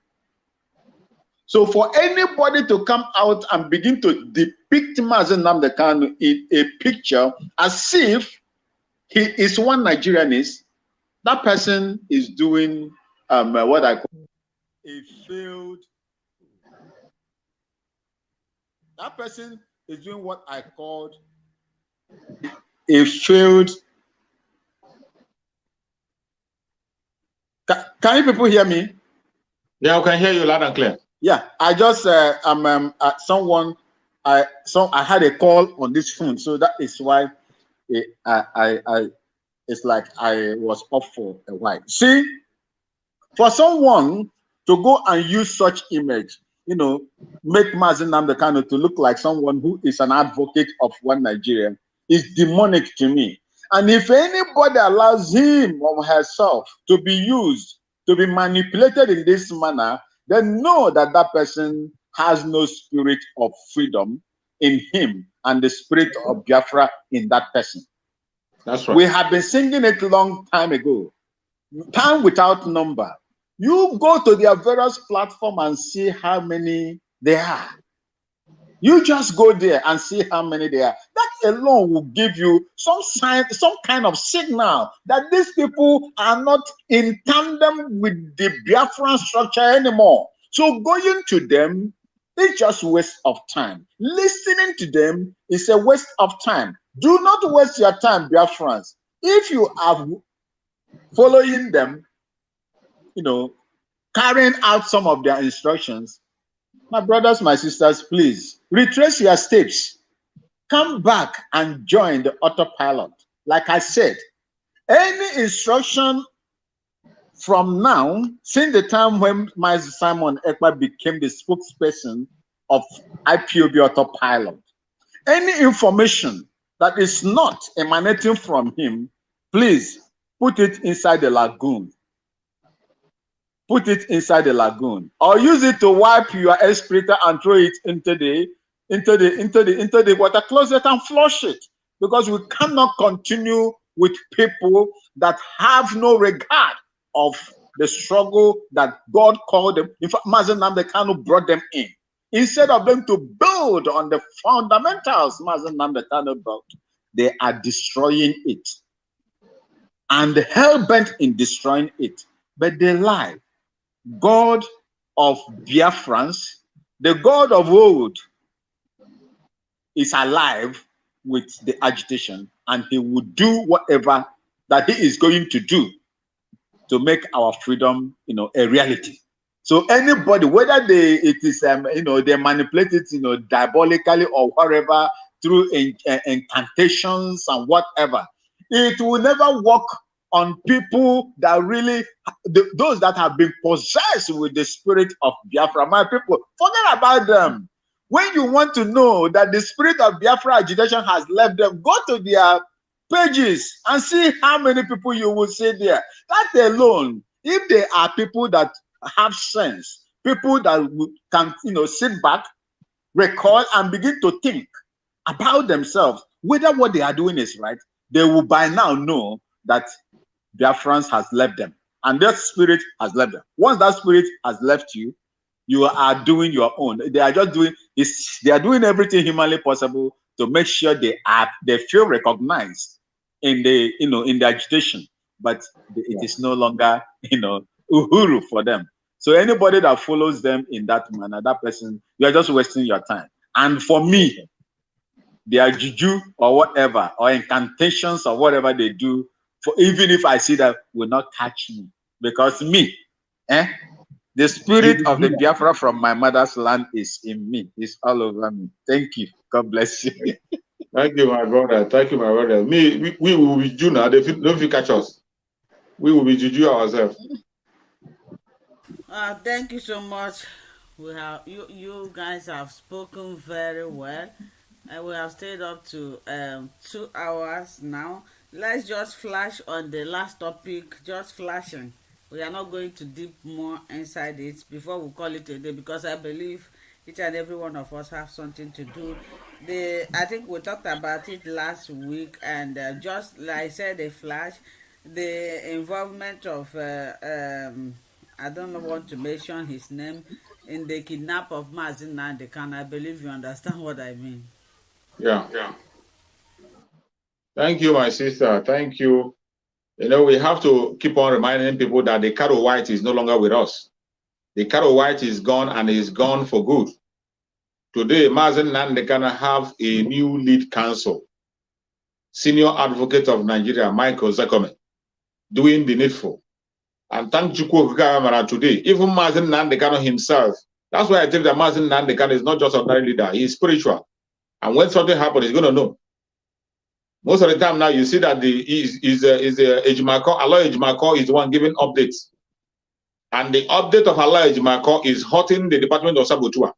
So for anybody to come out and begin to depict Mazen Nnamdi Kanu in a picture as if he is one Nigerianist, that person is doing what I call a failed. That person is doing what I called a failed. Can you people hear me? Yeah, I can hear you loud and clear. Yeah, I just someone I had a call on this phone, so that is why it's like I was off for a while. See, for someone to go and use such image, make Mazen Nnamdi Kanu to look like someone who is an advocate of one Nigeria is demonic to me. And if anybody allows him or herself to be used, to be manipulated in this manner, then know that that person has no spirit of freedom in him and the spirit of Biafra in that person. That's right. We have been singing it a long time ago. Time without number. You go to their various platforms and see how many they are. You just go there and see how many there are. That alone will give you some sign, some kind of signal that these people are not in tandem with the Biafran structure anymore. So going to them is just waste of time. Listening to them is a waste of time. Do not waste your time, Biafrans. If you are following them, carrying out some of their instructions, my brothers, my sisters, please retrace your steps. Come back and join the autopilot. Like I said, any instruction from now, since the time when Master Simon Ekpa became the spokesperson of IPOB autopilot, any information that is not emanating from him, please put it inside the lagoon. Put it inside the lagoon, or use it to wipe your excreta and throw it into the water closet and flush it. Because we cannot continue with people that have no regard of the struggle that God called them. In fact, Mazen Namdekano brought them in. Instead of them to build on the fundamentals Mazen Namdekano built, they are destroying it and hell-bent in destroying it. But they lie. God of Biafrans, the God of old, is alive with the agitation, and he will do whatever that he is going to do to make our freedom, a reality. So anybody, whether they manipulate it, diabolically or whatever, through incantations and whatever, it will never work on people that really, those that have been possessed with the spirit of Biafra. My people, forget about them. When you want to know that the spirit of Biafra agitation has left them, go to their pages and see how many people you will see there. That alone, if they are people that have sense, people that can, sit back, record, and begin to think about themselves, whether what they are doing is right, they will by now know that Biafrans has left them, and that spirit has left them. Once that spirit has left you, you are doing your own. They are just doing this. They are doing everything humanly possible to make sure they feel recognized in the in the agitation, but it is no longer uhuru for them. So anybody that follows them in that manner, that person, you are just wasting your time. And for me, their juju or whatever, or incantations or whatever they do, for even if I see that, will not catch me, because me, the spirit of the Biafra from my mother's land is in me. It's all over me. Thank you. God bless you. Thank you, my brother. Thank you, my brother. We will be Juju now. They don't catch us. We will be Juju ourselves. Thank you so much. We have you guys have spoken very well. We have stayed up to 2 hours now. Let's just flash on the last topic, just flashing. We are not going to deep more inside it before we call it a day, because I believe each and every one of us have something to do. I think we talked about it last week, and just like I said, a flash, the involvement of I don't want to mention his name, in the kidnap of Mazin Nandekan. I believe you understand what I mean. Yeah. Thank you, my sister. Thank you. We have to keep on reminding people that the cattle white is no longer with us. The cattle white is gone, and is gone for good. Today, Mazen Nandekana have a new lead counsel, senior advocate of Nigeria, Michael Zakome, doing the needful. And thank Chukwu Kakamara today, even Mazen Nandekano himself. That's why I think that Mazen Nandekano is not just an ordinary leader, he is spiritual. And when something happens, he's going to know. Most of the time now, you see that Ejimako, Allah Ejimako is the one giving updates. And the update of Allah Ejimako is hurting the Department of Saboteurs.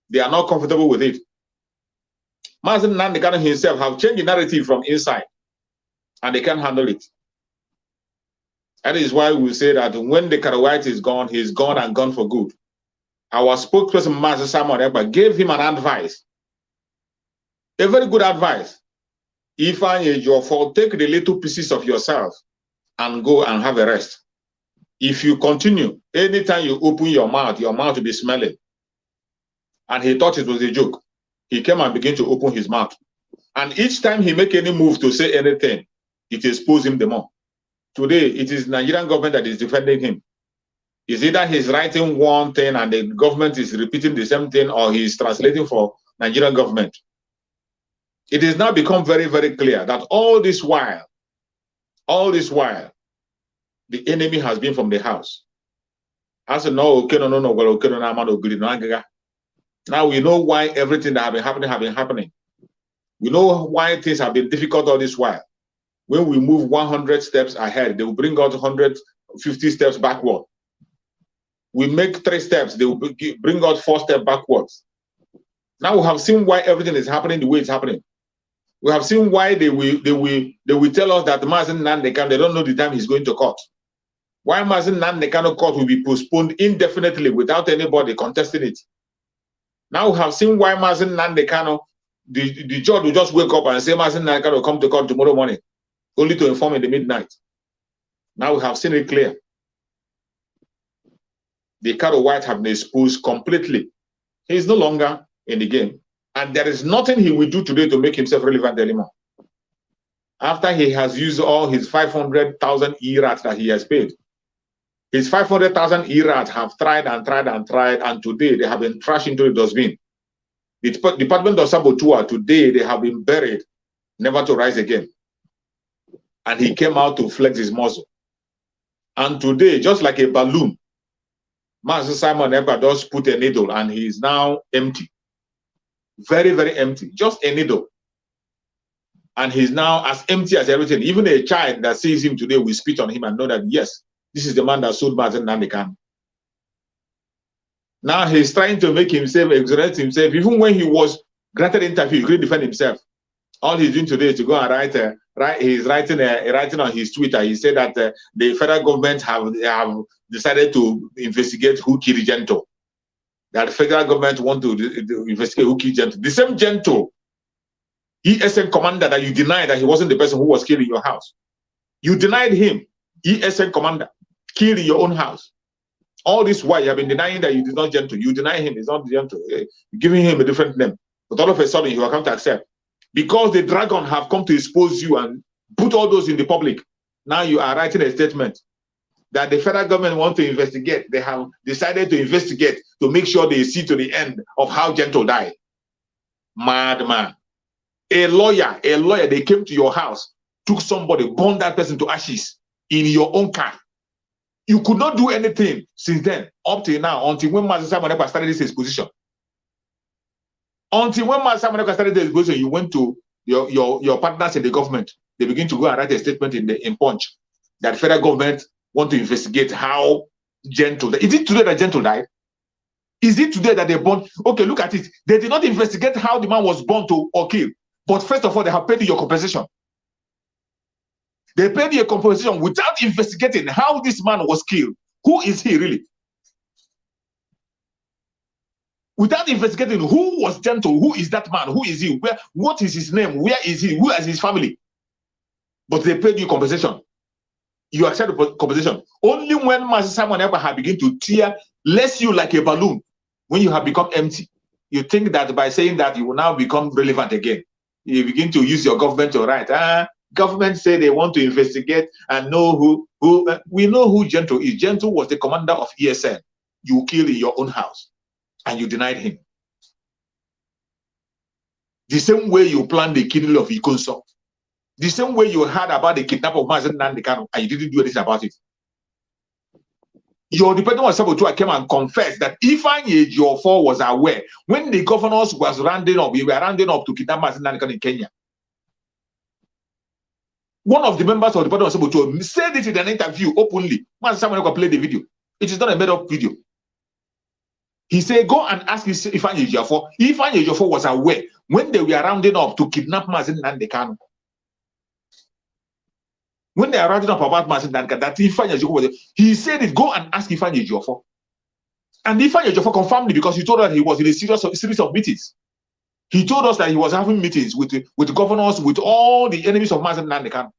They are not comfortable with it. Mazen Nandekano himself have changed the narrative from inside, and they can't handle it. That is why we say that when the Karawite is gone, he's gone and gone for good. Our spokesperson, Master Simon Ekpa, gave him an advice, a very good advice. If I is your fault, take the little pieces of yourself and go and have a rest. If you continue, anytime you open your mouth will be smelling. And he thought it was a joke. he came and began to open his mouth. And each time he make any move to say anything, it exposes him the more. Today, it is Nigerian government that is defending him. It's either he's writing one thing and the government is repeating the same thing, or he's translating for Nigerian government. It has now become very, very clear that all this while, the enemy has been from the house. As no, okay, no, well, okay, no, now we know why everything that have been happening. We know why things have been difficult all this while. When we move 100 steps ahead, they will bring out 150 steps backward. We make 3 steps, they will bring out 4 steps backwards. Now we have seen why everything is happening the way it's happening. We have seen why they will tell us that Mazen Nandekan, they don't know the time he's going to court. Why Mazen Nandekan court will be postponed indefinitely without anybody contesting it. Now we have seen why Mazen Nandekano, the judge will just wake up and say Mazen Nandekano will come to court tomorrow morning, only to inform in the midnight. Now we have seen it clear. The Caro White have been exposed completely. He is no longer in the game. And there is nothing he will do today to make himself relevant anymore. After he has used all his 500,000 ERAT that he has paid. His 500,000 ERAT have tried, and today they have been trashed into the dustbin. The Department of Saboteurs, today they have been buried, never to rise again. And he came out to flex his muscle. And today, just like a balloon, Master Simon Ekpa just put a needle and he is now empty. Very, very empty. Just a needle. And he's now as empty as everything. Even a child that sees him today will spit on him and know that, yes, this is the man that sold Mazen Nandekan. Now he's trying to make himself, exonerate himself. Even when he was granted interview, he couldn't defend himself. All he's doing today is to go and write. He's writing on his Twitter. He said that the federal government have decided to investigate who killed Gento. That the federal government want to investigate who killed Gento. The same Gento, ESN commander that you denied that he wasn't the person who was killed in your house. You denied him, ESN commander, killed in your own house. All this while you have been denying that you did not Gento. You deny him, it's not Gento. You're giving him a different name. But all of a sudden, you are come to accept. Because the dragon have come to expose you and put all those in the public. Now you are writing a statement that the federal government want to investigate. They have decided to investigate to make sure they see to the end of how Gento died. Madman. A lawyer, they came to your house, took somebody, burned that person to ashes in your own car. You could not do anything since then, up till now, until when Master Simon Ekpa started this exposition. Until when Master Simon Ekpa started this exposition, you went to your partners in the government. They begin to go and write a statement in Punch that federal government want to investigate how Gento died. Is it today that Gento died? Is it today that they burned? Okay, look at it. They did not investigate how the man was burned or killed. But first of all, they have paid you your compensation. They paid you a compensation without investigating how this man was killed. Who is he really? Without investigating who was Gento, who is that man, who is he, what is his name, where is he, who is his family? But they paid you compensation. You accept the compensation. Only when Master Simon Ekpa had begun to tear, less you like a balloon, when you have become empty. You think that by saying that you will now become relevant again. You begin to use your government to write. Government say they want to investigate and know who we know who Gento is. Gento was the commander of ESN. You killed in your own house and you denied him. The same way you planned the killing of Ikonso. The same way you heard about the kidnapping of Mazen Nandekano and you didn't do anything about it. Your Department of Saboteurs came and confessed that Ifeanyi Ejiofor was aware when the governors was rounding up, we were rounding up to kidnap Mazen Nandekano in Kenya. One of the members of the Department of Saboteurs said it in an interview openly. Mazen Simon played the video. It is not a made-up video. He said, go and ask Ifeanyi Ejiofor. Ifeanyi Ejiofor was aware when they were rounding up to kidnap Mazen Nandekano. When they are writing up about Mazen Nandekano, that Ifeanyi Ejiofor was, he said it, go and ask Ifeanyi Ejiofor. And Ifeanyi Ejiofor confirmed it because he told us that he was in a series of meetings. He told us that he was having meetings with governors, with all the enemies of Mazen Nandekano.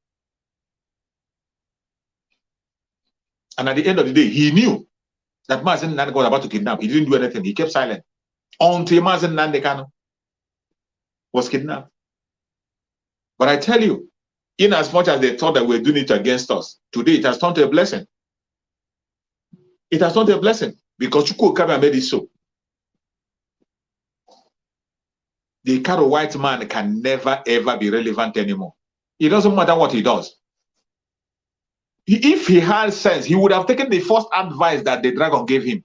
And at the end of the day, he knew that Mazen Nandekano was about to kidnap. He didn't do anything. He kept silent until Mazen Nandekano was kidnapped. But I tell you, in as much as they thought that we're doing it against us, today it has turned to a blessing. It has turned to a blessing because Chukwuka made it so. The Karo white man can never ever be relevant anymore. It doesn't matter what he does. If he had sense, he would have taken the first advice that the dragon gave him.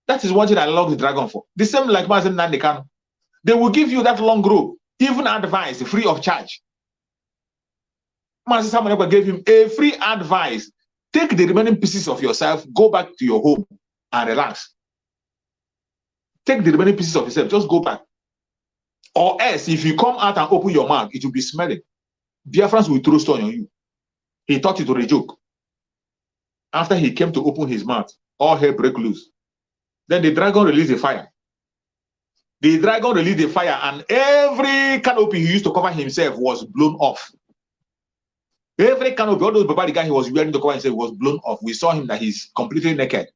That is one thing I love the dragon for. The same like Mazen Nandekano. They will give you that long rope, even advice, free of charge. Mazen Samanekwa gave him a free advice. Take the remaining pieces of yourself, go back to your home and relax. Take the remaining pieces of yourself, just go back. Or else, if you come out and open your mouth, it will be smelling. Biafrans will throw stone on you. He thought it was a joke. After he came to open his mouth, all hell break loose. Then the dragon released a fire. The dragon released a fire, and every canopy he used to cover himself was blown off. Every canopy, all those barbaric guy he was wearing to cover himself was blown off. We saw him that he's completely naked.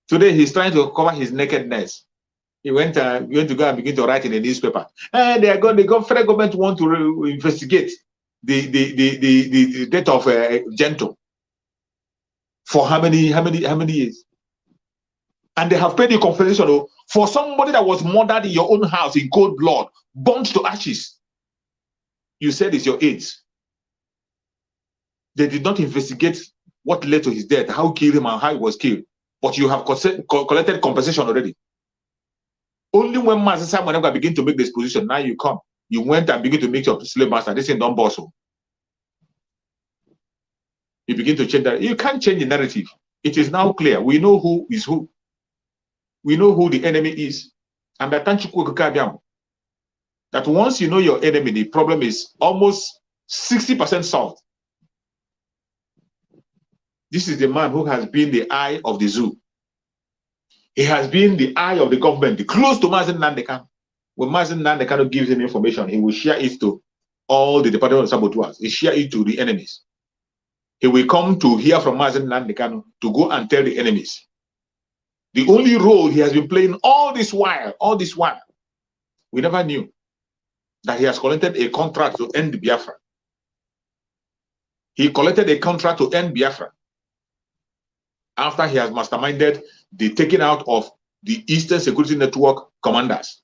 Today he's trying to cover his nakedness. He went to go and begin to write in the newspaper. And the federal government want to investigate the death of Gento. For how many years? And they have paid the compensation for somebody that was murdered in your own house in cold blood, burnt to ashes. You said it's your AIDS. They did not investigate what led to his death, how he killed him and how he was killed. But you have collected compensation already. Only when Master Simon begin to make this position, now you come. You went and begin to make your slave master. This thing don't boss. You begin to change that. You can't change the narrative. It is now clear. We know who is who. We know who the enemy is. And that once you know your enemy, the problem is almost 60% solved. This is the man who has been the eye of the zoo. He has been the eye of the government, close to Mazen Nandekano. When Mazen Nandekano gives him information, he will share it to all the Department of Saboteurs. He share it to the enemies. He will come to hear from Mazen Nandekano to go and tell the enemies. The only role he has been playing all this while, we never knew that he has collected a contract to end Biafra. He collected a contract to end Biafra after he has masterminded the taking out of the Eastern Security Network commanders.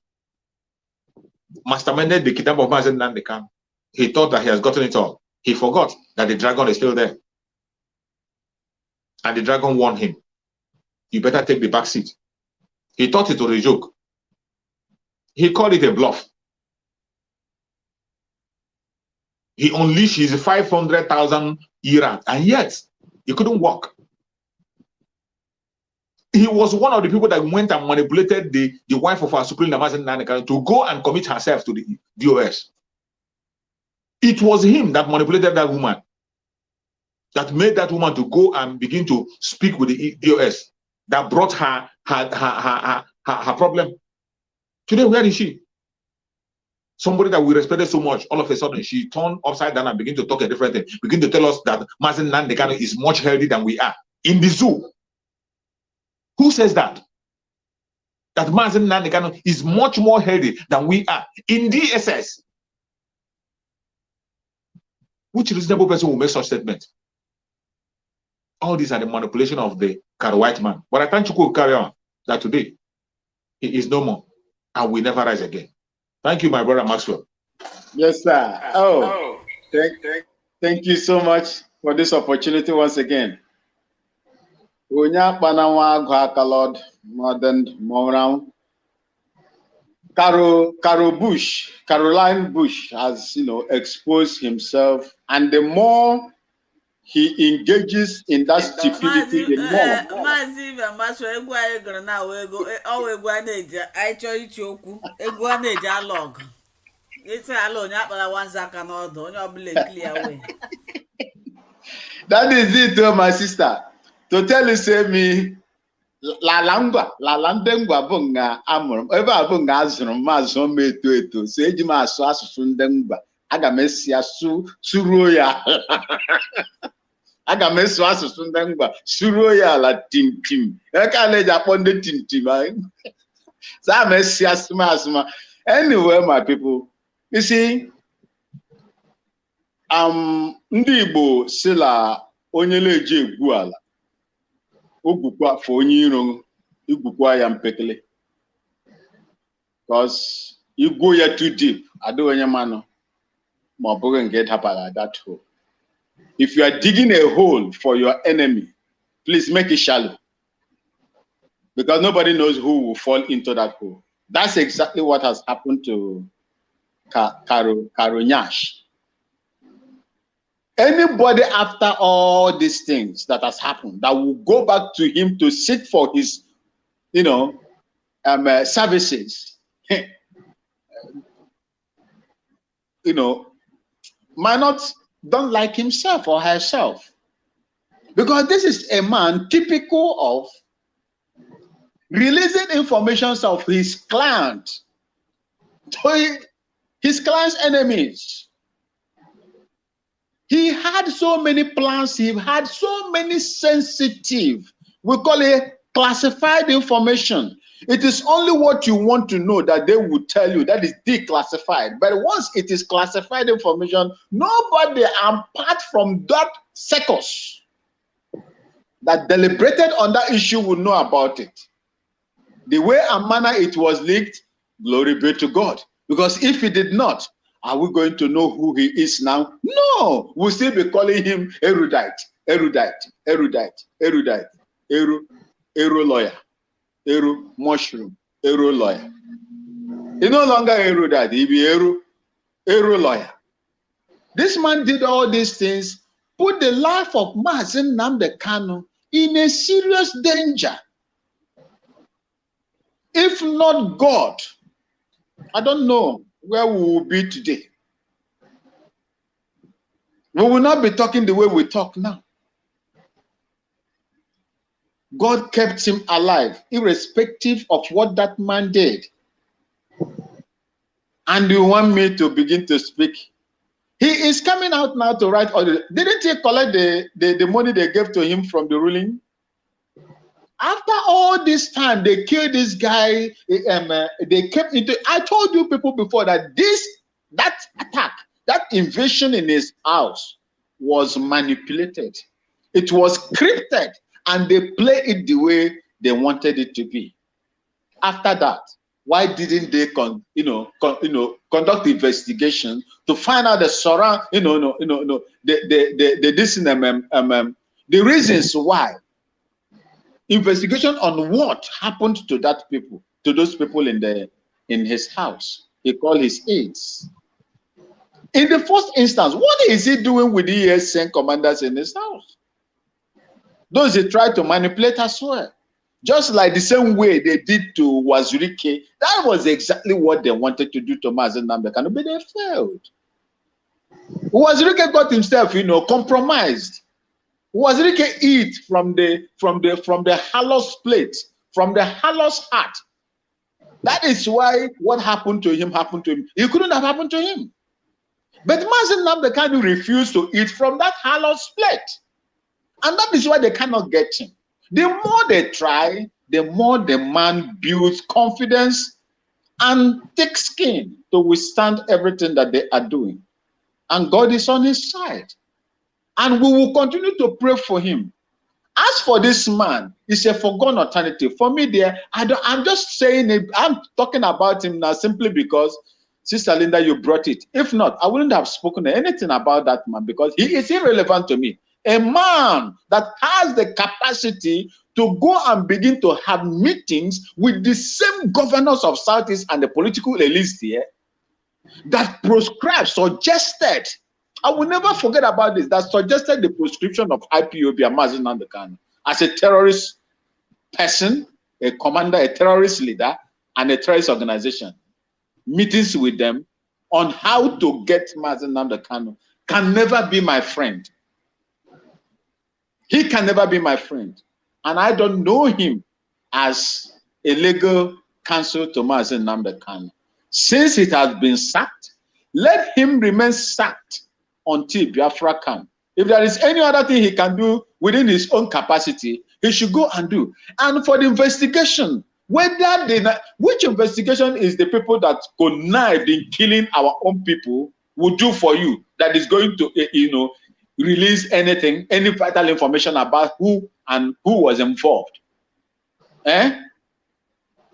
Masterminded the kidnap of Mazen Nandekano. He thought that he has gotten it all. He forgot that the dragon is still there. And the dragon warned him, you better take the back seat. He thought it was a joke. He called it a bluff. He unleashed his 500,000 Iran, and yet he couldn't walk. He was one of the people that went and manipulated the wife of our Supreme Mazen Nandekano to go and commit herself to the DOS. It was him that manipulated that woman, that made that woman to go and begin to speak with the DOS, that brought her problem. Today, where is she? Somebody that we respected so much, all of a sudden, she turned upside down and began to talk a different thing, begin to tell us that Mazen Nandekano is much healthier than we are. In the zoo. Who says that? That Mazen Nandekano is much more healthy than we are. In DSS. Which reasonable person will make such statement? All these are the manipulation of the Karo white man. But I thank you carry on that today he is no more and will never rise again. Thank you, my brother Maxwell. Yes, sir. Oh, thank you so much for this opportunity once again. Caroline Bush has, exposed himself, and the more he engages in that stupidity, the more. That is it, my sister. To tell you, say me, la landengwa bunga amurum. Eva bunga azurum mazo meto. Say jima asu sundengwa. Aga mesi asu suroya. Aga mesi asu sundengwa suroya la tim. Eka le Japan de tim. Sa mesi asuma. Anyway, my people, you see, ndị Igbo sila onye leje egwu ala ogwukwa for onye iro igwukwa ya mpekele, because you go here too deep, I do onye mano ma ọ bụghị nke dapara that hole. If you are digging a hole for your enemy, please make it shallow, because nobody knows who will fall into that hole. That's exactly what has happened to Karo Nyash. Anybody after all these things that has happened that will go back to him to seek for his, services, might not don't like himself or herself, because this is a man typical of releasing information of his client to his client's enemies. He had so many plans, he had so many sensitive, we call it classified information. It is only what you want to know that they will tell you, that is declassified. But once it is classified information, nobody apart from that circus that deliberated on that issue will know about it. The way and manner it was leaked, glory be to God. Because if he did not, are we going to know who he is now? No, we'll still be calling him erudite, eru lawyer, eru mushroom, eru lawyer. He no longer erudite, he be eru lawyer. This man did all these things, put the life of Mazen Nnamdi Kanu in a serious danger. If not God, I don't know where we will be today. We will not be talking the way we talk now. God kept him alive, irrespective of what that man did. And you want me to begin to speak? He is coming out now to write all the... Didn't he collect the money they gave to him from the ruling? After all this time, they killed this guy. They kept into... I told you people before that that attack, that invasion in his house was manipulated. It was scripted, and they played it the way they wanted it to be. After that, why didn't they conduct investigation to find out the surround, the reasons why? Investigation on what happened to those people in his house. He called his aides. In the first instance, what is he doing with the ESN commanders in his house? Those he tried to manipulate as well. Just like the same way they did to Wazirike, that was exactly what they wanted to do to Mazen Nnamdi Kanu, but they failed. Wazirike got himself, compromised. Wazirike eat from the Halos plate, from the Halos heart. That is why what happened to him happened to him. It couldn't have happened to him. But Mazen Nnamdi Kanu refused to eat from that Halos plate. And that is why they cannot get him. The more they try, the more the man builds confidence and thick skin to withstand everything that they are doing. And God is on his side. And we will continue to pray for him. As for this man, it's a forgotten alternative. For me, I'm just saying it. I'm talking about him now simply because, Sister Linda, you brought it. If not, I wouldn't have spoken anything about that man because he is irrelevant to me. A man that has the capacity to go and begin to have meetings with the same governors of Southeast and the political elites here that proscribed, suggested, I will never forget about this, that suggested the proscription of IPOB and Mazen Nnamdi Kanu as a terrorist person, a commander, a terrorist leader, and a terrorist organization. Meetings with them on how to get Mazen Nnamdi Kanu can never be my friend. He can never be my friend. And I don't know him as a legal counsel to Mazen Nnamdi Kanu. Since it has been sacked, let him remain sacked until Biafra comes. If there is any other thing he can do within his own capacity, he should go and do. And for the investigation, Whether they, which investigation is the people that connived in killing our own people will do for you that is going to, release anything, any vital information about who and who was involved?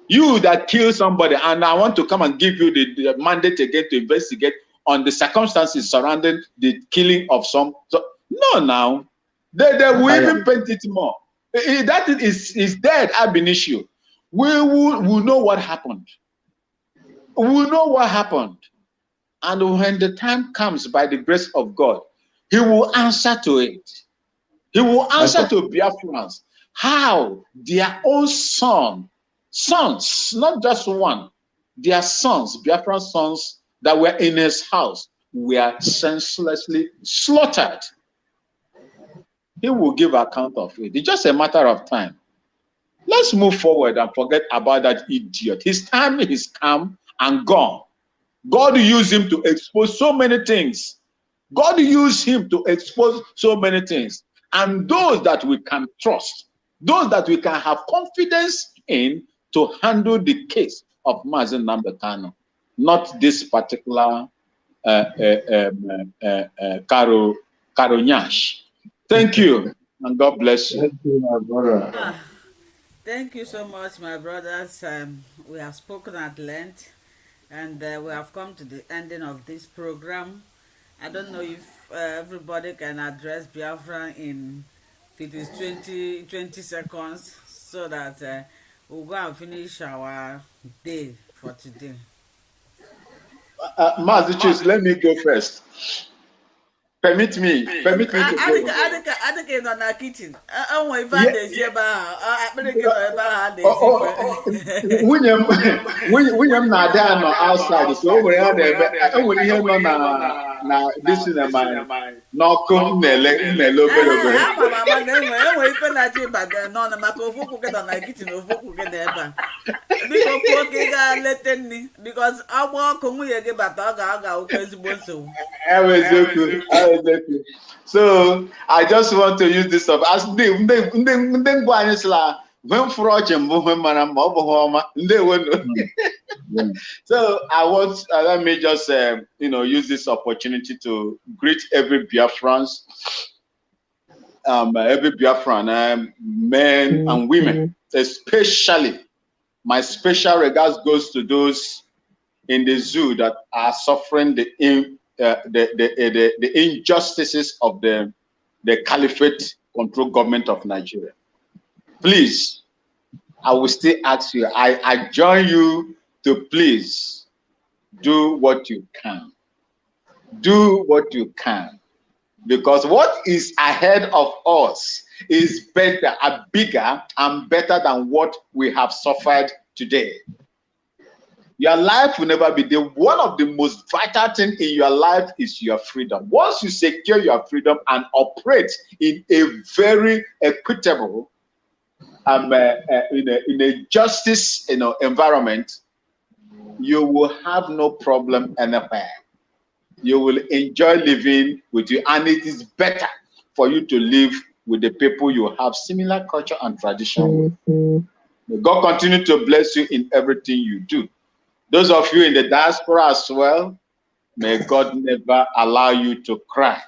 You that kill somebody, and I want to come and give you the mandate again to investigate on the circumstances surrounding the killing of some. So, no, now they will even paint it more. That is dead ab initio. We will know what happened. We will know what happened. And when the time comes, by the grace of God, he will answer to it. He will answer to Biafrans how their own sons, not just one, their sons, Biafran sons that were in his house, were senselessly slaughtered. He will give account of it. It's just a matter of time. Let's move forward and forget about that idiot. His time is come and gone. God used him to expose so many things. God used him to expose so many things. And those that we can trust, those that we can have confidence in to handle the case of Mazen Nambekano, not this particular Karo Nyash. Thank you, and God bless you. Thank you, my brother. Thank you so much, my brothers. We have spoken at length, and we have come to the ending of this program. I don't know if everybody can address Biafra in, if it is 20 seconds, so that we'll go and finish our day for today. Mazichus, let me go first. Permit me to go. Adịghị nọ na kitchen. Onwe ife a na-esi ebe ahụ. Akpịrịghị nọ ebe ahụ a na-esi ife. Nwunye m na-adị anọ outside, so o nwere ihe nọ na this cinema n'ọkụ m na-ele obere. Ama na enwe ife na-achọ ịbata n'ọnụ maka ofu okwu gị nọ na kitchen, ofu okwu gị nọ ebe a. Biko kwuo ka ị gaa lete nri, because ọgba ọkụ nwunye gị bata ọ ga-awụkwa ezigbo nsogbu. So I just want to use this up as so I want let me just use this opportunity to greet every Biafran, men and women, especially my special regards goes to those in the zoo that are suffering the injustices of the caliphate control government of Nigeria. Please, I will still ask you, I join you to please do what you can. Do what you can. Because what is ahead of us is better and bigger and better than what we have suffered today. Your life will never be there. One of the most vital things in your life is your freedom. Once you secure your freedom and operate in a very equitable, in a justice environment, you will have no problem anywhere. You will enjoy living with you, and it is better for you to live with the people you have similar culture and tradition with. May God continue to bless you in everything you do. Those of you in the diaspora as well, may God never allow you to cry.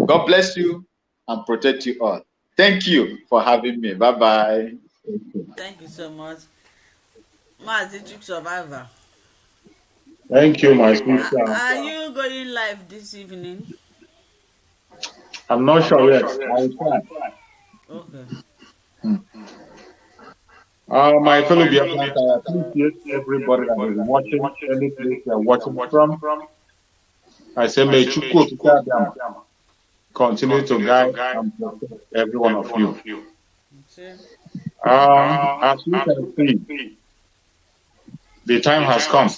God bless you and protect you all. Thank you for having me. Bye-bye. Thank you so much. Mazi Survivor. Thank you, my sister. Are you going live this evening? I'm not sure yet. I will try. Okay. My fellow Biafrans, I appreciate everybody that is watching, any place they are watching from. I say, may Chukwu continue to guide and protect every one of you. As you can see, the time has come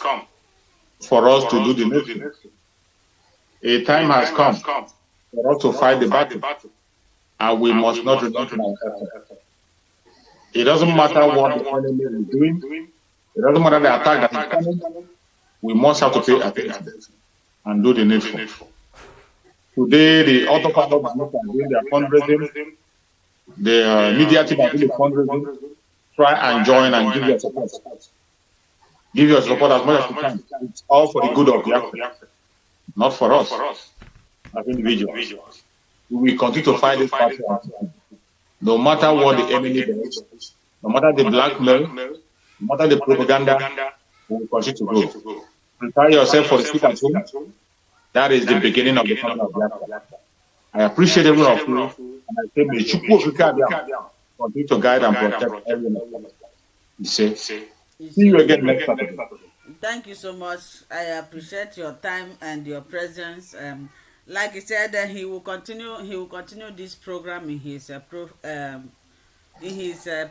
for us to do the next. A time has come for us to fight the battle, and we must not reduce our effort. It doesn't matter what the enemy is doing. It doesn't matter the attack that is coming. We must have to pay attention and do the needful. Today, the autopilot are doing their fundraising. The media team are doing the fundraising. try and join and give your support. Give your support as much as you can. It's all for the good of Biafra, not for us as individuals. We will continue to fight this battle, no matter what the enemy does, no matter the blackmail, no matter the propaganda, we will continue to go. Prepare yourself for the seat at home. That is the beginning of the coming of Biafra. I appreciate every one of you, and I say, may Chukwu continue to guide and protect everyone. See you again next Saturday. Thank you so much. I appreciate your time and your presence. Like he said, he will continue. He will continue this program in his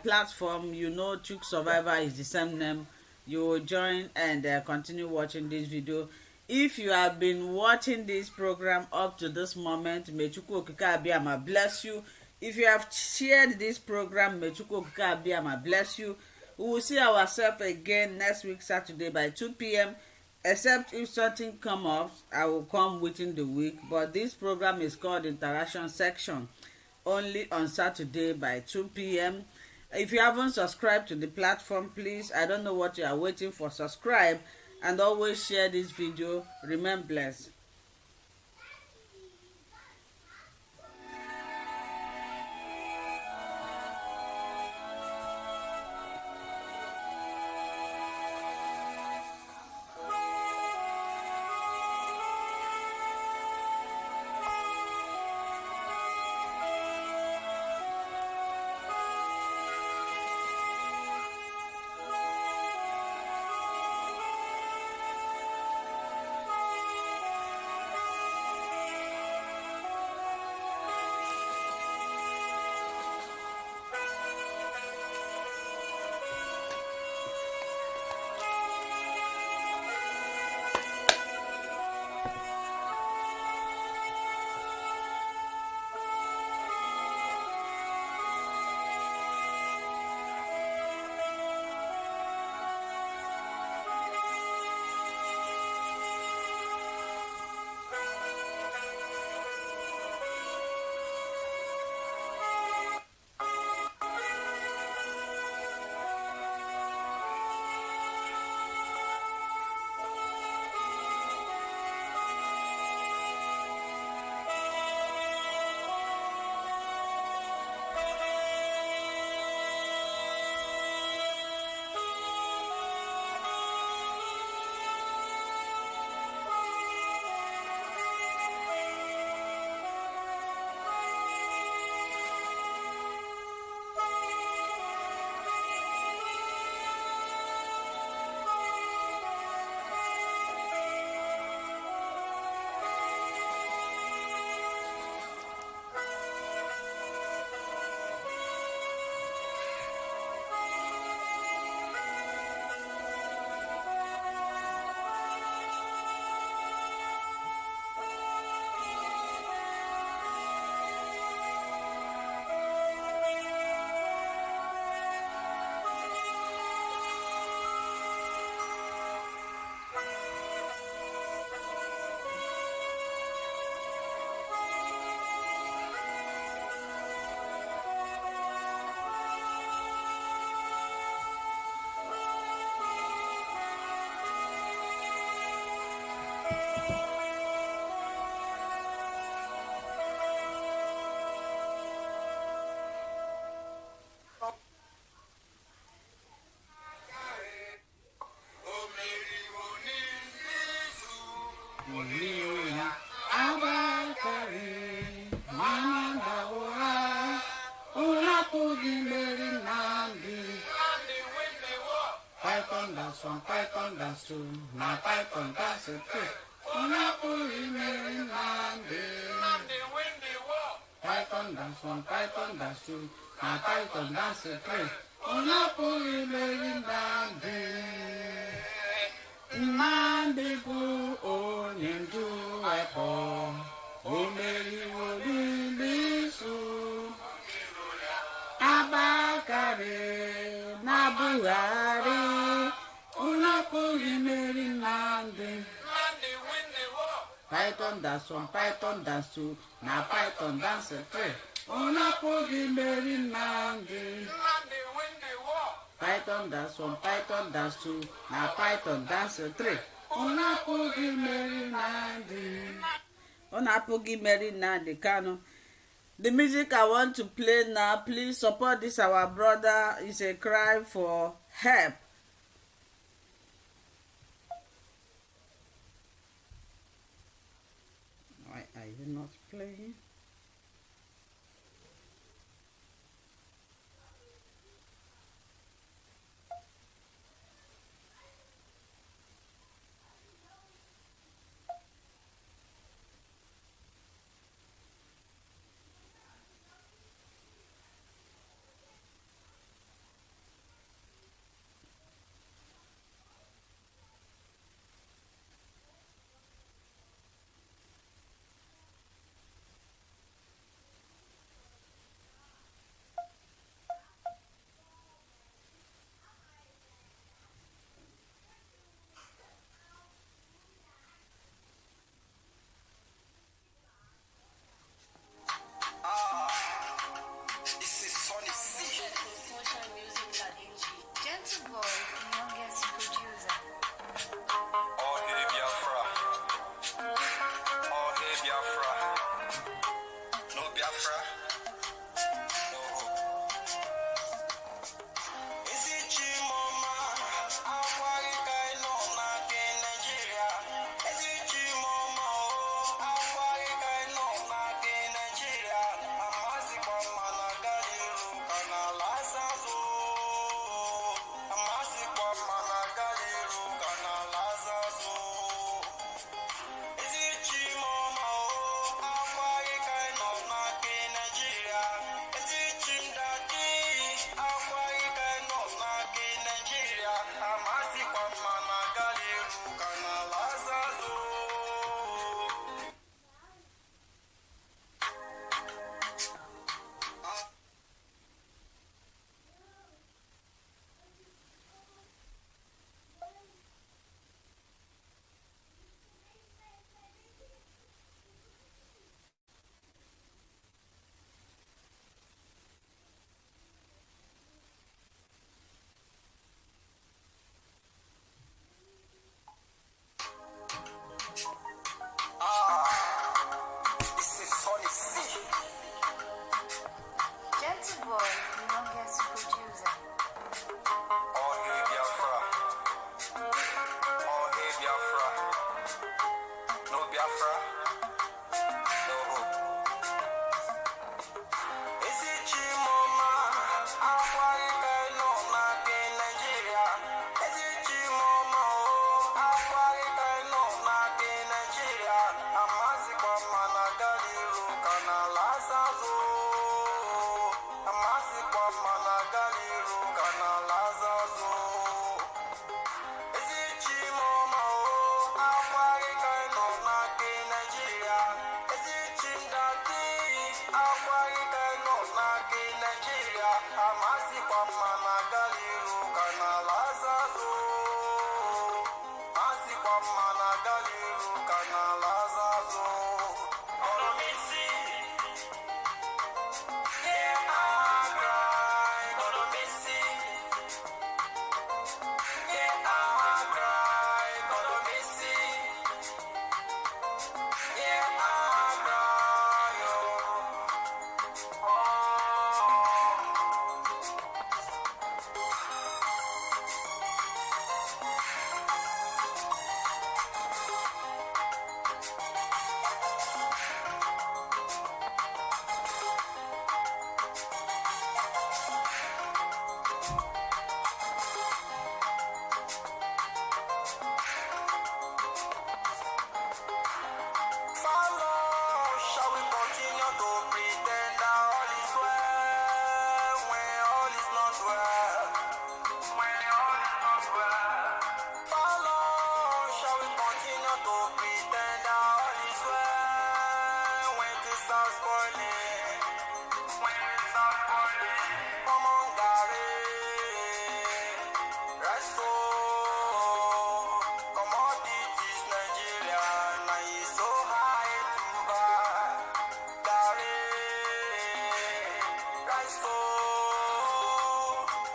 platform. You know, Chuk Survivor is the same name. You will join and continue watching this video. If you have been watching this program up to this moment, may Chukwu Okike Abiyama bless you. If you have shared this program, may Chukwu Okike Abiyama bless you. We will see ourselves again next week Saturday by 2 p.m. Except if something come up, I will come within the week. But this program is called Interaction Section, only on Saturday by 2 p.m. If you haven't subscribed to the platform, please, I don't know what you are waiting for, subscribe and always share this video. Remain blessed. Python dance too, na Python dance too. Una puri meri nandi. Python dance one, Python dance two, na Python dance three. Una puri meri nandi. Nandi bu o nindu epo, o meri o lisu. Abakare na Buhari. Una puri meri nandi. Python dance one, Python dance two, na Python dance three. Una puri meri nandi. Python dance 1, Python dance 2, now Python dance 3. Unapogi Mary Nandi. Unapogi Mary Nandi Kano. The music I want to play now, please support this our brother. It's a cry for help. Why are you not playing?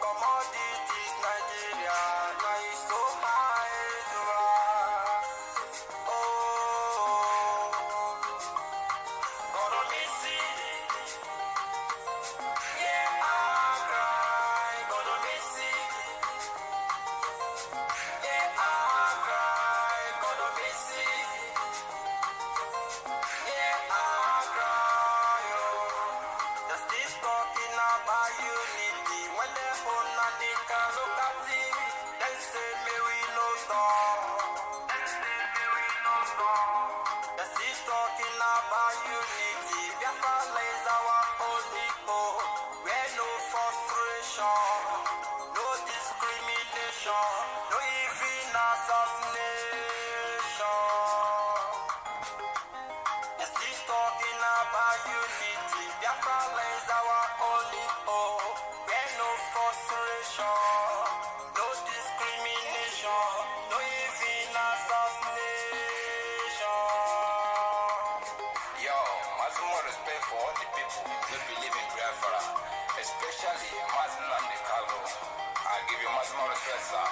Commodity about unity. Biafra is our only hope. Where no frustration, no discrimination, no even assassination. You're still talking about unity. Biafra is our only hope. Where no frustration, no discrimination, no even assassination. Yo, much more respect for all the people who believe in Biafra, especially Mazin and the Carlo. I give you much more respect, sir.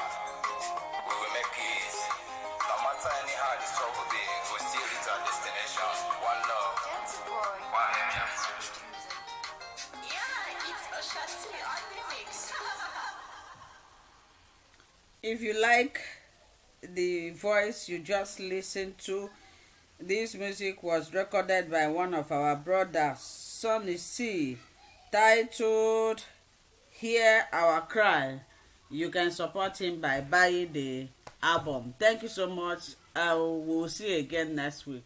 We will make peace. No matter any hard the struggle be, we'll still reach our destination. One love. One area. Yeah, it's a chassis on the mix. If you like the voice you just listened to, this music was recorded by one of our brothers, Sonny C, titled Hear Our Cry. You can support him by buying the album. Thank you so much. I will see you again next week.